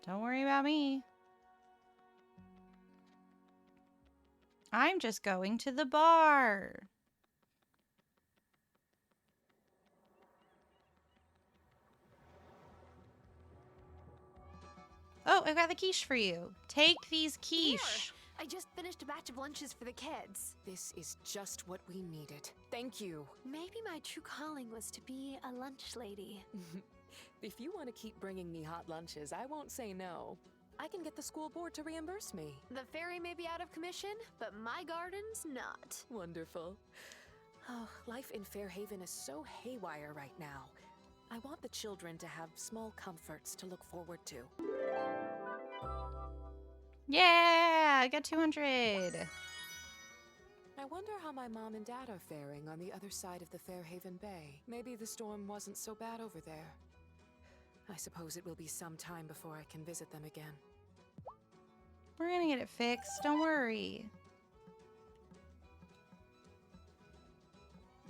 Don't worry about me. I'm just going to the bar. Oh, I got the quiche for you. Take these quiche. Here. I just finished a batch of lunches for the kids. This is just what we needed. Thank you. Maybe my true calling was to be a lunch lady. If you want to keep bringing me hot lunches, I won't say no. I can get the school board to reimburse me. The ferry may be out of commission, but my garden's not. Wonderful. Oh, life in Fairhaven is so haywire right now. I want the children to have small comforts to look forward to. Yeah, I got 200. I wonder how my mom and dad are faring on the other side of the Fairhaven Bay. Maybe the storm wasn't so bad over there. I suppose it will be some time before I can visit them again. We're gonna get it fixed. Don't worry.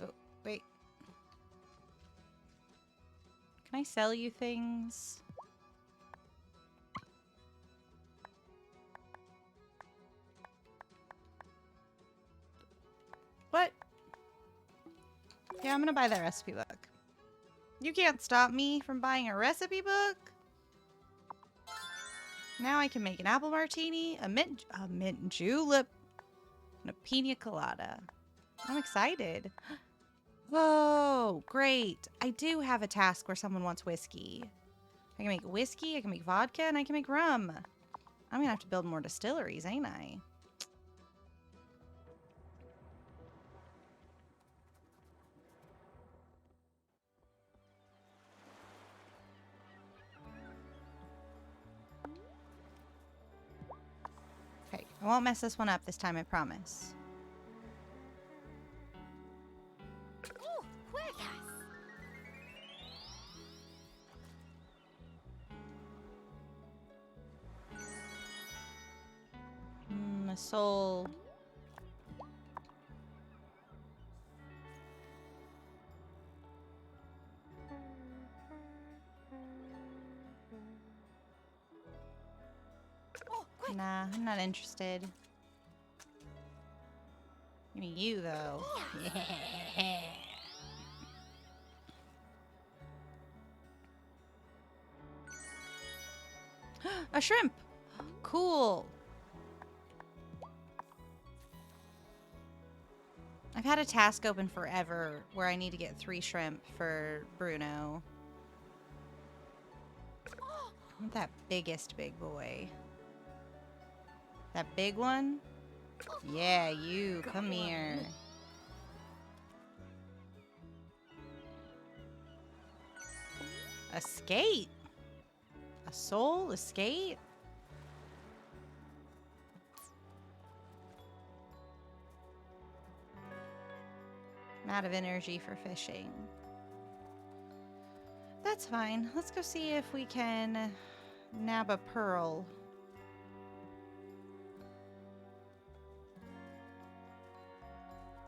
Oh, wait. Can I sell you things? What? Yeah, I'm gonna buy that recipe book. You can't stop me from buying a recipe book. Now I can make an apple martini, a mint julep, and a pina colada. I'm excited. Whoa, great. I do have a task where someone wants whiskey. I can make whiskey, I can make vodka, and I can make rum. I'm gonna have to build more distilleries, ain't I? Okay, I won't mess this one up this time, I promise. Ooh, quick! A soul. Oh, quick! Nah, I'm not interested. Give me you, though. A shrimp! Cool. I've had a task open forever where I need to get 3 shrimp for Bruno. I want that biggest big boy. That big one? Yeah, you. Come here. A skate? A soul? A skate? I'm out of energy for fishing. That's fine. Let's go see if we can nab a pearl.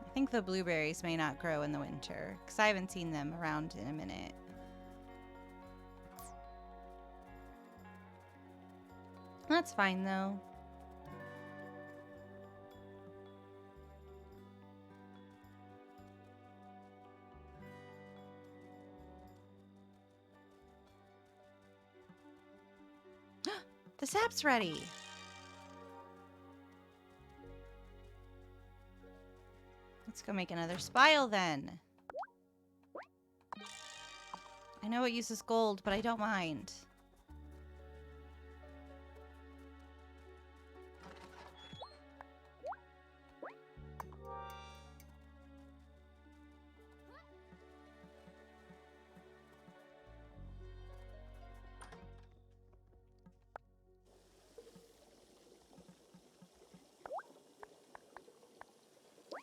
I think the blueberries may not grow in the winter, because I haven't seen them around in a minute. That's fine, though. The sap's ready! Let's go make another spile, then. I know it uses gold, but I don't mind.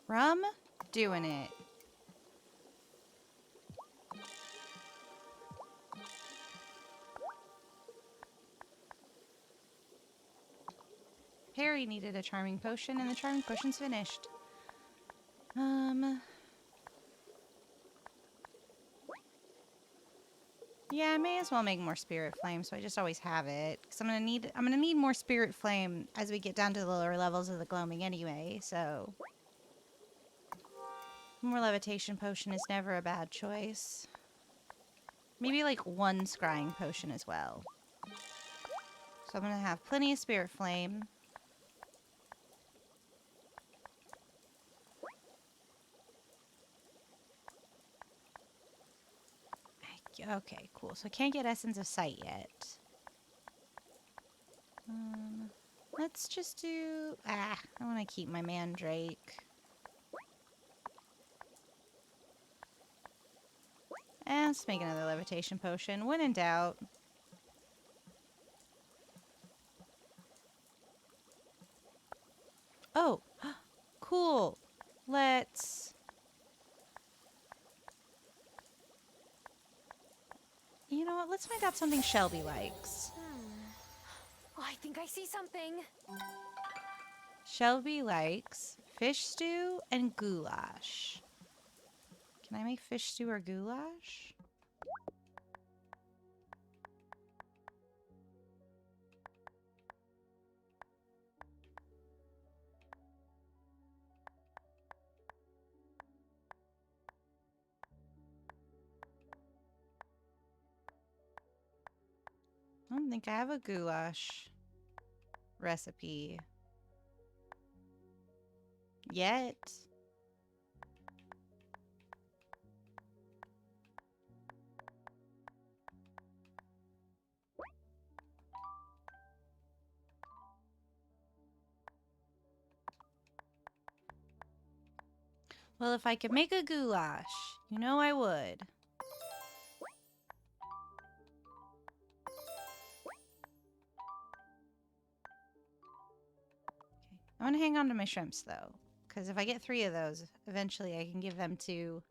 Rum, doing it. Harry needed a charming potion, and the charming potion's finished. Yeah, I may as well make more spirit flame, so I just always have it. Because I'm gonna need more spirit flame as we get down to the lower levels of the gloaming anyway, so. More levitation potion is never a bad choice. Maybe like 1 scrying potion as well. So I'm gonna have plenty of spirit flame. Okay, cool. So I can't get Essence of Sight yet. Let's just do... I want to keep my Mandrake. And let's make another levitation potion. When in doubt. Oh, cool. Let's... You know what? Let's find out something Shelby likes. Oh, I think I see something. Shelby likes fish stew and goulash. Can I make fish stew or goulash? I don't think I have a goulash recipe yet. Well, if I could make a goulash, you know I would. I want to hang on to my shrimps, though. Because if I get 3 of those, eventually I can give them to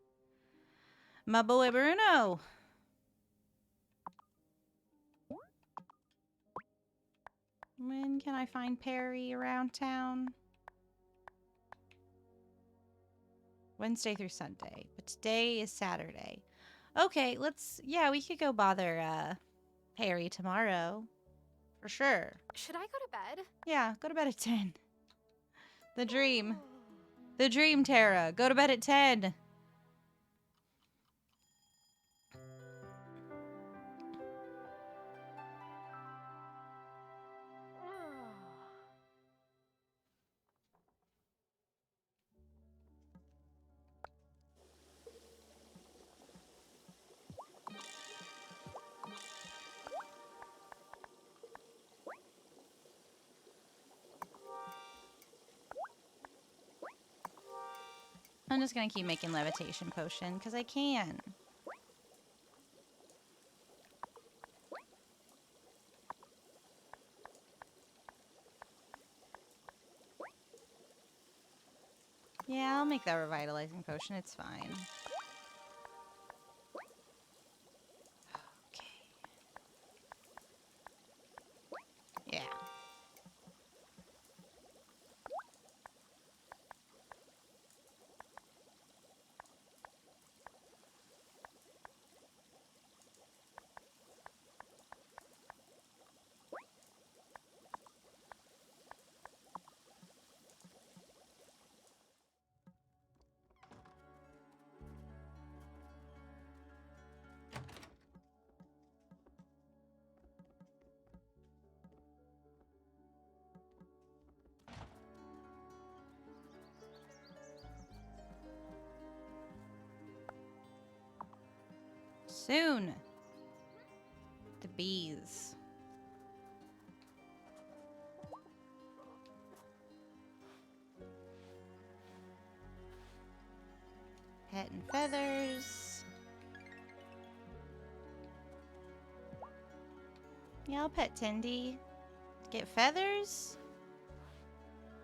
my boy Bruno. When can I find Perry around town? Wednesday through Sunday. But today is Saturday. Okay, let's... Yeah, we could go bother Perry tomorrow. For sure. Should I go to bed? Yeah, go to bed at 10. The dream. The dream, Tara. Go to bed at 10. I'm just gonna keep making levitation potion, because I can. Yeah, I'll make that revitalizing potion. It's fine. Okay. Yeah. Soon. The bees. Pet and feathers. Yeah, I'll pet Tindy. Get feathers?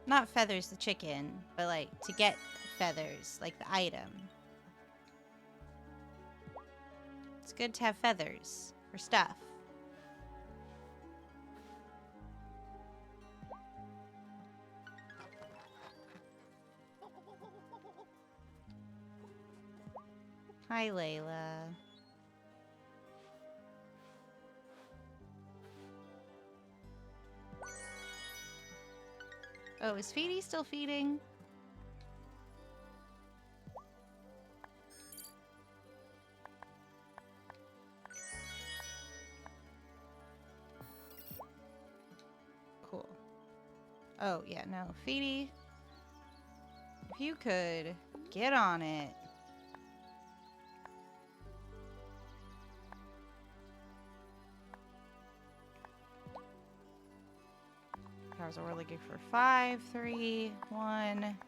Not feathers, the chicken, but like to get feathers, like the item. It's good to have feathers for stuff. Hi, Layla. Oh, is Feedy still feeding? Cool. Oh, yeah, no. Feedy, if you could get on it. Powers are really good for 5, 3, 1.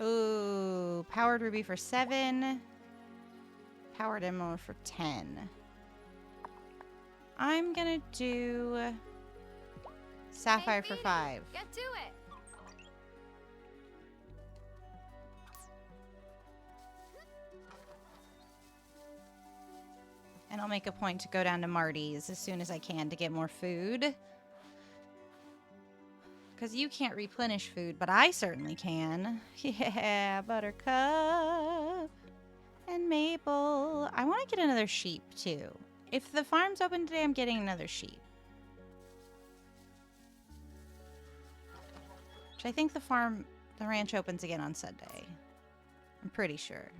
Ooh, powered ruby for 7. Powered emerald for 10. I'm gonna do sapphire for 5. Get to it. And I'll make a point to go down to Marty's as soon as I can to get more food. Because you can't replenish food, but I certainly can. Yeah, Buttercup and Maple. I want to get another sheep, too. If the farm's open today, I'm getting another sheep. Which I think the ranch opens again on Sunday. I'm pretty sure.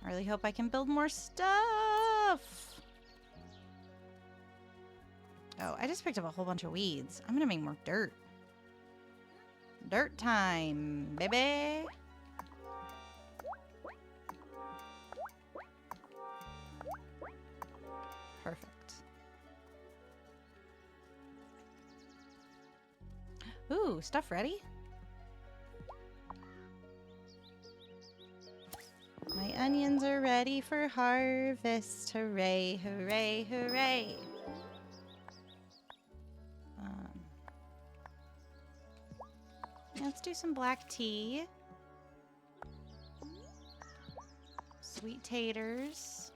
I really hope I can build more stuff. Oh, I just picked up a whole bunch of weeds. I'm gonna make more dirt. Dirt time, baby. Perfect. Ooh, stuff ready? My onions are ready for harvest. Hooray, hooray, hooray. Let's do some black tea. Sweet taters.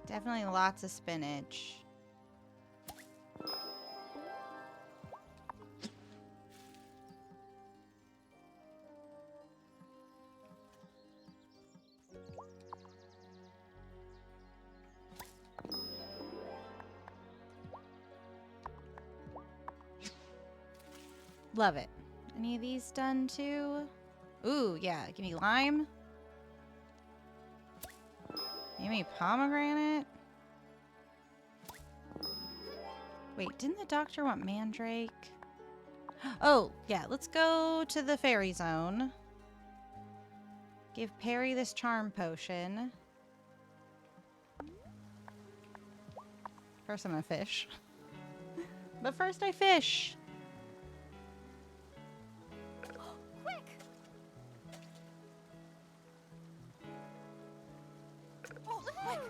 Definitely lots of spinach. Love it. Any of these done too? Ooh, yeah. Give me lime. Give me pomegranate. Wait, didn't the doctor want mandrake? Oh, yeah, let's go to the fairy zone. Give Perry this charm potion. First I'm gonna fish. But first I fish. Quick! Oh, quick!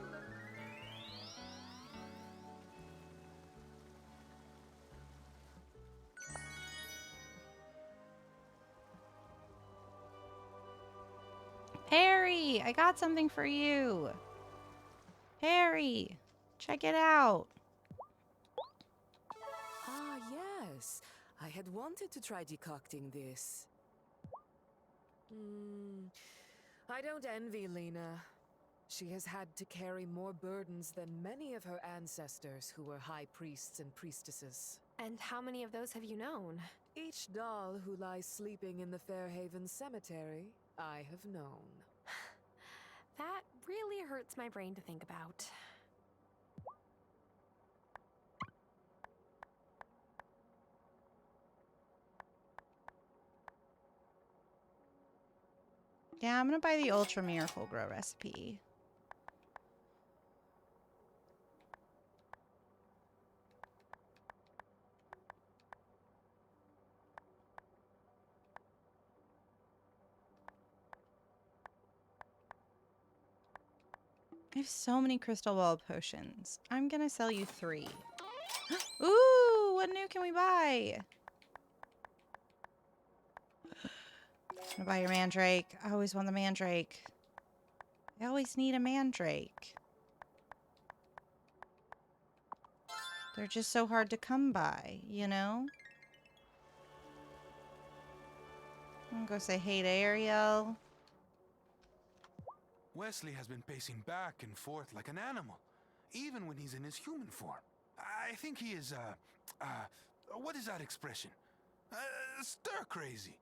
Perry, I got something for you. Perry, check it out. Ah, yes. I had wanted to try decocting this. I don't envy Lena. She has had to carry more burdens than many of her ancestors who were high priests and priestesses. And how many of those have you known? Each doll who lies sleeping in the Fairhaven cemetery, I have known. That really hurts my brain to think about. Yeah, I'm gonna buy the Ultra Miracle Grow recipe. I have so many crystal ball potions. I'm gonna sell you 3. Ooh, what new can we buy? I'm gonna buy your mandrake. I always want the mandrake. I always need a mandrake. They're just so hard to come by, you know? I'm gonna go say hey to Ariel. Wesley has been pacing back and forth like an animal, even when he's in his human form. I think he is, what is that expression? Stir crazy.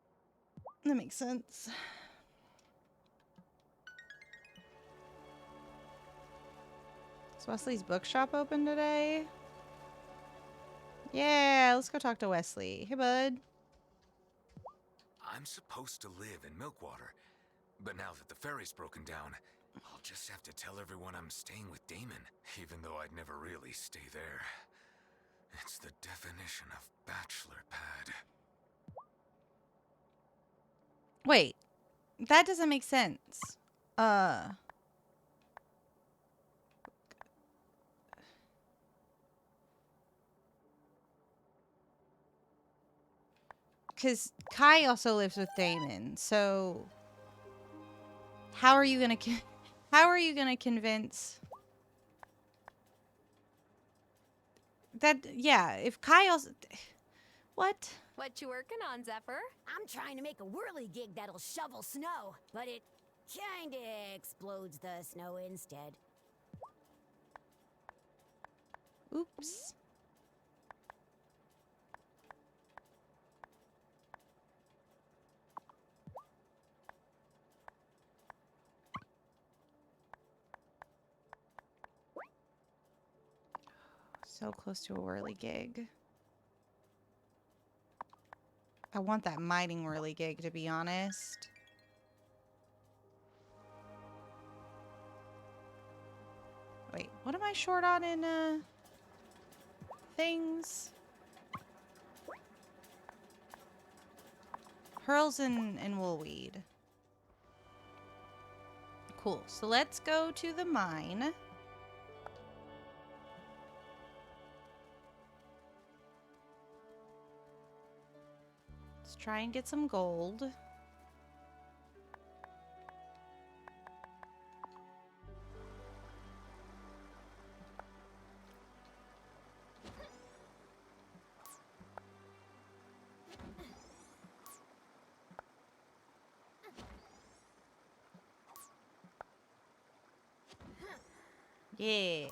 That makes sense. Is Wesley's bookshop open today? Yeah, let's go talk to Wesley. Hey, bud. I'm supposed to live in Milkwater, but now that the ferry's broken down, I'll just have to tell everyone I'm staying with Damon, even though I'd never really stay there. It's the definition of bachelor pad. Wait, that doesn't make sense. Because Kai also lives with Damon, so how are you gonna convince that? Yeah, if Kai also, what? What you working on, Zephyr? I'm trying to make a whirly gig that'll shovel snow, but it kinda explodes the snow instead. Oops. So close to a whirly gig. I want that mining whirly gig, to be honest. Wait, what am I short on in things? Pearls and woolweed. Cool. So let's go to the mine. Let's try and get some gold. Yeah.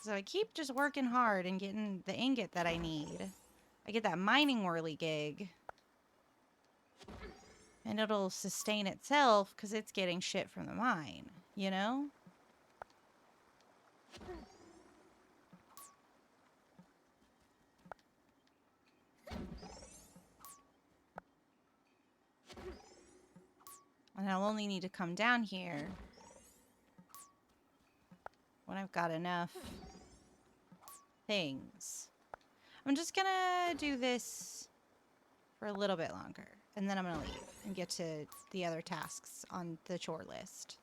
So I keep just working hard and getting the ingot that I need. I get that mining whirly gig. And it'll sustain itself because it's getting shit from the mine, you know? And I'll only need to come down here when I've got enough things. I'm just gonna do this for a little bit longer, and then I'm gonna leave and get to the other tasks on the chore list.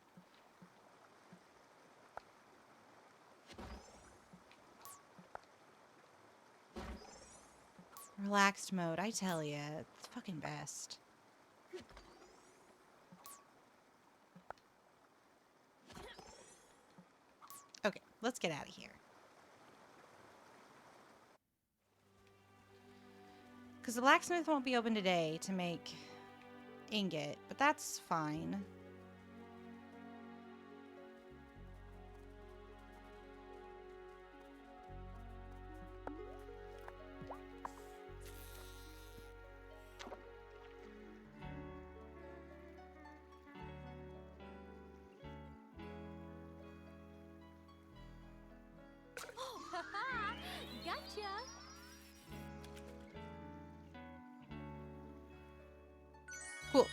Relaxed mode, I tell ya, it's fucking best. Okay, let's get out of here. Because the blacksmith won't be open today to make ingot, but that's fine. Gotcha! Cool.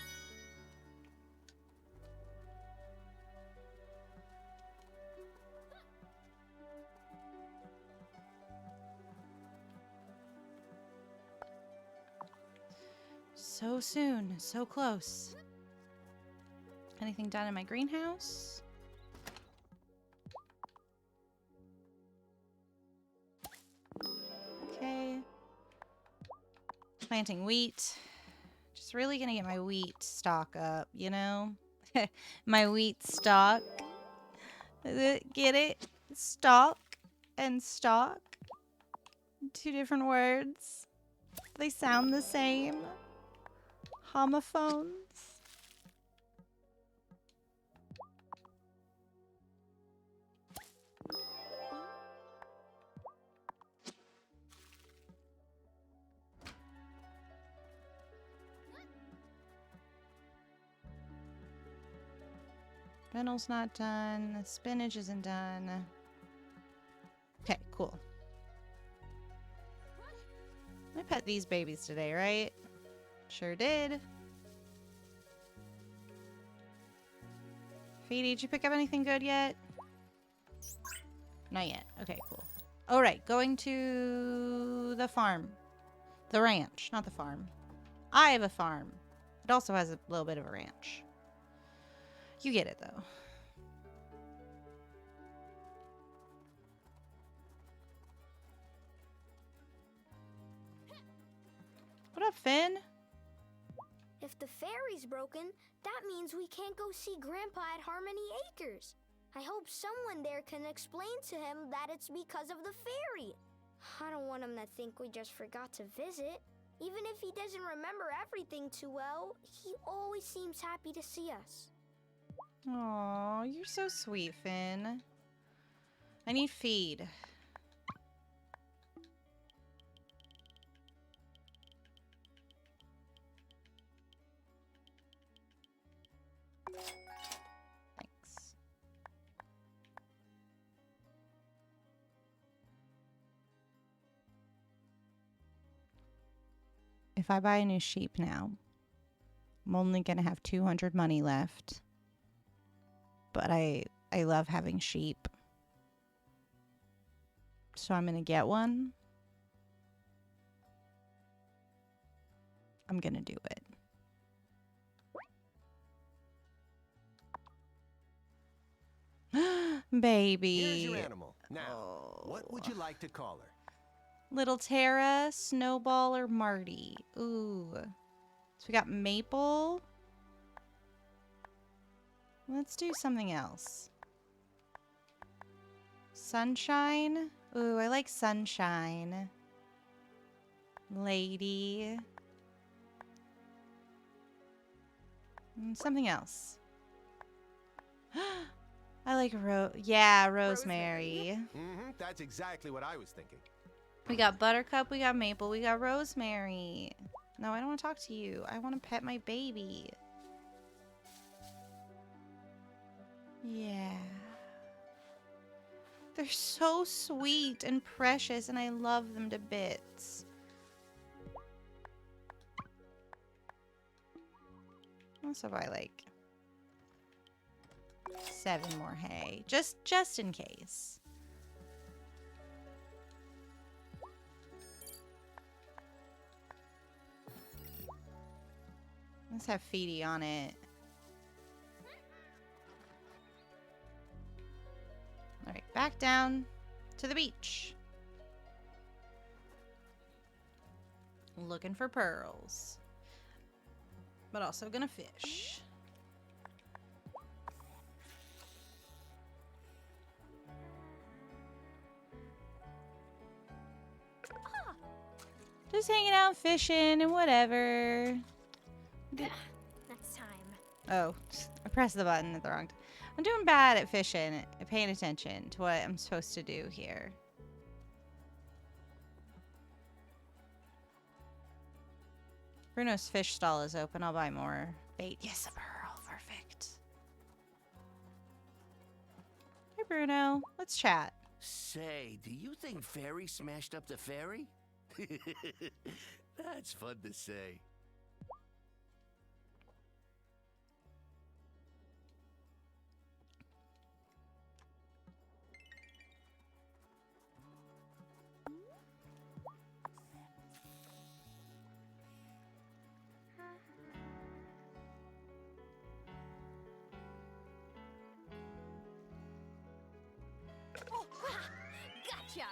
So soon, so close. Anything done in my greenhouse? Okay. Planting wheat. Just really gonna get my wheat stock up, you know? My wheat stock. Get it? Stock and stock. Two different words. They sound the same. Homophones. Fennel's not done. The spinach isn't done. Okay, cool. I pet these babies today, right? Sure did. Feedy, did you pick up anything good yet? Not yet. Okay, cool. All right, going to the farm. The ranch, not the farm. I have a farm. It also has a little bit of a ranch. You get it, though. What up, Finn? If the ferry's broken, that means we can't go see Grandpa at Harmony Acres. I hope someone there can explain to him that it's because of the ferry. I don't want him to think we just forgot to visit. Even if he doesn't remember everything too well, he always seems happy to see us. Aw, you're so sweet, Finn. I need feed. Thanks. If I buy a new sheep now, I'm only gonna have 200 money left. But I love having sheep. So I'm gonna get one. I'm gonna do it. Baby. Here's your animal. Now, what would you like to call her? Little Tara, Snowball, or Marty. Ooh. So we got Maple. Let's do something else. Sunshine. Ooh, I like Sunshine. Lady. Something else. I like Rosemary. Mm-hmm. That's exactly what I was thinking. We got Buttercup, we got Maple, we got Rosemary. No, I don't want to talk to you. I want to pet my baby. Yeah. They're so sweet and precious, and I love them to bits. Also buy like 7 more hay, just in case. Let's have Feedy on it. Alright, back down to the beach. Looking for pearls. But also gonna fish. Just hanging out, fishing, and whatever. Next time. Oh, I pressed the button at the wrong time. I'm doing bad at fishing, at paying attention to what I'm supposed to do here. Bruno's fish stall is open. I'll buy more bait. Yes, a pearl. Perfect. Hey, Bruno. Let's chat. Say, do you think Fairy smashed up the ferry? That's fun to say. Gotcha!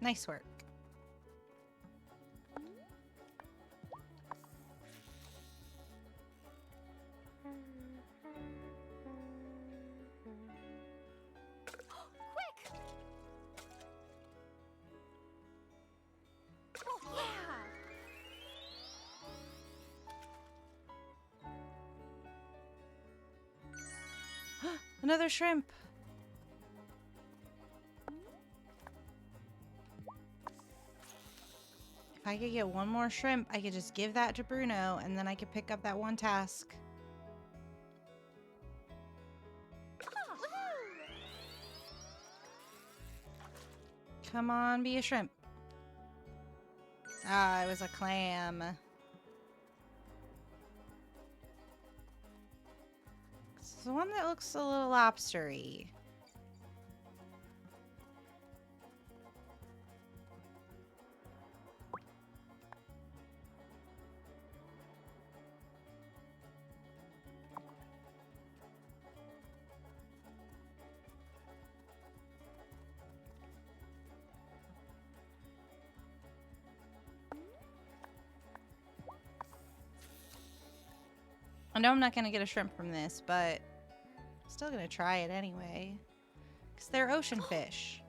Nice work. Quick! Oh, yeah! Another shrimp. If I could get one more shrimp, I could just give that to Bruno, and then I could pick up that one task. Come on, be a shrimp. Ah, it was a clam. It's the one that looks a little lobstery. I know I'm not going to get a shrimp from this, but I'm still going to try it anyway. Because they're ocean fish.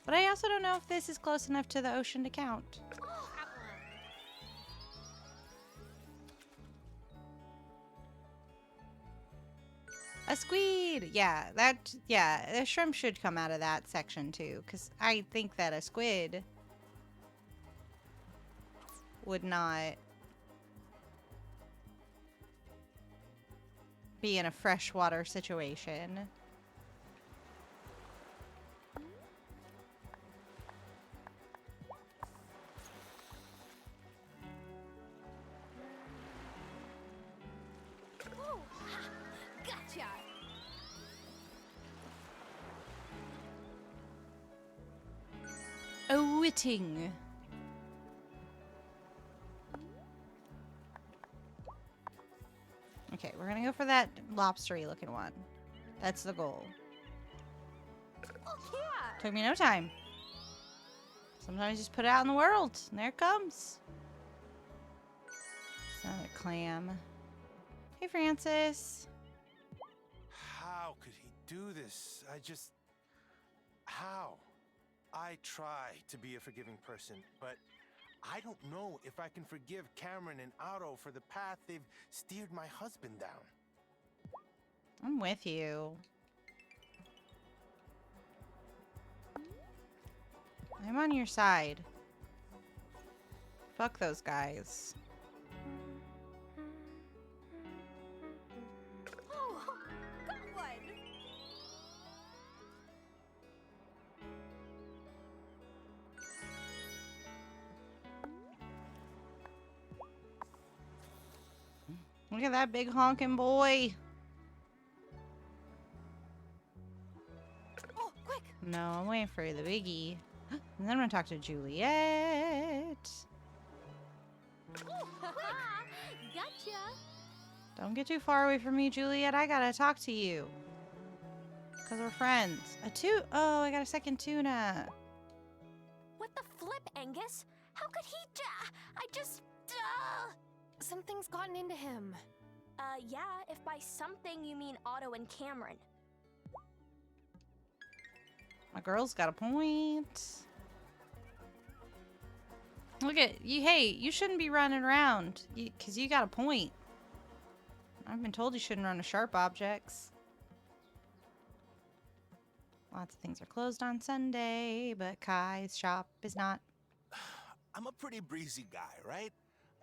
But I also don't know if this is close enough to the ocean to count. A squid! Yeah, a shrimp should come out of that section too. Because I think that a squid would not be in a freshwater situation. Oh, gotcha! A whiting. Okay, we're gonna go for that lobstery looking one. That's the goal. Oh, yeah! Took me no time. Sometimes just put it out in the world, and there it comes. It's another clam. Hey, Francis. How could he do this? How? I try to be a forgiving person, but I don't know if I can forgive Cameron and Otto for the path they've steered my husband down. I'm with you. I'm on your side. Fuck those guys. Look at that big honking boy. Oh, quick! No, I'm waiting for the biggie. And then I'm gonna talk to Juliet. Gotcha. Don't get too far away from me, Juliet. I gotta talk to you. Because we're friends. Oh, I got a second tuna. What the flip, Angus? How could he I just... Something's gotten into him. Yeah, if by something you mean Otto and Cameron. My girl's got a point. Look at you. Hey, you shouldn't be running around because you got a point. I've been told you shouldn't run with sharp objects. Lots of things are closed on Sunday, but Kai's shop is not. I'm a pretty breezy guy, right?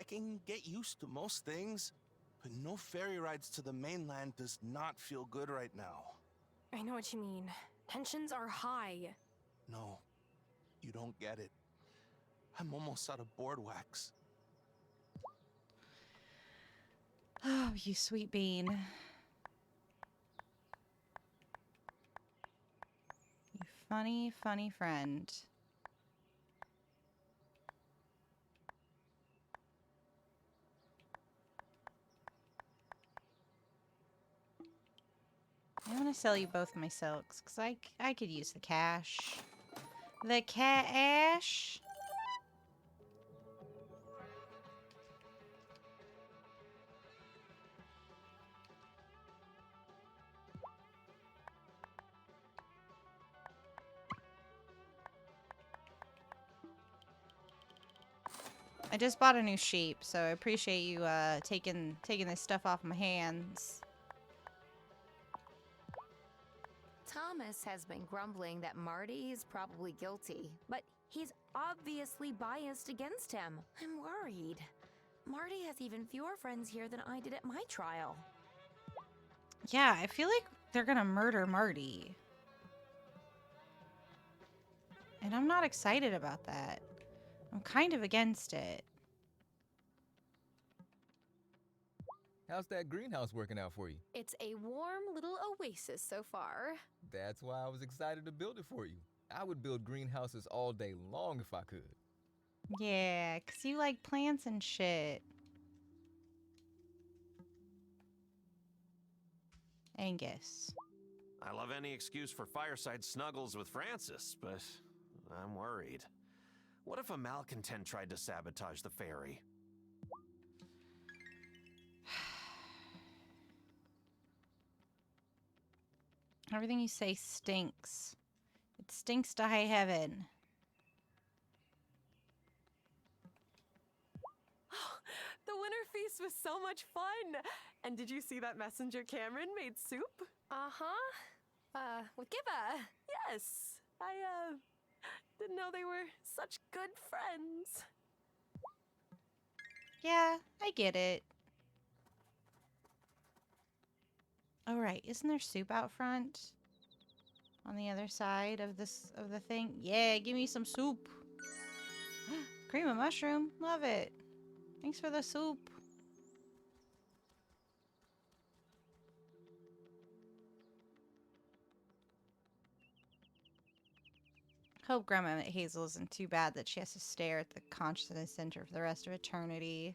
I can get used to most things, but no ferry rides to the mainland does not feel good right now. I know what you mean. Tensions are high. No, you don't get it. I'm almost out of board wax. Oh, you sweet bean. You funny, funny friend. I want to sell you both my silks because I could use the cash. The cash. I just bought a new sheep, so I appreciate you taking this stuff off my hands. Thomas has been grumbling that Marty is probably guilty, but he's obviously biased against him. I'm worried. Marty has even fewer friends here than I did at my trial. Yeah, I feel like they're gonna murder Marty. And I'm not excited about that. I'm kind of against it. How's that greenhouse working out for you? It's a warm little oasis so far. That's why I was excited to build it for you. I would build greenhouses all day long if I could. Yeah, 'cause you like plants and shit. Angus. I love any excuse for fireside snuggles with Francis, but I'm worried. What if a malcontent tried to sabotage the ferry? Everything you say stinks. It stinks to high heaven. The winter feast was so much fun! And did you see that messenger Cameron made soup? With Giba. Yes! I, didn't know they were such good friends. Yeah, I get it. Oh, right. Isn't there soup out front? On the other side of the thing? Yeah, give me some soup. Cream of mushroom. Love it. Thanks for the soup. Hope Grandma Hazel isn't too bad that she has to stare at the consciousness center for the rest of eternity.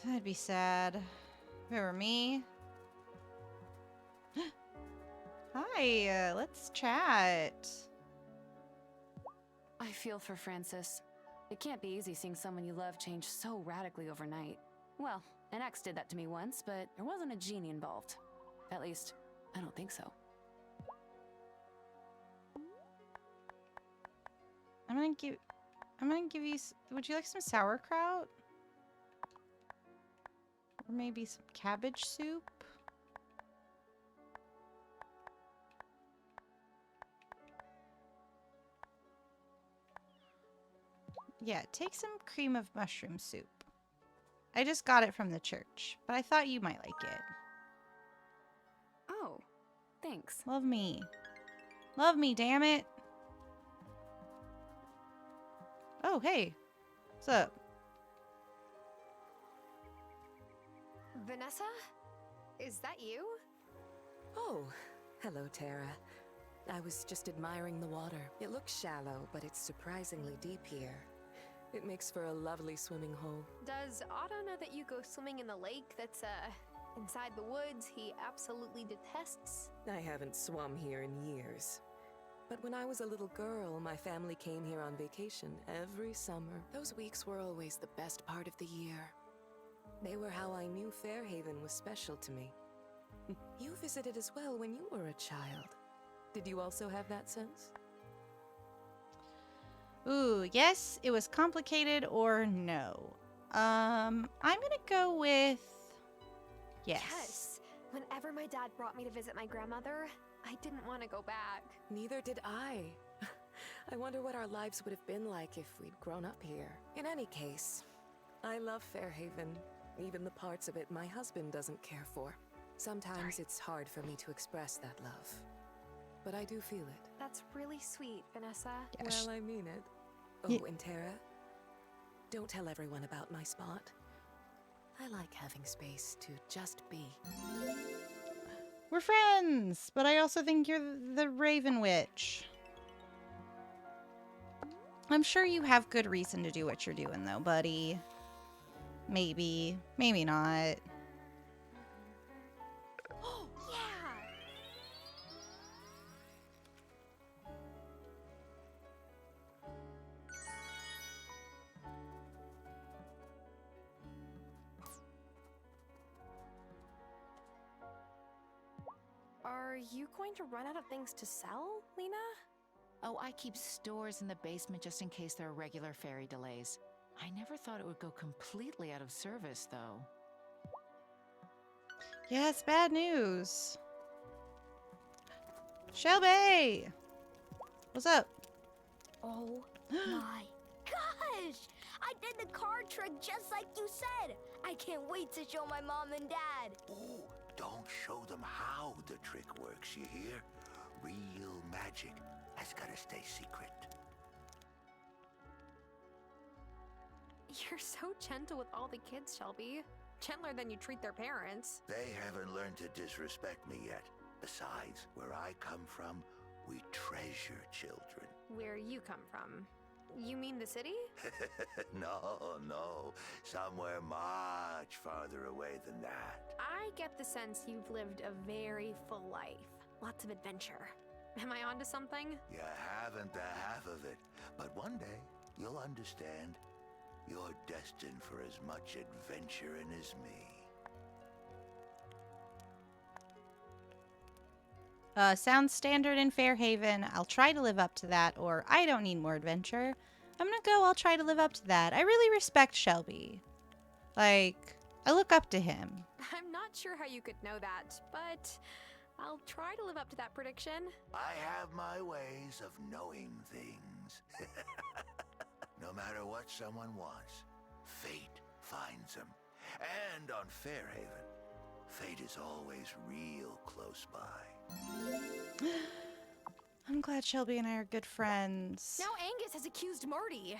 That'd be sad. If it were me. Hi, let's chat. I feel for Francis. It can't be easy seeing someone you love change so radically overnight. Well, an ex did that to me once, but there wasn't a genie involved. At least, I don't think so. I'm gonna give you, would you like some sauerkraut? Or maybe some cabbage soup? Yeah, take some cream of mushroom soup. I just got it from the church, but I thought you might like it. Oh, thanks. Love me. Love me, damn it. Oh, hey. What's up? Vanessa? Is that you? Oh, hello, Tara. I was just admiring the water. It looks shallow, but it's surprisingly deep here. It makes for a lovely swimming hole. Does Otto know that you go swimming in the lake that's, inside the woods he absolutely detests? I haven't swum here in years. But when I was a little girl, my family came here on vacation every summer. Those weeks were always the best part of the year. They were how I knew Fairhaven was special to me. You visited as well when you were a child. Did you also have that sense? Ooh, yes, it was complicated, or no. I'm gonna go with yes. Yes. Whenever my dad brought me to visit my grandmother, I didn't want to go back. Neither did I. I wonder what our lives would have been like if we'd grown up here. In any case, I love Fairhaven, even the parts of it my husband doesn't care for. Sometimes it's hard for me to express that love, but I do feel it. That's really sweet, Vanessa. Well, I mean it. Oh, and Tara, don't tell everyone about my spot. I like having space to just be. We're friends, but I also think you're the Raven Witch. I'm sure you have good reason to do what you're doing, though, buddy. Maybe. Maybe not. Oh, yeah! Are you going to run out of things to sell, Lena? Oh, I keep stores in the basement just in case there are regular ferry delays. I never thought it would go completely out of service, though. Yeah, it's bad news. Shelby! What's up? Oh my gosh! I did the card trick just like you said! I can't wait to show my mom and dad! Oh, don't show them how the trick works, you hear? Real magic has gotta stay secret. You're so gentle with all the kids, Shelby. Gentler than you treat their parents. They haven't learned to disrespect me yet. Besides, where I come from, we treasure children. Where you come from? You mean the city? No. Somewhere much farther away than that. I get the sense you've lived a very full life. Lots of adventure. Am I onto something? You haven't the half of it. But one day, you'll understand. You're destined for as much adventuring as me. Sounds standard in Fairhaven. I'll try to live up to that, or I don't need more adventure. I'm gonna go, I'll try to live up to that. I really respect Shelby. Like, I look up to him. I'm not sure how you could know that, but I'll try to live up to that prediction. I have my ways of knowing things. No matter what someone wants, fate finds them. And on Fairhaven, fate is always real close by. I'm glad Shelby and I are good friends. Now Angus has accused Marty.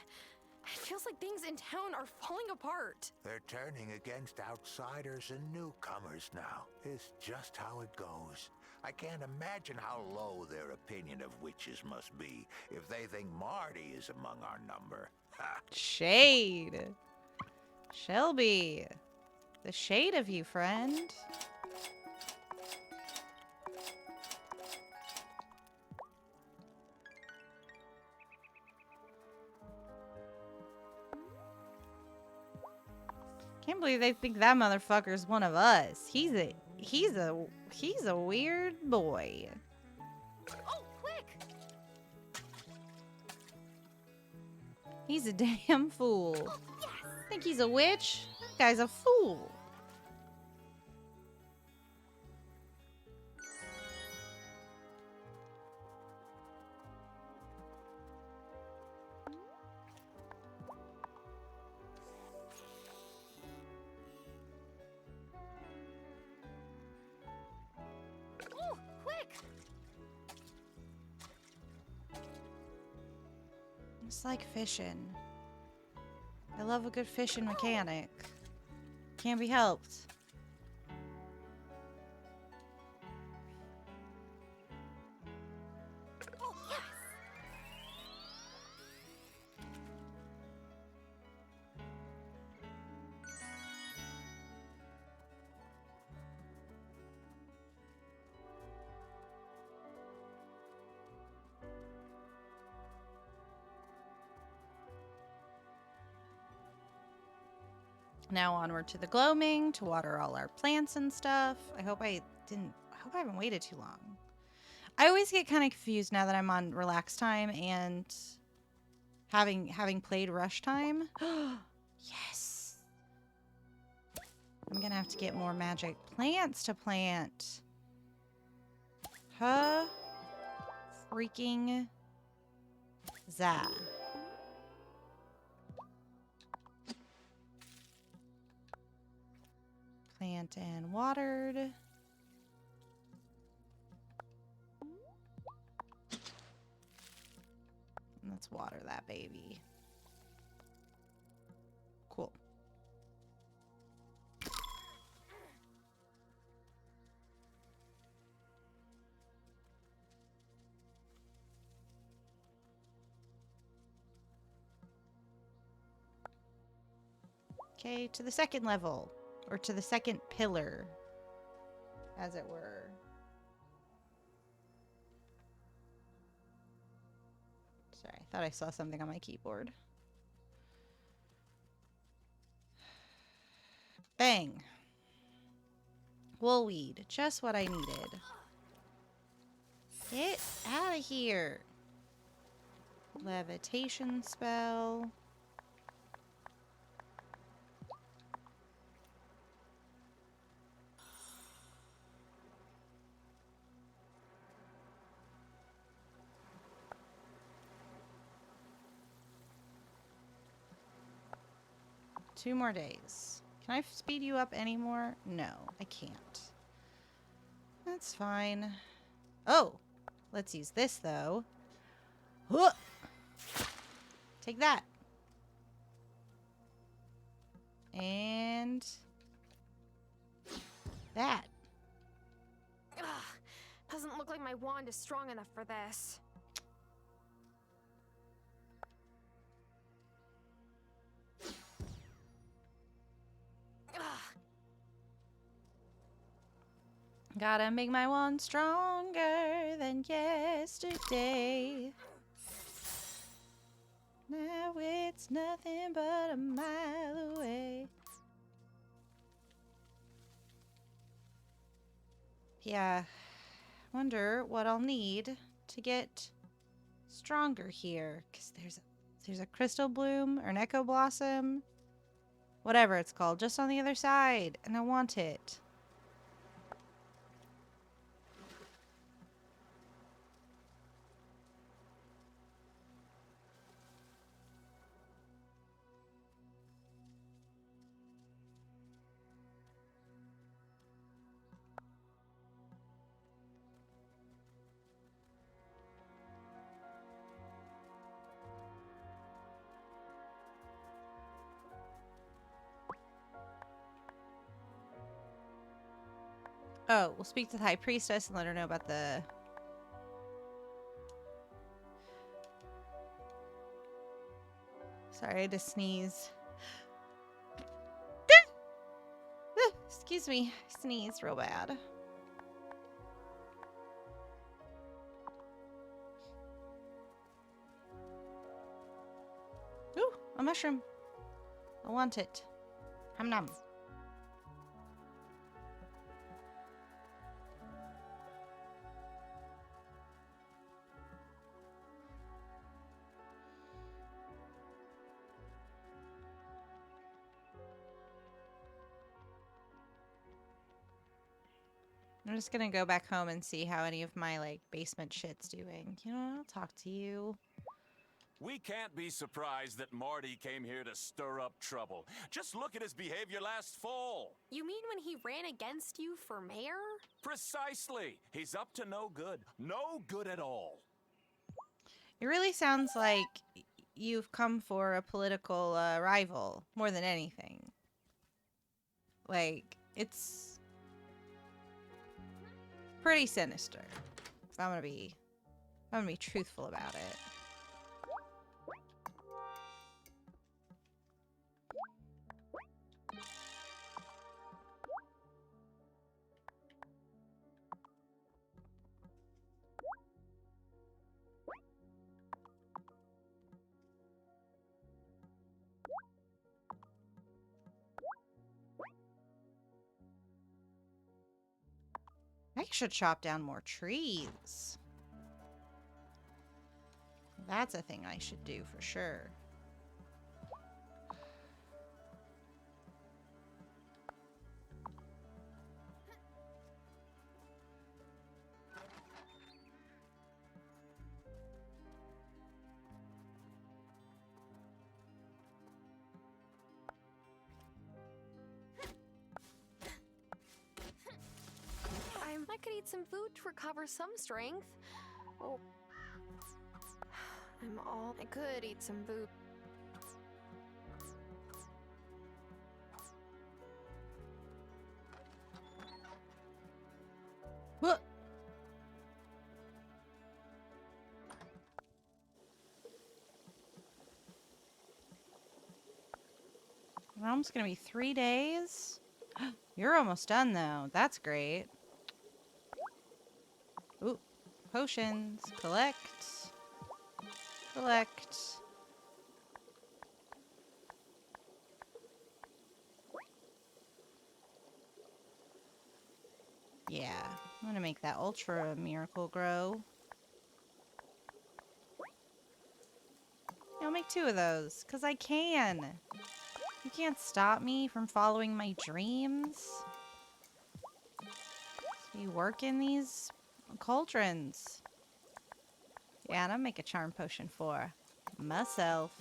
It feels like things in town are falling apart. They're turning against outsiders and newcomers now. It's just how it goes. I can't imagine how low their opinion of witches must be if they think Marty is among our number. Ha! Shade. Shelby. The shade of you, friend. Can't believe they think that motherfucker's one of us. He's a weird boy. Oh, quick! He's a damn fool. Oh, yes! Think he's a witch? That guy's a fool. Oh, quick! It's like fishing. I love a good fishing mechanic. Can't be helped. Now onward to the gloaming to water all our plants and stuff. I hope I haven't waited too long. I always get kind of confused now that I'm on relax time and having played rush time. Yes. I'm gonna have to get more magic plants to plant. Huh? Freaking za. Plant and watered. And let's water that baby. Cool. Okay, to the second level. Or to the second pillar, as it were. Sorry, I thought I saw something on my keyboard. Bang. Woolweed, just what I needed. Get out of here. Levitation spell. Two more days. Can I speed you up anymore? No, I can't. That's fine. Oh, let's use this though. Huh. Take that. And that. Ugh, doesn't look like my wand is strong enough for this. Gotta make my wand stronger than yesterday. Now it's nothing but a mile away. Yeah, wonder what I'll need to get stronger here. Because there's a crystal bloom or an echo blossom. Whatever it's called, just on the other side. And I want it. Oh, we'll speak to the High Priestess and let her know about the... Sorry, I had to sneeze. Excuse me, I sneezed real bad. Ooh, a mushroom. I want it. Hum nom. I'm just gonna go back home and see how any of my, like, basement shit's doing. You know, I'll talk to you. We can't be surprised that Marty came here to stir up trouble. Just look at his behavior last fall. You mean when he ran against you for mayor? Precisely. He's up to no good. No good at all. It really sounds like you've come for a political rival more than anything. Like, it's pretty sinister. If I'm gonna be truthful about it. I should chop down more trees. That's a thing I should do for sure. I could eat some food to recover some strength. Oh. I could eat some food. What? We're almost gonna be 3 days. You're almost done though. That's great. Ooh, potions. Collect. Collect. Yeah, I'm gonna make that ultra miracle grow. I'll make 2 of those, because I can. You can't stop me from following my dreams. So you work in these cauldrons. Yeah, and I'll make a charm potion for myself.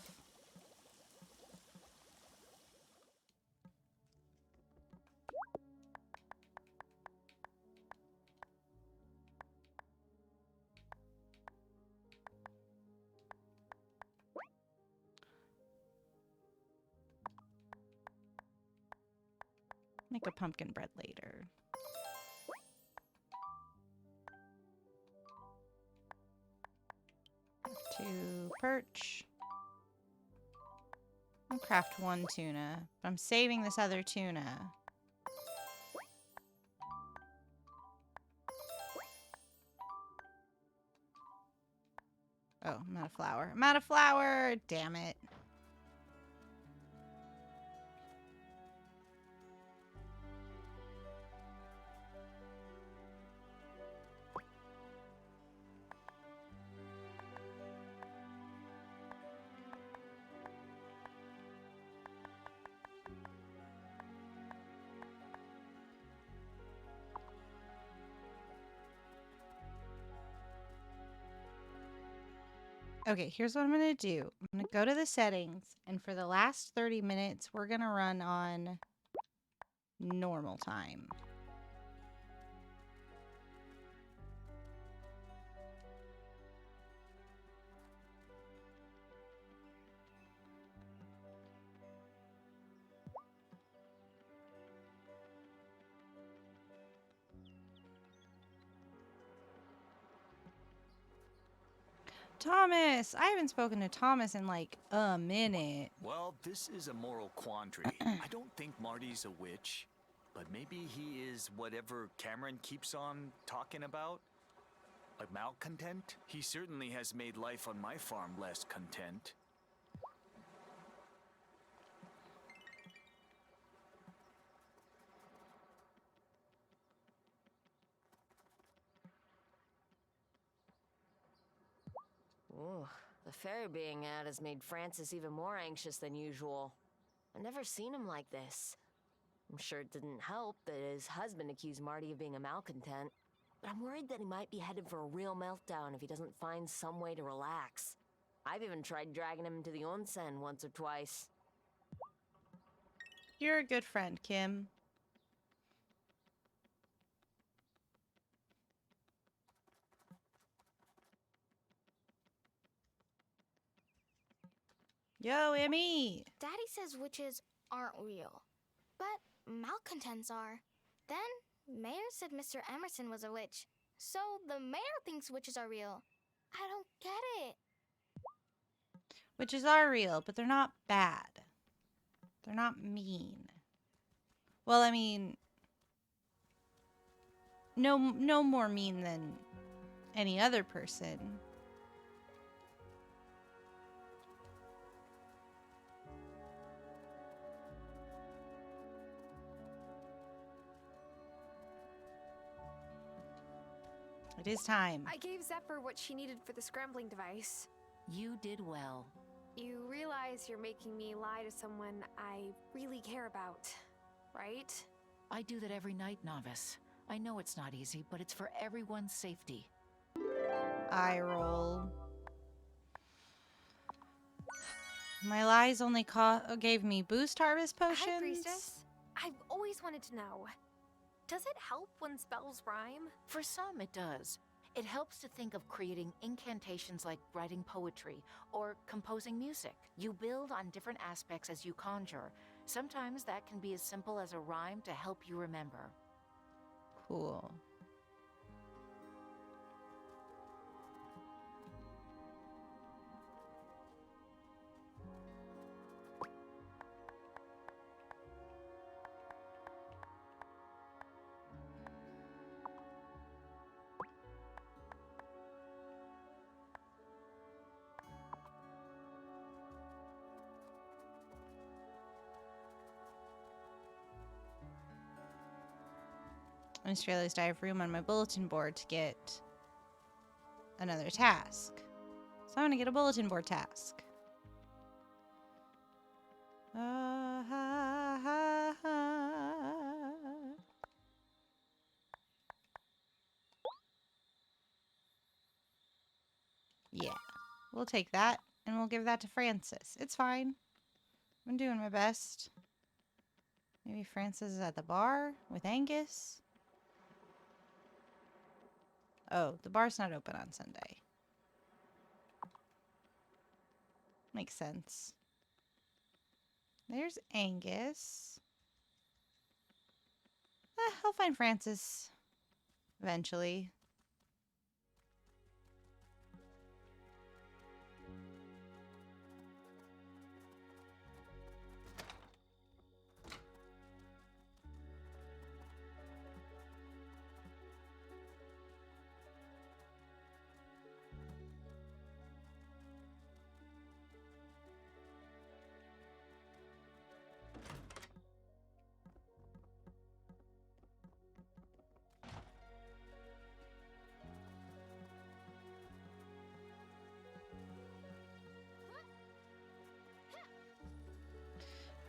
Make a pumpkin bread later. To perch. I'll craft 1 tuna, but I'm saving this other tuna. Oh, I'm out of flour. I'm out of flour! Damn it. Okay, here's what I'm going to do. I'm going to go to the settings, and for the last 30 minutes, we're going to run on normal time. Thomas! I haven't spoken to Thomas in like a minute. Well, this is a moral quandary. I don't think Marty's a witch, but maybe he is whatever Cameron keeps on talking about. A malcontent? He certainly has made life on my farm less content. Ooh, the fairy being out has made Francis even more anxious than usual. I've never seen him like this. I'm sure it didn't help that his husband accused Marty of being a malcontent, but I'm worried that he might be headed for a real meltdown if he doesn't find some way to relax. I've even tried dragging him to the onsen once or twice. You're a good friend, Kim. Yo, Emmy! Daddy says witches aren't real, but malcontents are. Then, Mayor said Mr. Emerson was a witch, so the mayor thinks witches are real. I don't get it. Witches are real, but they're not bad. They're not mean. Well, I mean, no more mean than any other person. It is time. I gave Zephyr what she needed for the scrambling device. You did well. You realize you're making me lie to someone I really care about, right? I do that every night, Novice. I know it's not easy, but it's for everyone's safety. Eye roll. My lies only gave me boost harvest potions. Hi, Priestess. I've always wanted to know. Does it help when spells rhyme? For some, it does. It helps to think of creating incantations like writing poetry or composing music. You build on different aspects as you conjure. Sometimes that can be as simple as a rhyme to help you remember. Cool. I just realized I have room on my bulletin board to get another task. So I'm gonna get a bulletin board task. Yeah, we'll take that and we'll give that to Francis. It's fine. I'm doing my best. Maybe Francis is at the bar with Angus. Oh, the bar's not open on Sunday. Makes sense. There's Angus. I'll find Francis eventually.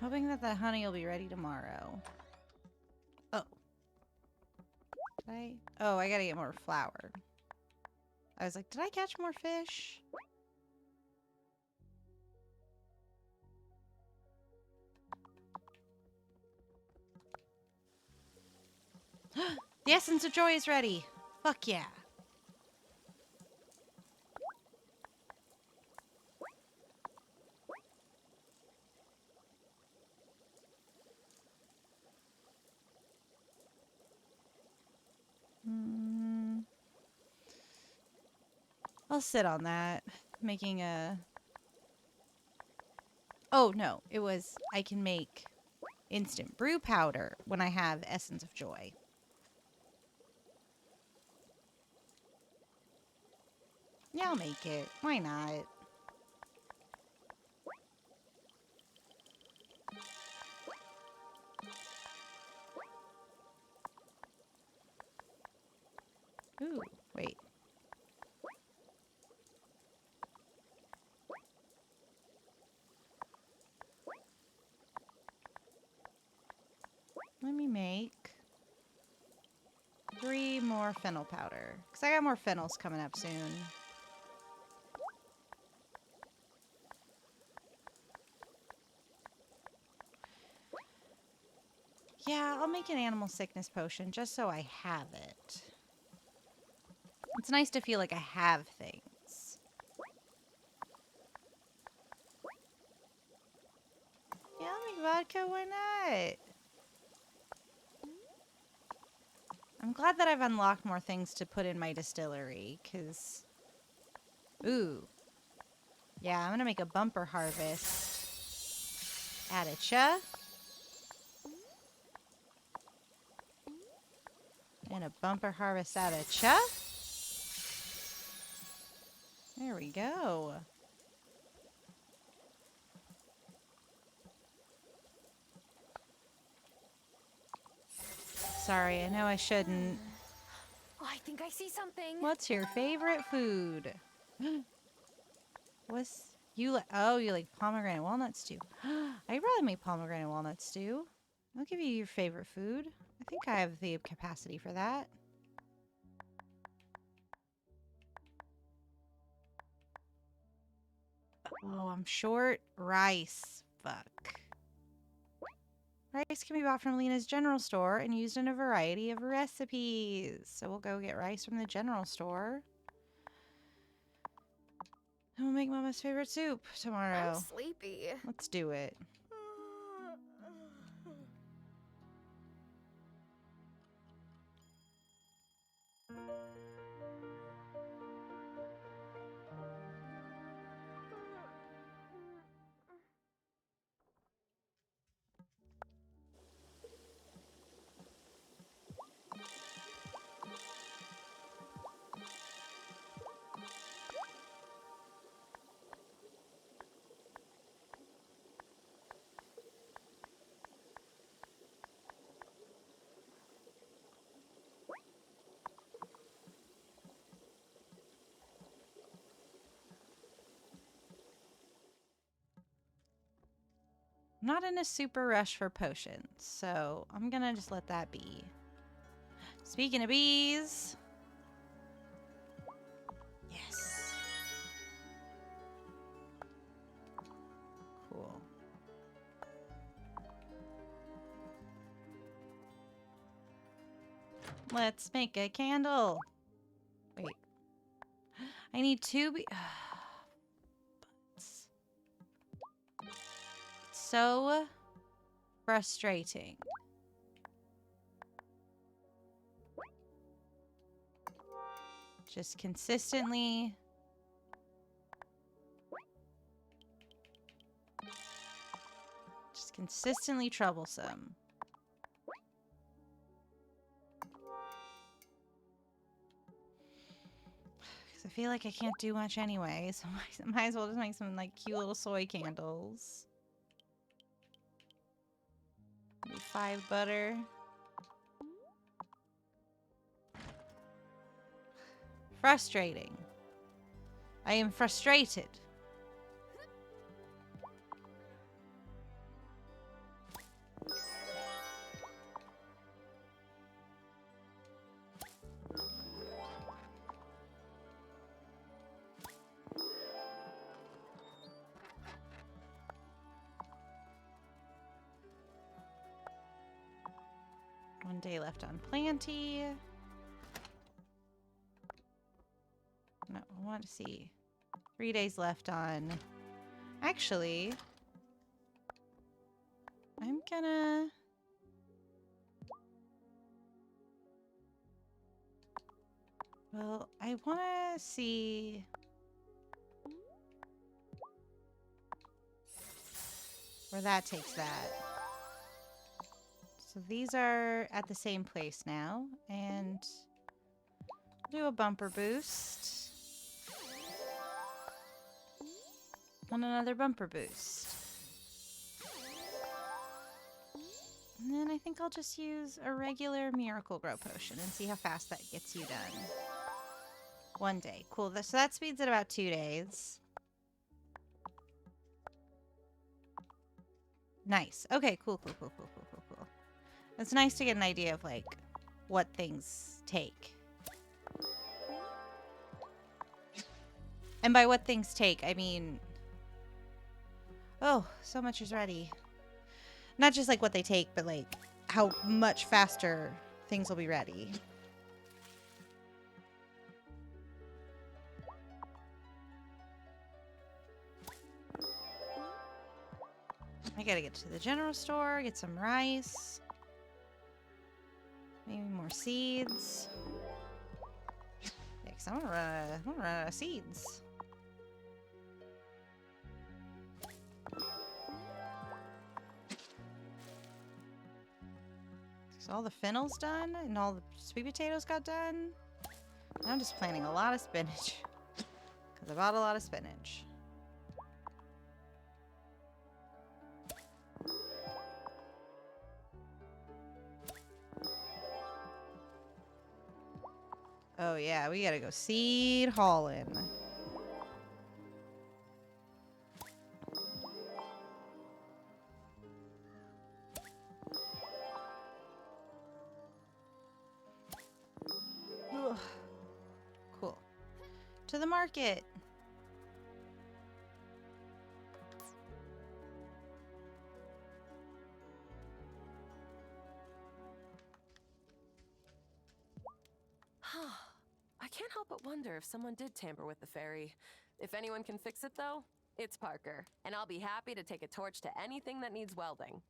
Hoping that the honey will be ready tomorrow. Oh. Did I? Oh, I gotta get more flour. I was like, did I catch more fish? The essence of joy is ready. Fuck yeah. I'll sit on that. Making a... Oh, no. It was... I can make instant brew powder when I have Essence of Joy. Yeah, I'll make it. Why not? Ooh, wait. Let me make 3 more fennel powder. Because I got more fennels coming up soon. Yeah, I'll make an animal sickness potion just so I have it. It's nice to feel like I have things. Yeah, I'll make vodka, why not? I'm glad that I've unlocked more things to put in my distillery, because... Ooh. Yeah, I'm gonna make a bumper harvest. Attica. And a bumper harvest Attica. There we go. Sorry, I know I shouldn't. Oh, I think I I see something. What's your favorite food? What's you like? Oh, you like pomegranate walnut stew. I'd rather make pomegranate walnut stew. I'll give you your favorite food. I think I have the capacity for that. Oh, I'm short rice. Fuck. Rice can be bought from Lena's general store and used in a variety of recipes. So we'll go get rice from the general store. And we'll make Mama's favorite soup tomorrow. I'm sleepy. Let's do it. I'm not in a super rush for potions, so I'm gonna just let that be. Speaking of bees. Yes. Cool. Let's make a candle. Wait. I need 2 bees. So frustrating. Just consistently. Just consistently troublesome. Because I feel like I can't do much anyway, so I might as well just make some like cute little soy candles. 5 butter. Frustrating. I am frustrated. One day left on Planty. No, I want to see. 3 days left on... Actually, I'm gonna... Well, I want to see... where that takes that. So these are at the same place now, and do a bumper boost. And another bumper boost. And then I think I'll just use a regular Miracle Grow potion and see how fast that gets you done. 1 day. Cool. So that speeds it about 2 days. Nice. Okay, cool. It's nice to get an idea of, like, what things take. And by what things take, I mean... Oh, so much is ready. Not just, like, what they take, but, like, how much faster things will be ready. I gotta get to the general store, get some rice. Maybe more seeds. Yeah, 'cause I'm gonna run out of seeds. So all the fennel's done, and all the sweet potatoes got done. Now I'm just planting a lot of spinach. Because I bought a lot of spinach. Oh Oh, yeah, we gotta go seed hauling. Ugh. Cool. To the market. I can't help but wonder if someone did tamper with the ferry. If anyone can fix it, though, it's Parker, and I'll be happy to take a torch to anything that needs welding.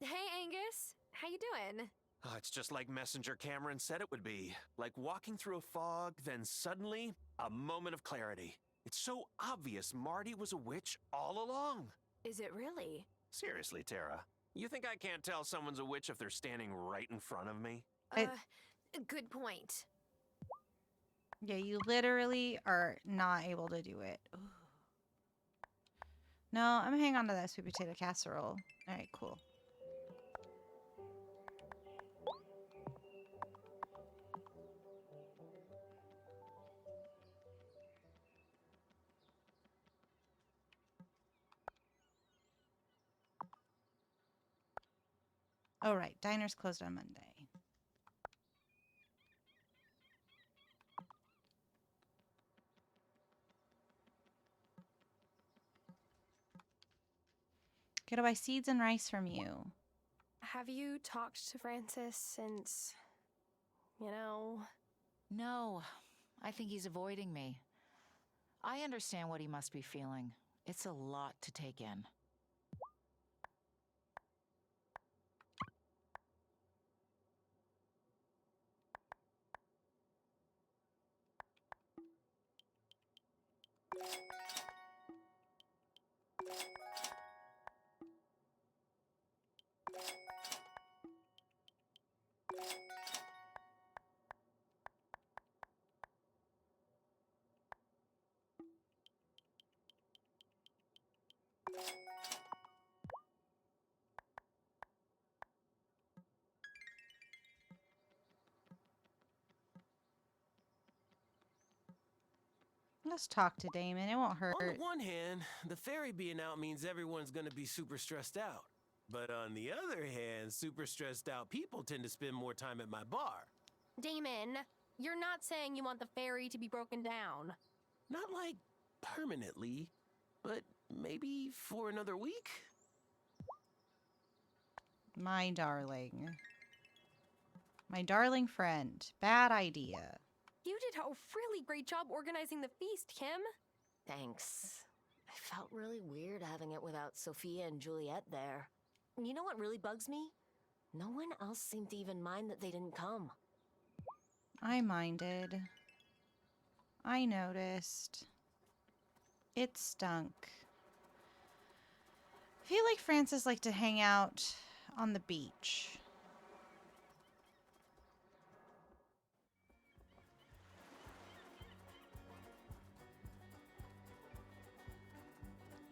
Hey, Angus. How you doing? Oh, it's just like Messenger Cameron said it would be. Like walking through a fog, then suddenly, a moment of clarity. It's so obvious Marty was a witch all along. Is it really? Seriously, Tara. You think I can't tell someone's a witch if they're standing right in front of me? Good point. Yeah, you literally are not able to do it. Ooh. No, I'm gonna hang on to that sweet potato casserole. All right, cool. Oh, right. Diner's closed on Monday. Gotta buy seeds and rice from you. Have you talked to Francis since, No, I think he's avoiding me. I understand what he must be feeling. It's a lot to take in. Let's talk to Damon. It won't hurt. On the one hand, the ferry being out means everyone's gonna be super stressed out. But on the other hand, super stressed out people tend to spend more time at my bar. Damon, you're not saying you want the ferry to be broken down. Not like permanently, but maybe for another week? My darling. My darling friend. Bad idea. You did a really great job organizing the feast, Kim. Thanks. I felt really weird having it without Sophia and Juliet there. You know what really bugs me? No one else seemed to even mind that they didn't come. I minded. I noticed. It stunk. I feel like Francis liked to hang out on the beach.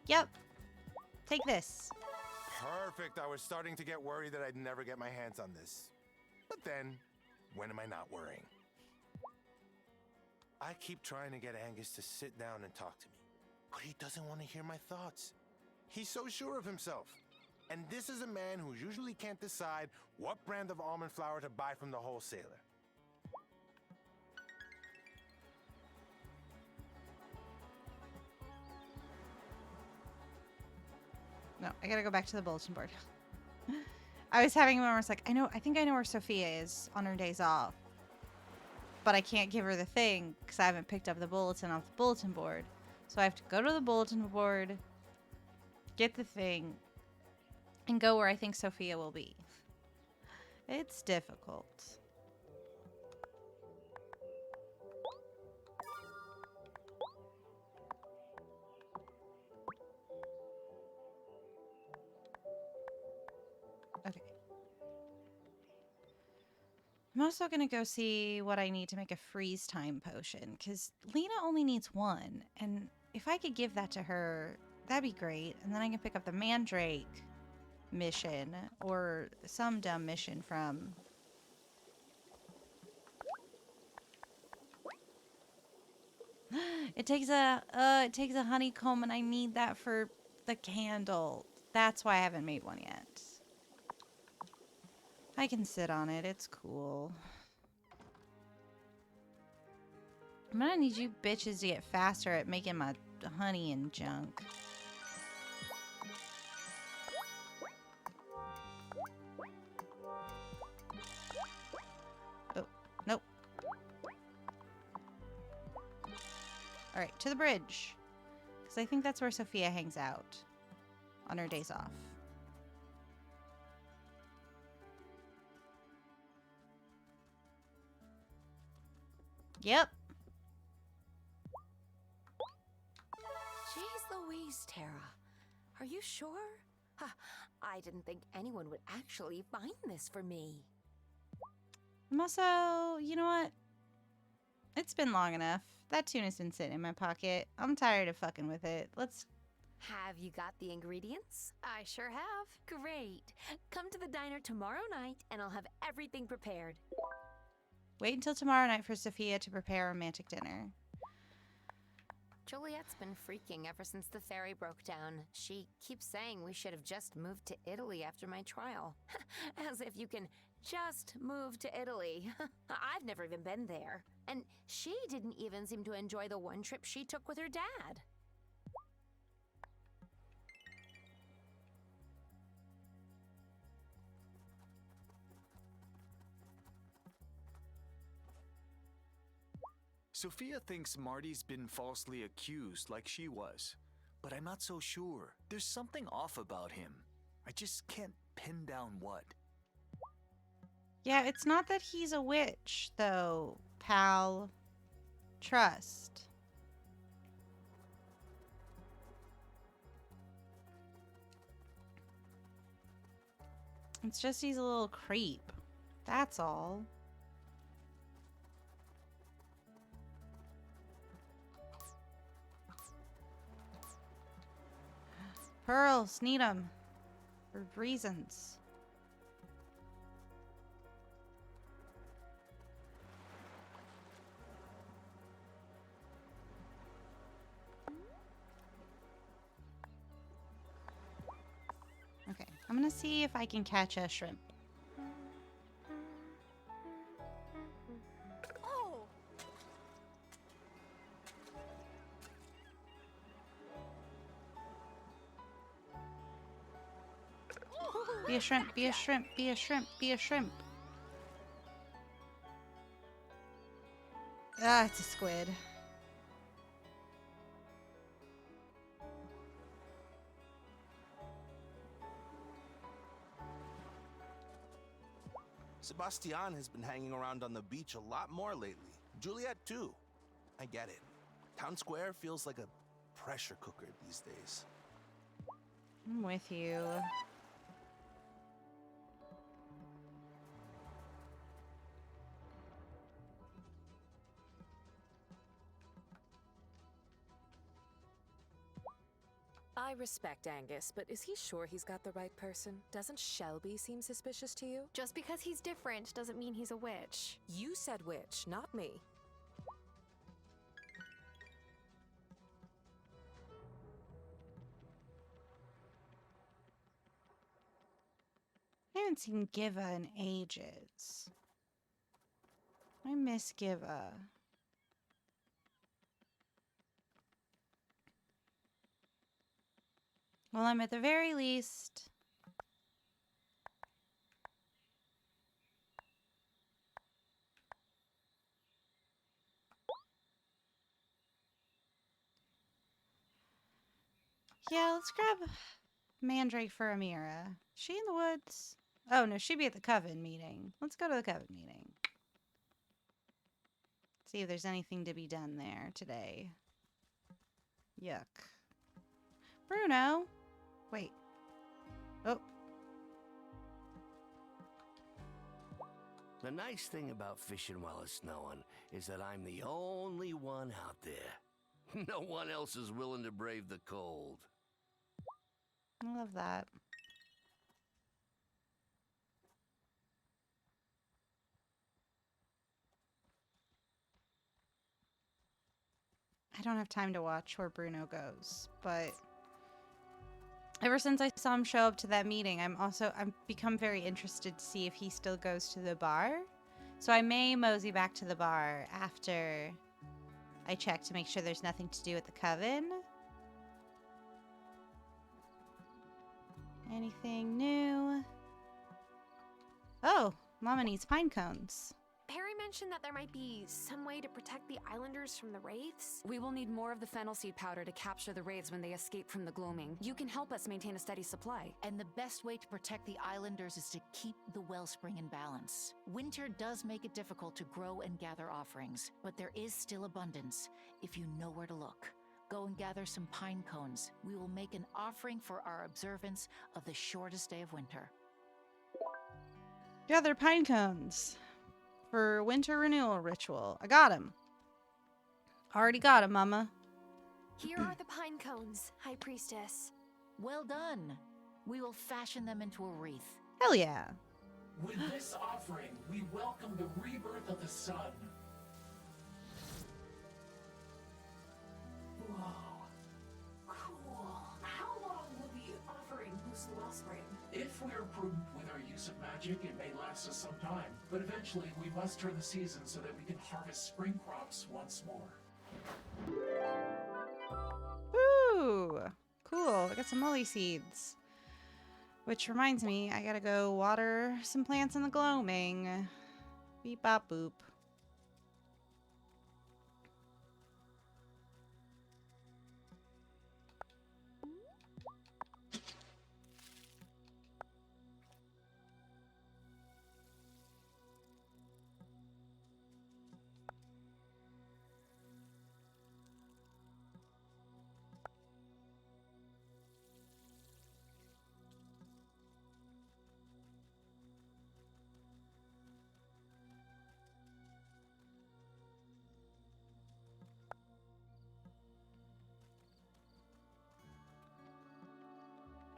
Yep. Take this. Perfect. I was starting to get worried that I'd never get my hands on this. But then, when am I not worrying? I keep trying to get Angus to sit down and talk to me, but he doesn't want to hear my thoughts. He's so sure of himself. And this is a man who usually can't decide what brand of almond flour to buy from the wholesaler. No, I gotta go back to the bulletin board. I was having a moment where it's like, I think I know where Sophia is on her days off. But I can't give her the thing because I haven't picked up the bulletin off the bulletin board. So I have to go to the bulletin board, get the thing, and go where I think Sophia will be. It's difficult. I'm also going to go see what I need to make a freeze time potion, because Lena only needs one. And if I could give that to her, that'd be great. And then I can pick up the Mandrake mission, or some dumb mission from... It takes a honeycomb, and I need that for the candle. That's why I haven't made one yet. I can sit on it. It's cool. I'm gonna need you bitches to get faster at making my honey and junk. Oh, nope. Alright, to the bridge. Because I think that's where Sophia hangs out on her days off. Yep. Jeez Louise, Tara. Are you sure? Huh, I didn't think anyone would actually find this for me. I'm also, you know what? It's been long enough. That tuna's been sitting in my pocket. I'm tired of fucking with it. Let's... Have you got the ingredients? I sure have. Great. Come to the diner tomorrow night and I'll have everything prepared. Wait until tomorrow night for Sophia to prepare a romantic dinner. Juliet's been freaking ever since the ferry broke down. She keeps saying we should have just moved to Italy after my trial. As if you can just move to Italy. I've never even been there. And she didn't even seem to enjoy the one trip she took with her dad. Sophia thinks Marty's been falsely accused like she was. But I'm not so sure. There's something off about him. I just can't pin down what. Yeah, it's not that he's a witch, though, pal. Trust. It's just he's a little creep. That's all. Pearls, need 'em. For reasons. Okay, I'm gonna see if I can catch a shrimp. Oh! Be a shrimp, be a shrimp, be a shrimp, be a shrimp. Ah, it's a squid. Sebastian has been hanging around on the beach a lot more lately. Juliet, too. I get it. Town Square feels like a pressure cooker these days. I'm with you. I respect Angus, but is he sure he's got the right person? Doesn't Shelby seem suspicious to you? Just because he's different doesn't mean he's a witch. You said witch, not me. I haven't seen Giva in ages. I miss Giva. Well, I'm at the very least... Yeah, let's grab Mandrake for Amira. Is she in the woods? Oh, no, she'd be at the Coven meeting. Let's go to the Coven meeting. See if there's anything to be done there today. Yuck. Bruno! Wait. Oh. The nice thing about fishing while it's snowing is that I'm the only one out there. No one else is willing to brave the cold. I love that. I don't have time to watch where Bruno goes, but ever since I saw him show up to that meeting, I've become very interested to see if he still goes to the bar. So I may mosey back to the bar after I check to make sure there's nothing to do with the coven. Anything new? Oh, Mama needs pine cones. Perry mentioned that there might be some way to protect the islanders from the wraiths. We will need more of the fennel seed powder to capture the wraiths when they escape from the gloaming. You can help us maintain a steady supply. And the best way to protect the islanders is to keep the wellspring in balance. Winter does make it difficult to grow and gather offerings, but there is still abundance if you know where to look. Go and gather some pine cones. We will make an offering for our observance of the shortest day of winter. Gather pine cones for winter renewal ritual. I got him. Already got him, Mama. Here are the pine cones, High Priestess. Well done. We will fashion them into a wreath. Hell yeah. With this offering, we welcome the rebirth of the sun. Whoa. Cool. How long will the offering boost the wellspring? If we are prudent with our use of magic, it may last us some time, but eventually we must turn the season so that we can harvest spring crops once more. Ooh, cool. I got some molly seeds. Which reminds me, I gotta go water some plants in the gloaming. Beep bop boop.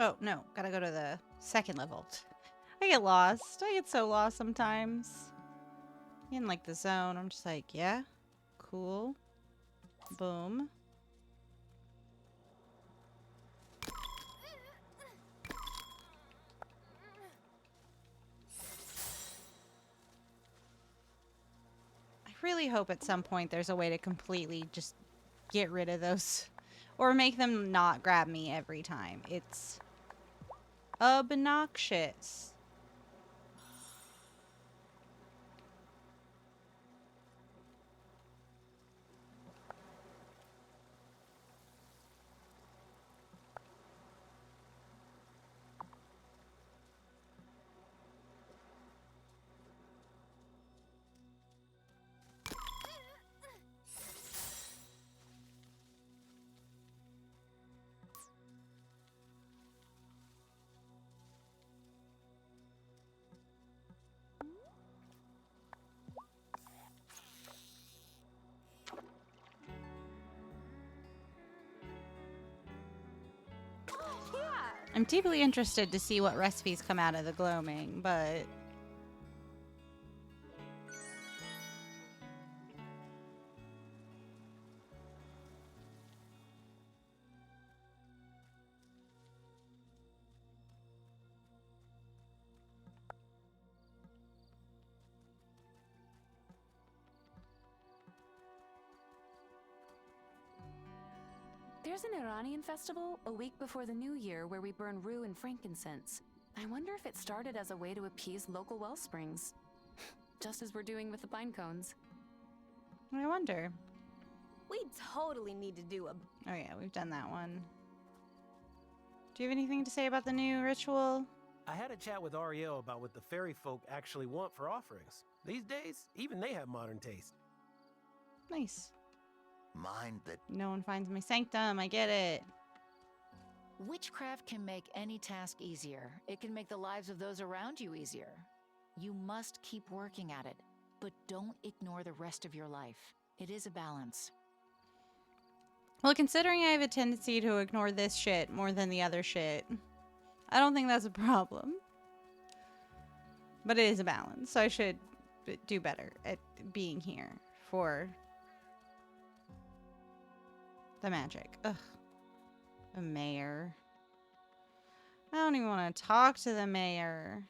Oh, no. Gotta go to the second level. I get lost. I get so lost sometimes. In, like, the zone. I'm just like, yeah. Cool. Boom. I really hope at some point there's a way to completely just get rid of those. Or make them not grab me every time. It's obnoxious. I'm deeply interested to see what recipes come out of the gloaming, but There's an Iranian festival a week before the new year where we burn rue and frankincense. I wonder if it started as a way to appease local well springs. Just as we're doing with the pine cones. I wonder. We totally need to do a... Oh yeah, we've done that one. Do you have anything to say about the new ritual? I had a chat with Ariel about what the fairy folk actually want for offerings. These days, even they have modern taste. Nice. Mind that No one finds my sanctum, I get it. Witchcraft can make any task easier. It can make the lives of those around you easier. You must keep working at it, but don't ignore the rest of your life. It is a balance. Well, considering I have a tendency to ignore this shit more than the other shit, I don't think that's a problem. But it is a balance, so I should do better at being here for the magic. Ugh. The mayor. I don't even want to talk to the mayor.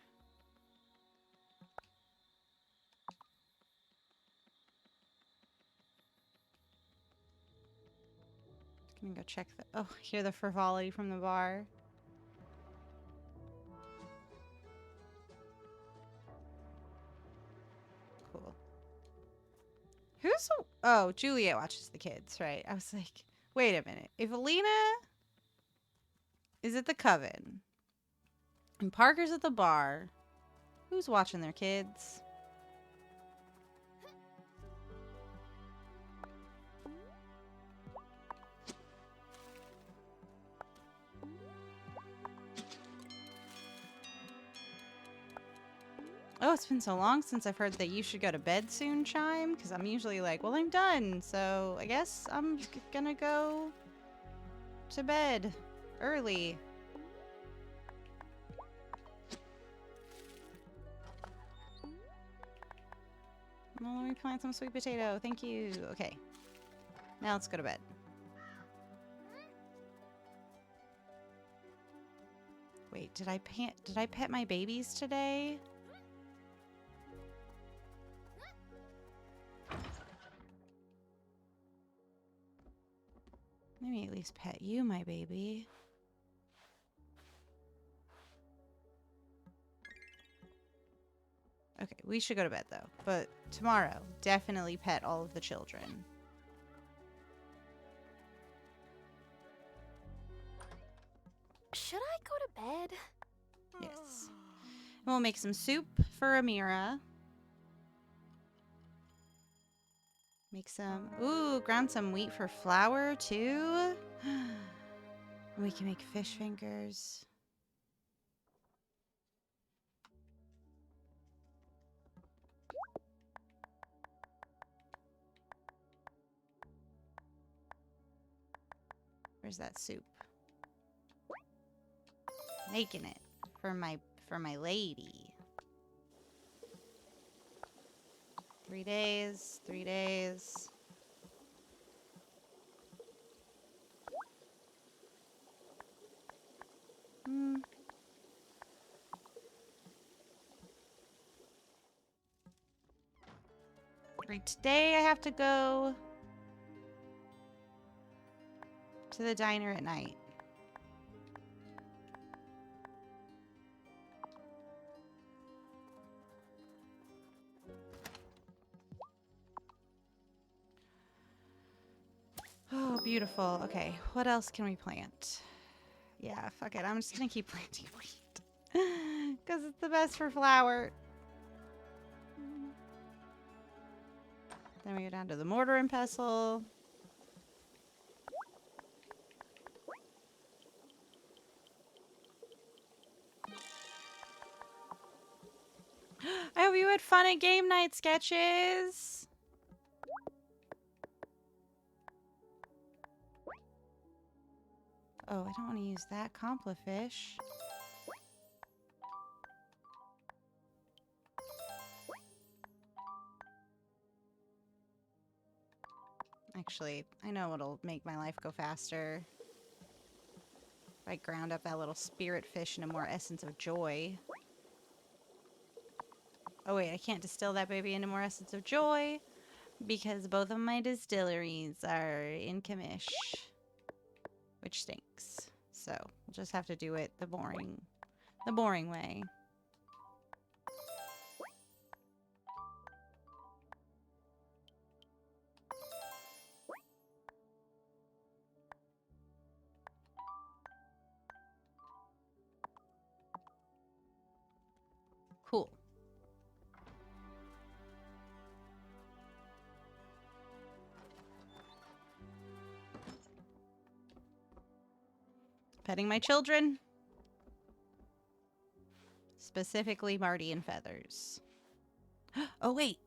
Gonna go check the... Oh, hear the frivolity from the bar. Cool. Who's... Oh, Juliet watches the kids, right? I was like, wait a minute. If Alina is at the coven and Parker's at the bar, who's watching their kids? Oh, it's been so long since I've heard that you should go to bed soon chime, because I'm usually like, well, I'm done, so I guess I'm gonna go to bed early. Well, let me plant some sweet potato. Thank you. Okay. Now let's go to bed. Wait, did I pet my babies today? Maybe at least pet you, my baby. Okay, we should go to bed though. But tomorrow, definitely pet all of the children. Should I go to bed? Yes. And we'll make some soup for Amira. Make some... Ooh, ground some wheat for flour, too. We can make fish fingers. Where's that soup? Making it for my lady. 3 days, 3 days. Right, today I have to go to the diner at night. Oh, beautiful. Okay, what else can we plant? Yeah, fuck it. I'm just gonna keep planting wheat. Because it's the best for flour. Then we go down to the mortar and pestle. I hope you had fun at game night, Sketches. Oh, I don't want to use that Complifish. Actually, I know what'll make my life go faster. If I ground up that little spirit fish into more essence of joy. Oh wait, I can't distill that baby into more essence of joy because both of my distilleries are in commish. Which stinks. So we'll just have to do it the boring way. Cool. Petting my children. specifically Marty and Feathers. Oh, wait.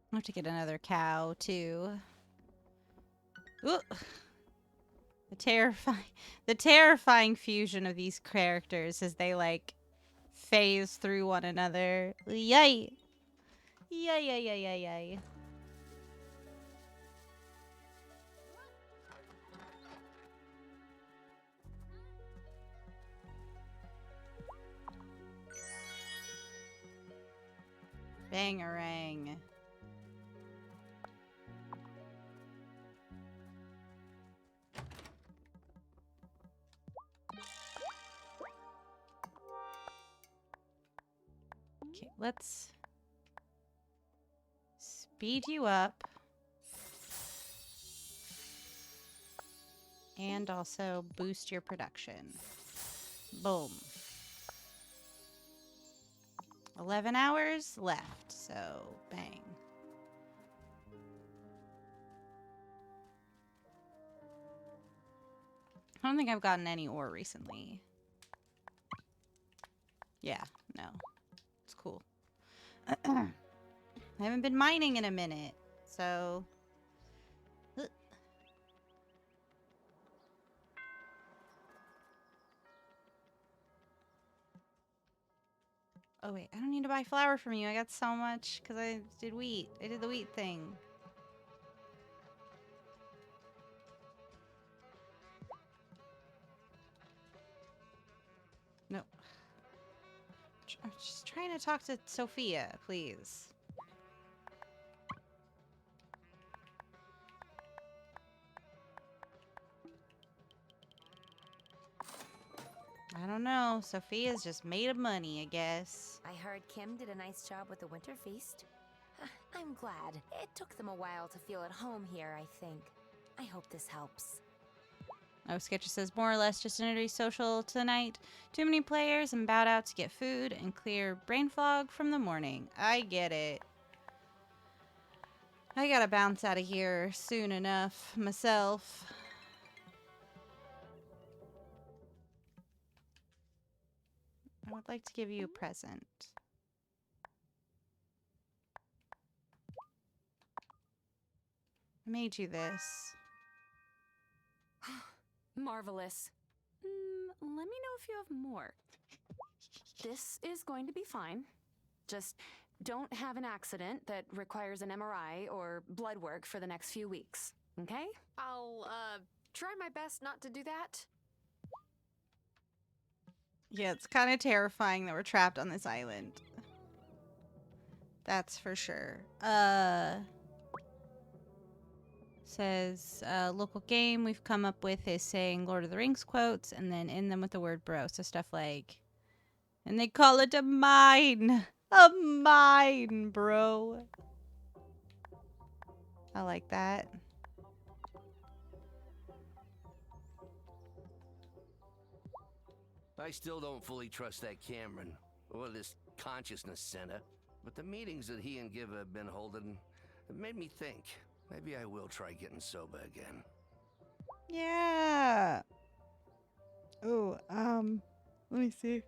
I have to get another cow, too. Ooh. The terrifying fusion of these characters as they, like, phase through one another. Yay! Yay, yay, yay, yay, yay. Bangarang. Okay, let's speed you up. And also boost your production. Boom. 11 hours left, so bang. I don't think I've gotten any ore recently. Yeah, no. It's cool. I haven't been mining in a minute, so... Oh, wait. I don't need to buy flour from you. I got so much because I did wheat. I did the wheat thing. No. I'm just trying to talk to Sophia, please. I don't know. Sophia's just made of money, I guess. I heard Kim did a nice job with the winter feast. I'm glad. It took them a while to feel at home here, I think. I hope this helps. Oh, Sketcher says, more or less just an energy social tonight. Too many players and bowed out to get food and clear brain fog from the morning. I get it. I gotta bounce out of here soon enough myself. I would like to give you a present. I made you this. Marvelous. Let me know if you have more. This is going to be fine. Just don't have an accident that requires an MRI or blood work for the next few weeks, okay? I'll, try my best not to do that. Yeah, it's kind of terrifying that we're trapped on this island. That's for sure. Says, local game we've come up with is saying Lord of the Rings quotes and then in them with the word bro. So stuff like, and they call it a mine. A mine, bro. I like that. I still don't fully trust that Cameron, or this consciousness center, but the meetings that he and Giva have been holding have made me think. Maybe I will try getting sober again. Yeah. Oh, let me see.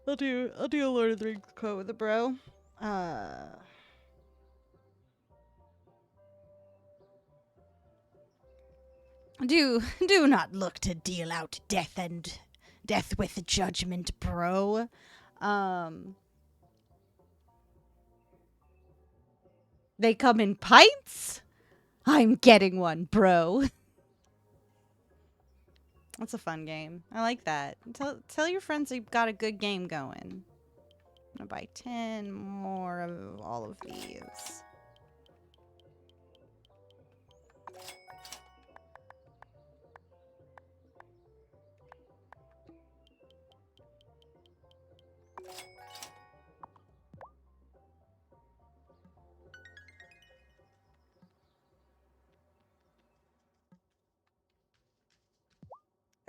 I'll do a Lord of the Rings quote with a bro. Do not look to deal out death with judgment, bro. They come in pints? I'm getting one, bro. That's a fun game. I like that. Tell your friends you've got a good game going. I'm gonna buy 10 more of all of these.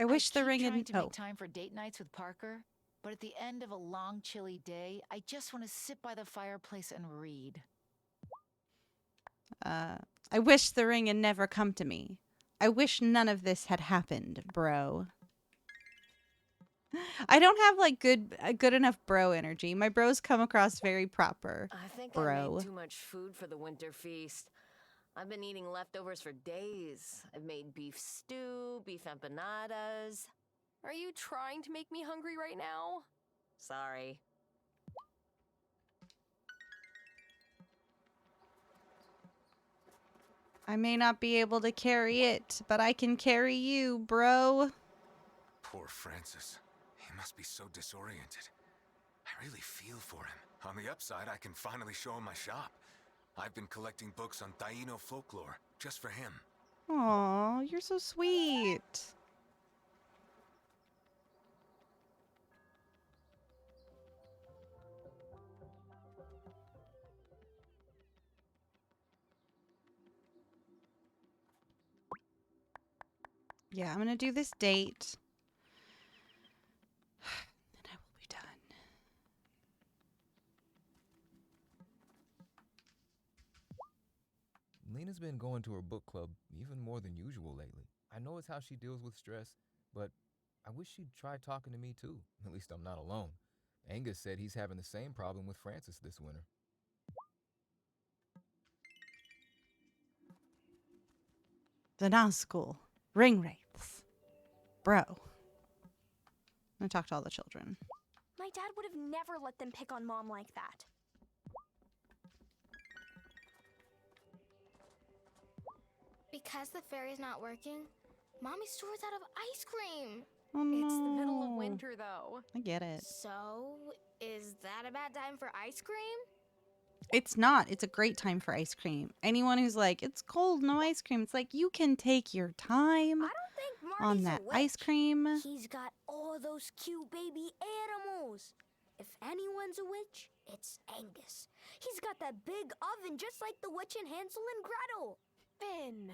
I wish the ring trying had. to make time for date nights with Parker, but at the end of a long, chilly day, I just want to sit by the fireplace and read. I wish the ring had never come to me. I wish none of this had happened, bro. I don't have like good enough bro energy. My bros come across very proper. I think I bro. made too much food for the winter feast. I've been eating leftovers for days. I've made beef stew, beef empanadas. Are you trying to make me hungry right now? Sorry. I may not be able to carry it, but I can carry you, bro. Poor Francis. He must be so disoriented. I really feel for him. On the upside, I can finally show him my shop. I've been collecting books on Taino folklore, just for him. Aw, you're so sweet. Yeah, I'm gonna do this date. And I will be done. Lena's been going to her book club even more than usual lately. I know it's how she deals with stress, but I wish she'd try talking to me too. At least I'm not alone. Angus said he's having the same problem with Francis this winter. The Nazgul. Ring wraiths. Bro. I'm gonna talk to all the children. My dad would have never let them pick on Mom like that. Because the ferry's not working, Mommy's store's out of ice cream. Oh, no. It's the middle of winter, though. I get it. So, is that a bad time for ice cream? It's not. It's a great time for ice cream. Anyone who's like, it's cold, no ice cream. It's like, you can take your time I don't think on Marty's that a witch. ice cream. He's got all those cute baby animals. If anyone's a witch, it's Angus. He's got that big oven just like the witch in Hansel and Gretel. Finn.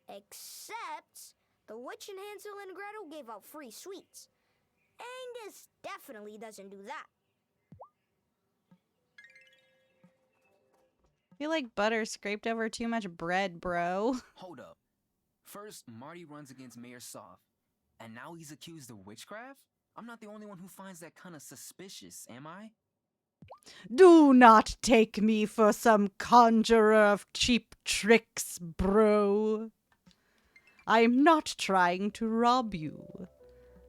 Except the witch in Hansel and Gretel gave out free sweets. Angus definitely doesn't do that. I feel like butter scraped over too much bread, bro. Hold up. First, Marty runs against Mayor Soft, and now he's accused of witchcraft? I'm not the only one who finds that kind of suspicious, am I? Do not take me for some conjurer of cheap tricks, bro. I'm not trying to rob you.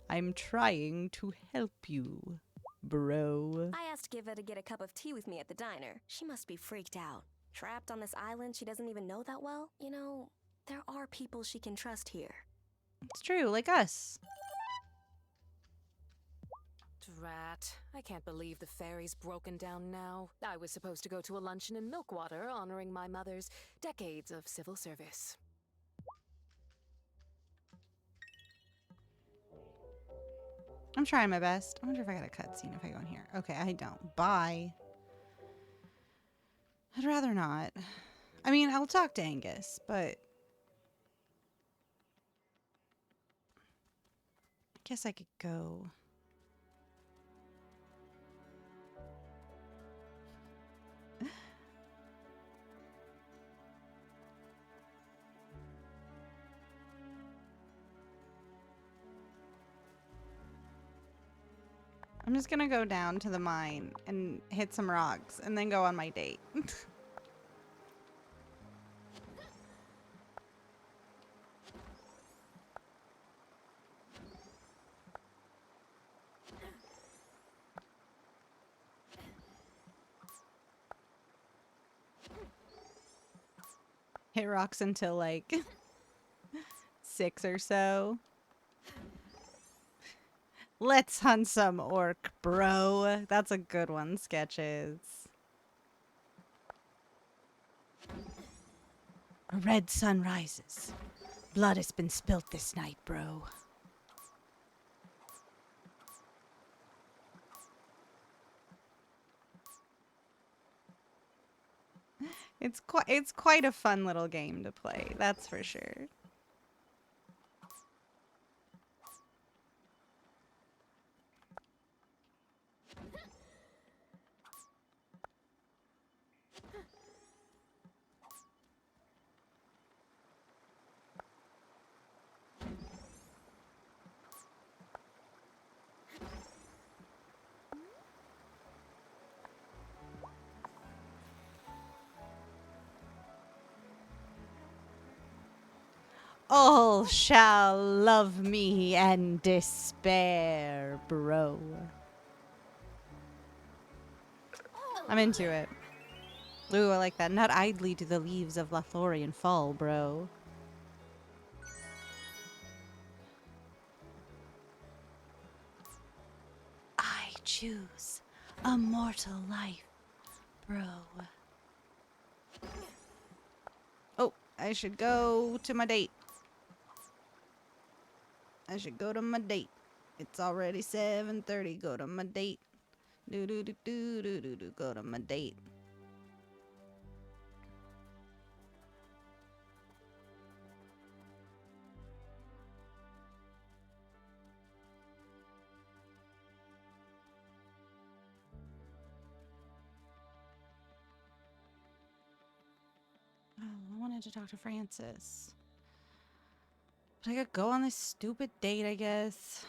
I'm trying to help you, bro. I asked Giva to get a cup of tea with me at the diner. She must be freaked out. Trapped on this island she doesn't even know that well? You know, there are people she can trust here. It's true, like us. Drat. I can't believe the ferry's broken down now. I was supposed to go to a luncheon in Milkwater honoring my mother's decades of civil service. I'm trying my best. I wonder if I got a cutscene if I go in here. Okay, I don't. Bye. I'd rather not. I mean, I'll talk to Angus, but I guess I could go. I'm just gonna go down to the mine and hit some rocks and then go on my date. Hit rocks until like 6 or so. Let's hunt some orc, bro. That's a good one, Sketches. A red sun rises. Blood has been spilt this night, bro. It's quite a fun little game to play, that's for sure. All shall love me and despair, bro. I'm into it. Ooh, I like that. Not idly do the leaves of Lothlorien fall, bro. I choose a mortal life, bro. Oh, I should go to my date. I should go to my date. It's already 7:30. Go to my date. Do do do do do do do. Go to my date. Oh, I wanted to talk to Francis. But I could go on this stupid date, I guess.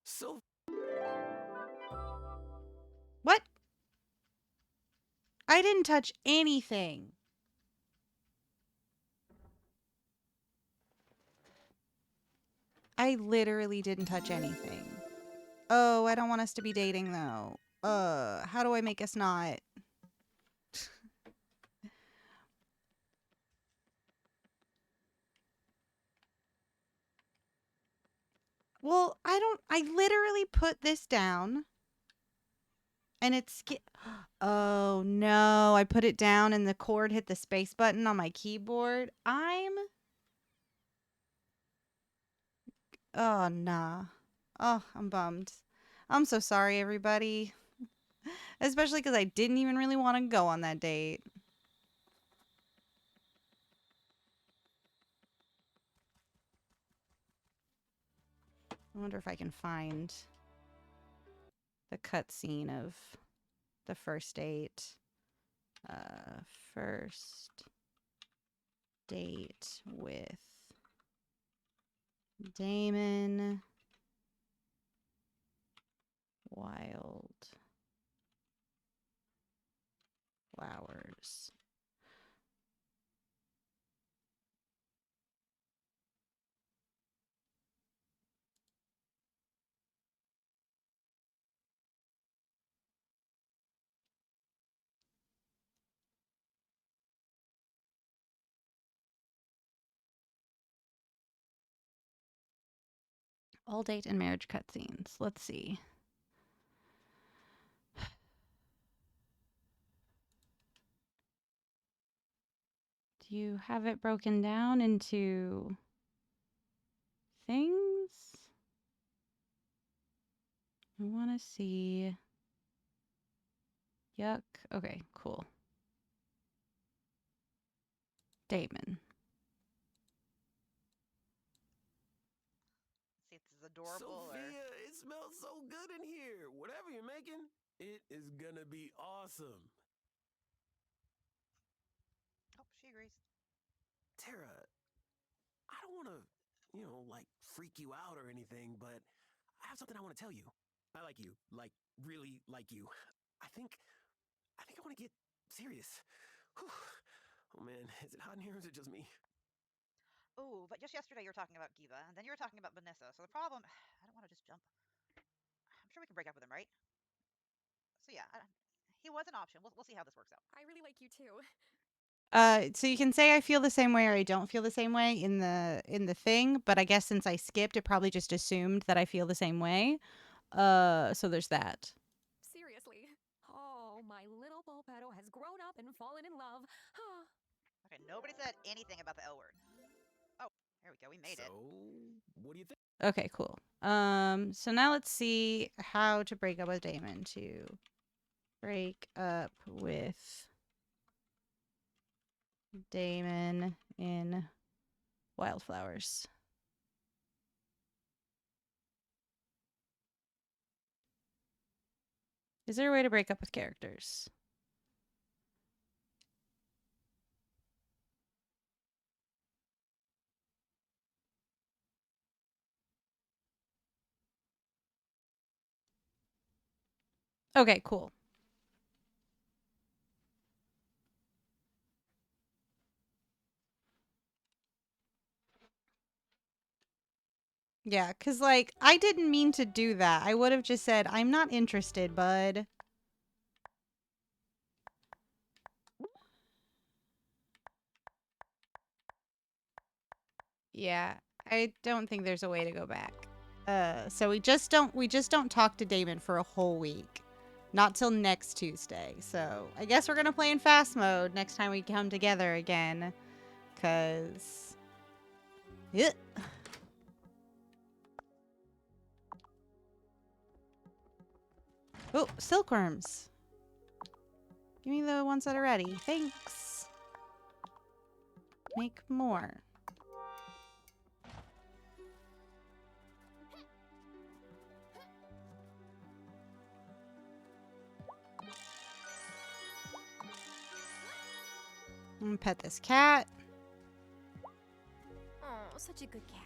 So. What? I didn't touch anything. I literally didn't touch anything. Oh, I don't want us to be dating though. How do I make us not? Well, I literally put this down and oh no, I put it down and the cord hit the space button on my keyboard. Oh, nah. Oh, I'm bummed. I'm so sorry, everybody. Especially because I didn't even really want to go on that date. I wonder if I can find the cutscene of the first date. First date with Damon Wylde Flowers. All date and marriage cutscenes. Let's see. Do you have it broken down into things? I want to see. Yuck. Okay, cool. Damon. See if this is adorable Sophia, it smells so good in here. Whatever you're making, it is gonna be awesome. Oh, she agrees. Tara, I don't want to, like freak you out or anything, but I have something I want to tell you. I like you, like really like you. I think I want to get serious. Whew. Oh man, is it hot in here or is it just me? Oh, but just yesterday you were talking about Giva, and then you were talking about Vanessa. So the problem, I don't want to just jump. I'm sure we can break up with him, right? So yeah, he was an option. We'll see how this works out. I really like you too. So you can say I feel the same way or I don't feel the same way in the thing, but I guess since I skipped, it probably just assumed that I feel the same way. So there's that. Seriously. Oh, my little Polpetto has grown up and fallen in love. Okay, nobody said anything about the L word. Oh, here we go. We made it. What do you think? Okay, cool. So now let's see how to break up with Damon. To break up with Damon in Wildflowers. Is there a way to break up with characters? Okay, cool. Yeah, because, like, I didn't mean to do that. I would have just said, I'm not interested, bud. Yeah, I don't think there's a way to go back. So we just don't talk to Damon for a whole week. Not till next Tuesday. So I guess we're gonna play in fast mode next time we come together again. Cause yeah. Oh, silkworms. Give me the ones that are ready. Thanks. Make more. I'm gonna pet this cat. Oh, such a good cat.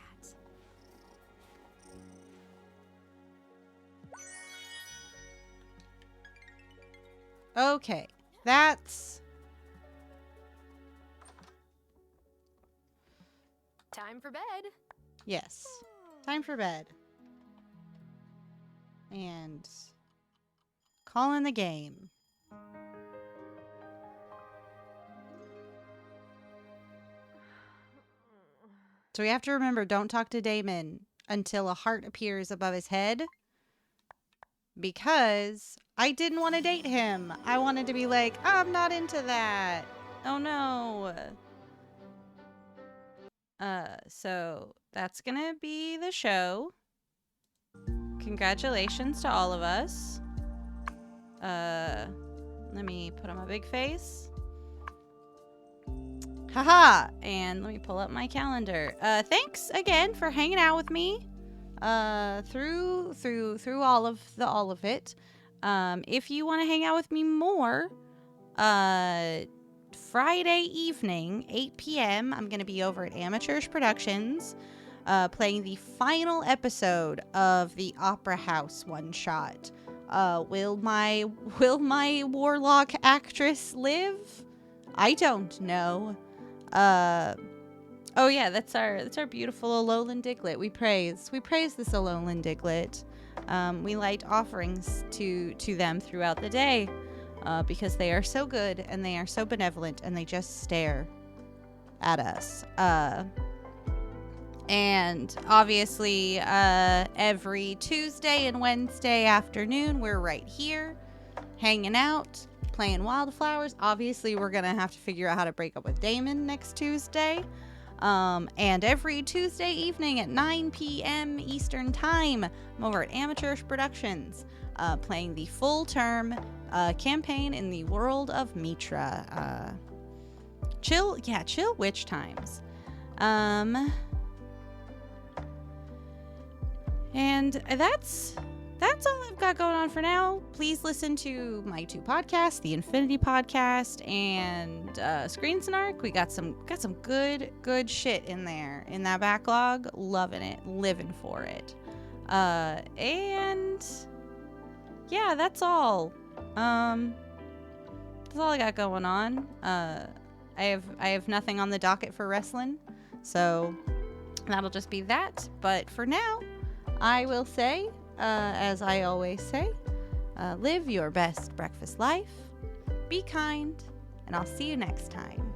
Okay, that's Time for bed. yes. Time for bed. And calling the game. So we have to remember, don't talk to Damon until a heart appears above his head. Because I didn't want to date him. I wanted to be like, I'm not into that. Oh no. So that's gonna be the show. Congratulations to all of us. Let me put on my big face. Haha! And let me pull up my calendar. Thanks again for hanging out with me. Through all of it. If you want to hang out with me more, Friday evening, 8 p.m., I'm going to be over at Amateurish Productions, playing the final episode of the Opera House one-shot. Will my warlock actress live? I don't know. Oh yeah, that's our beautiful Alolan Diglett. We praise this Alolan Diglett. We light offerings to them throughout the day, because they are so good and they are so benevolent and they just stare at us. And obviously, every Tuesday and Wednesday afternoon, we're right here, hanging out, playing Wildflowers. Obviously, we're gonna have to figure out how to break up with Damon next Tuesday. And every Tuesday evening at 9 p.m. Eastern Time, I'm over at Amateurish Productions, playing the full-term campaign in the world of Mitra. Chill witch times. And that's all I've got going on for now. Please listen to my two podcasts, the Infinity Podcast and Screen Snark. We got some good shit in there in that backlog. Loving it, living for it. And yeah, that's all. That's all I got going on. I have nothing on the docket for wrestling, so that'll just be that. But for now, I will say, as I always say, live your best breakfast life, be kind, and I'll see you next time.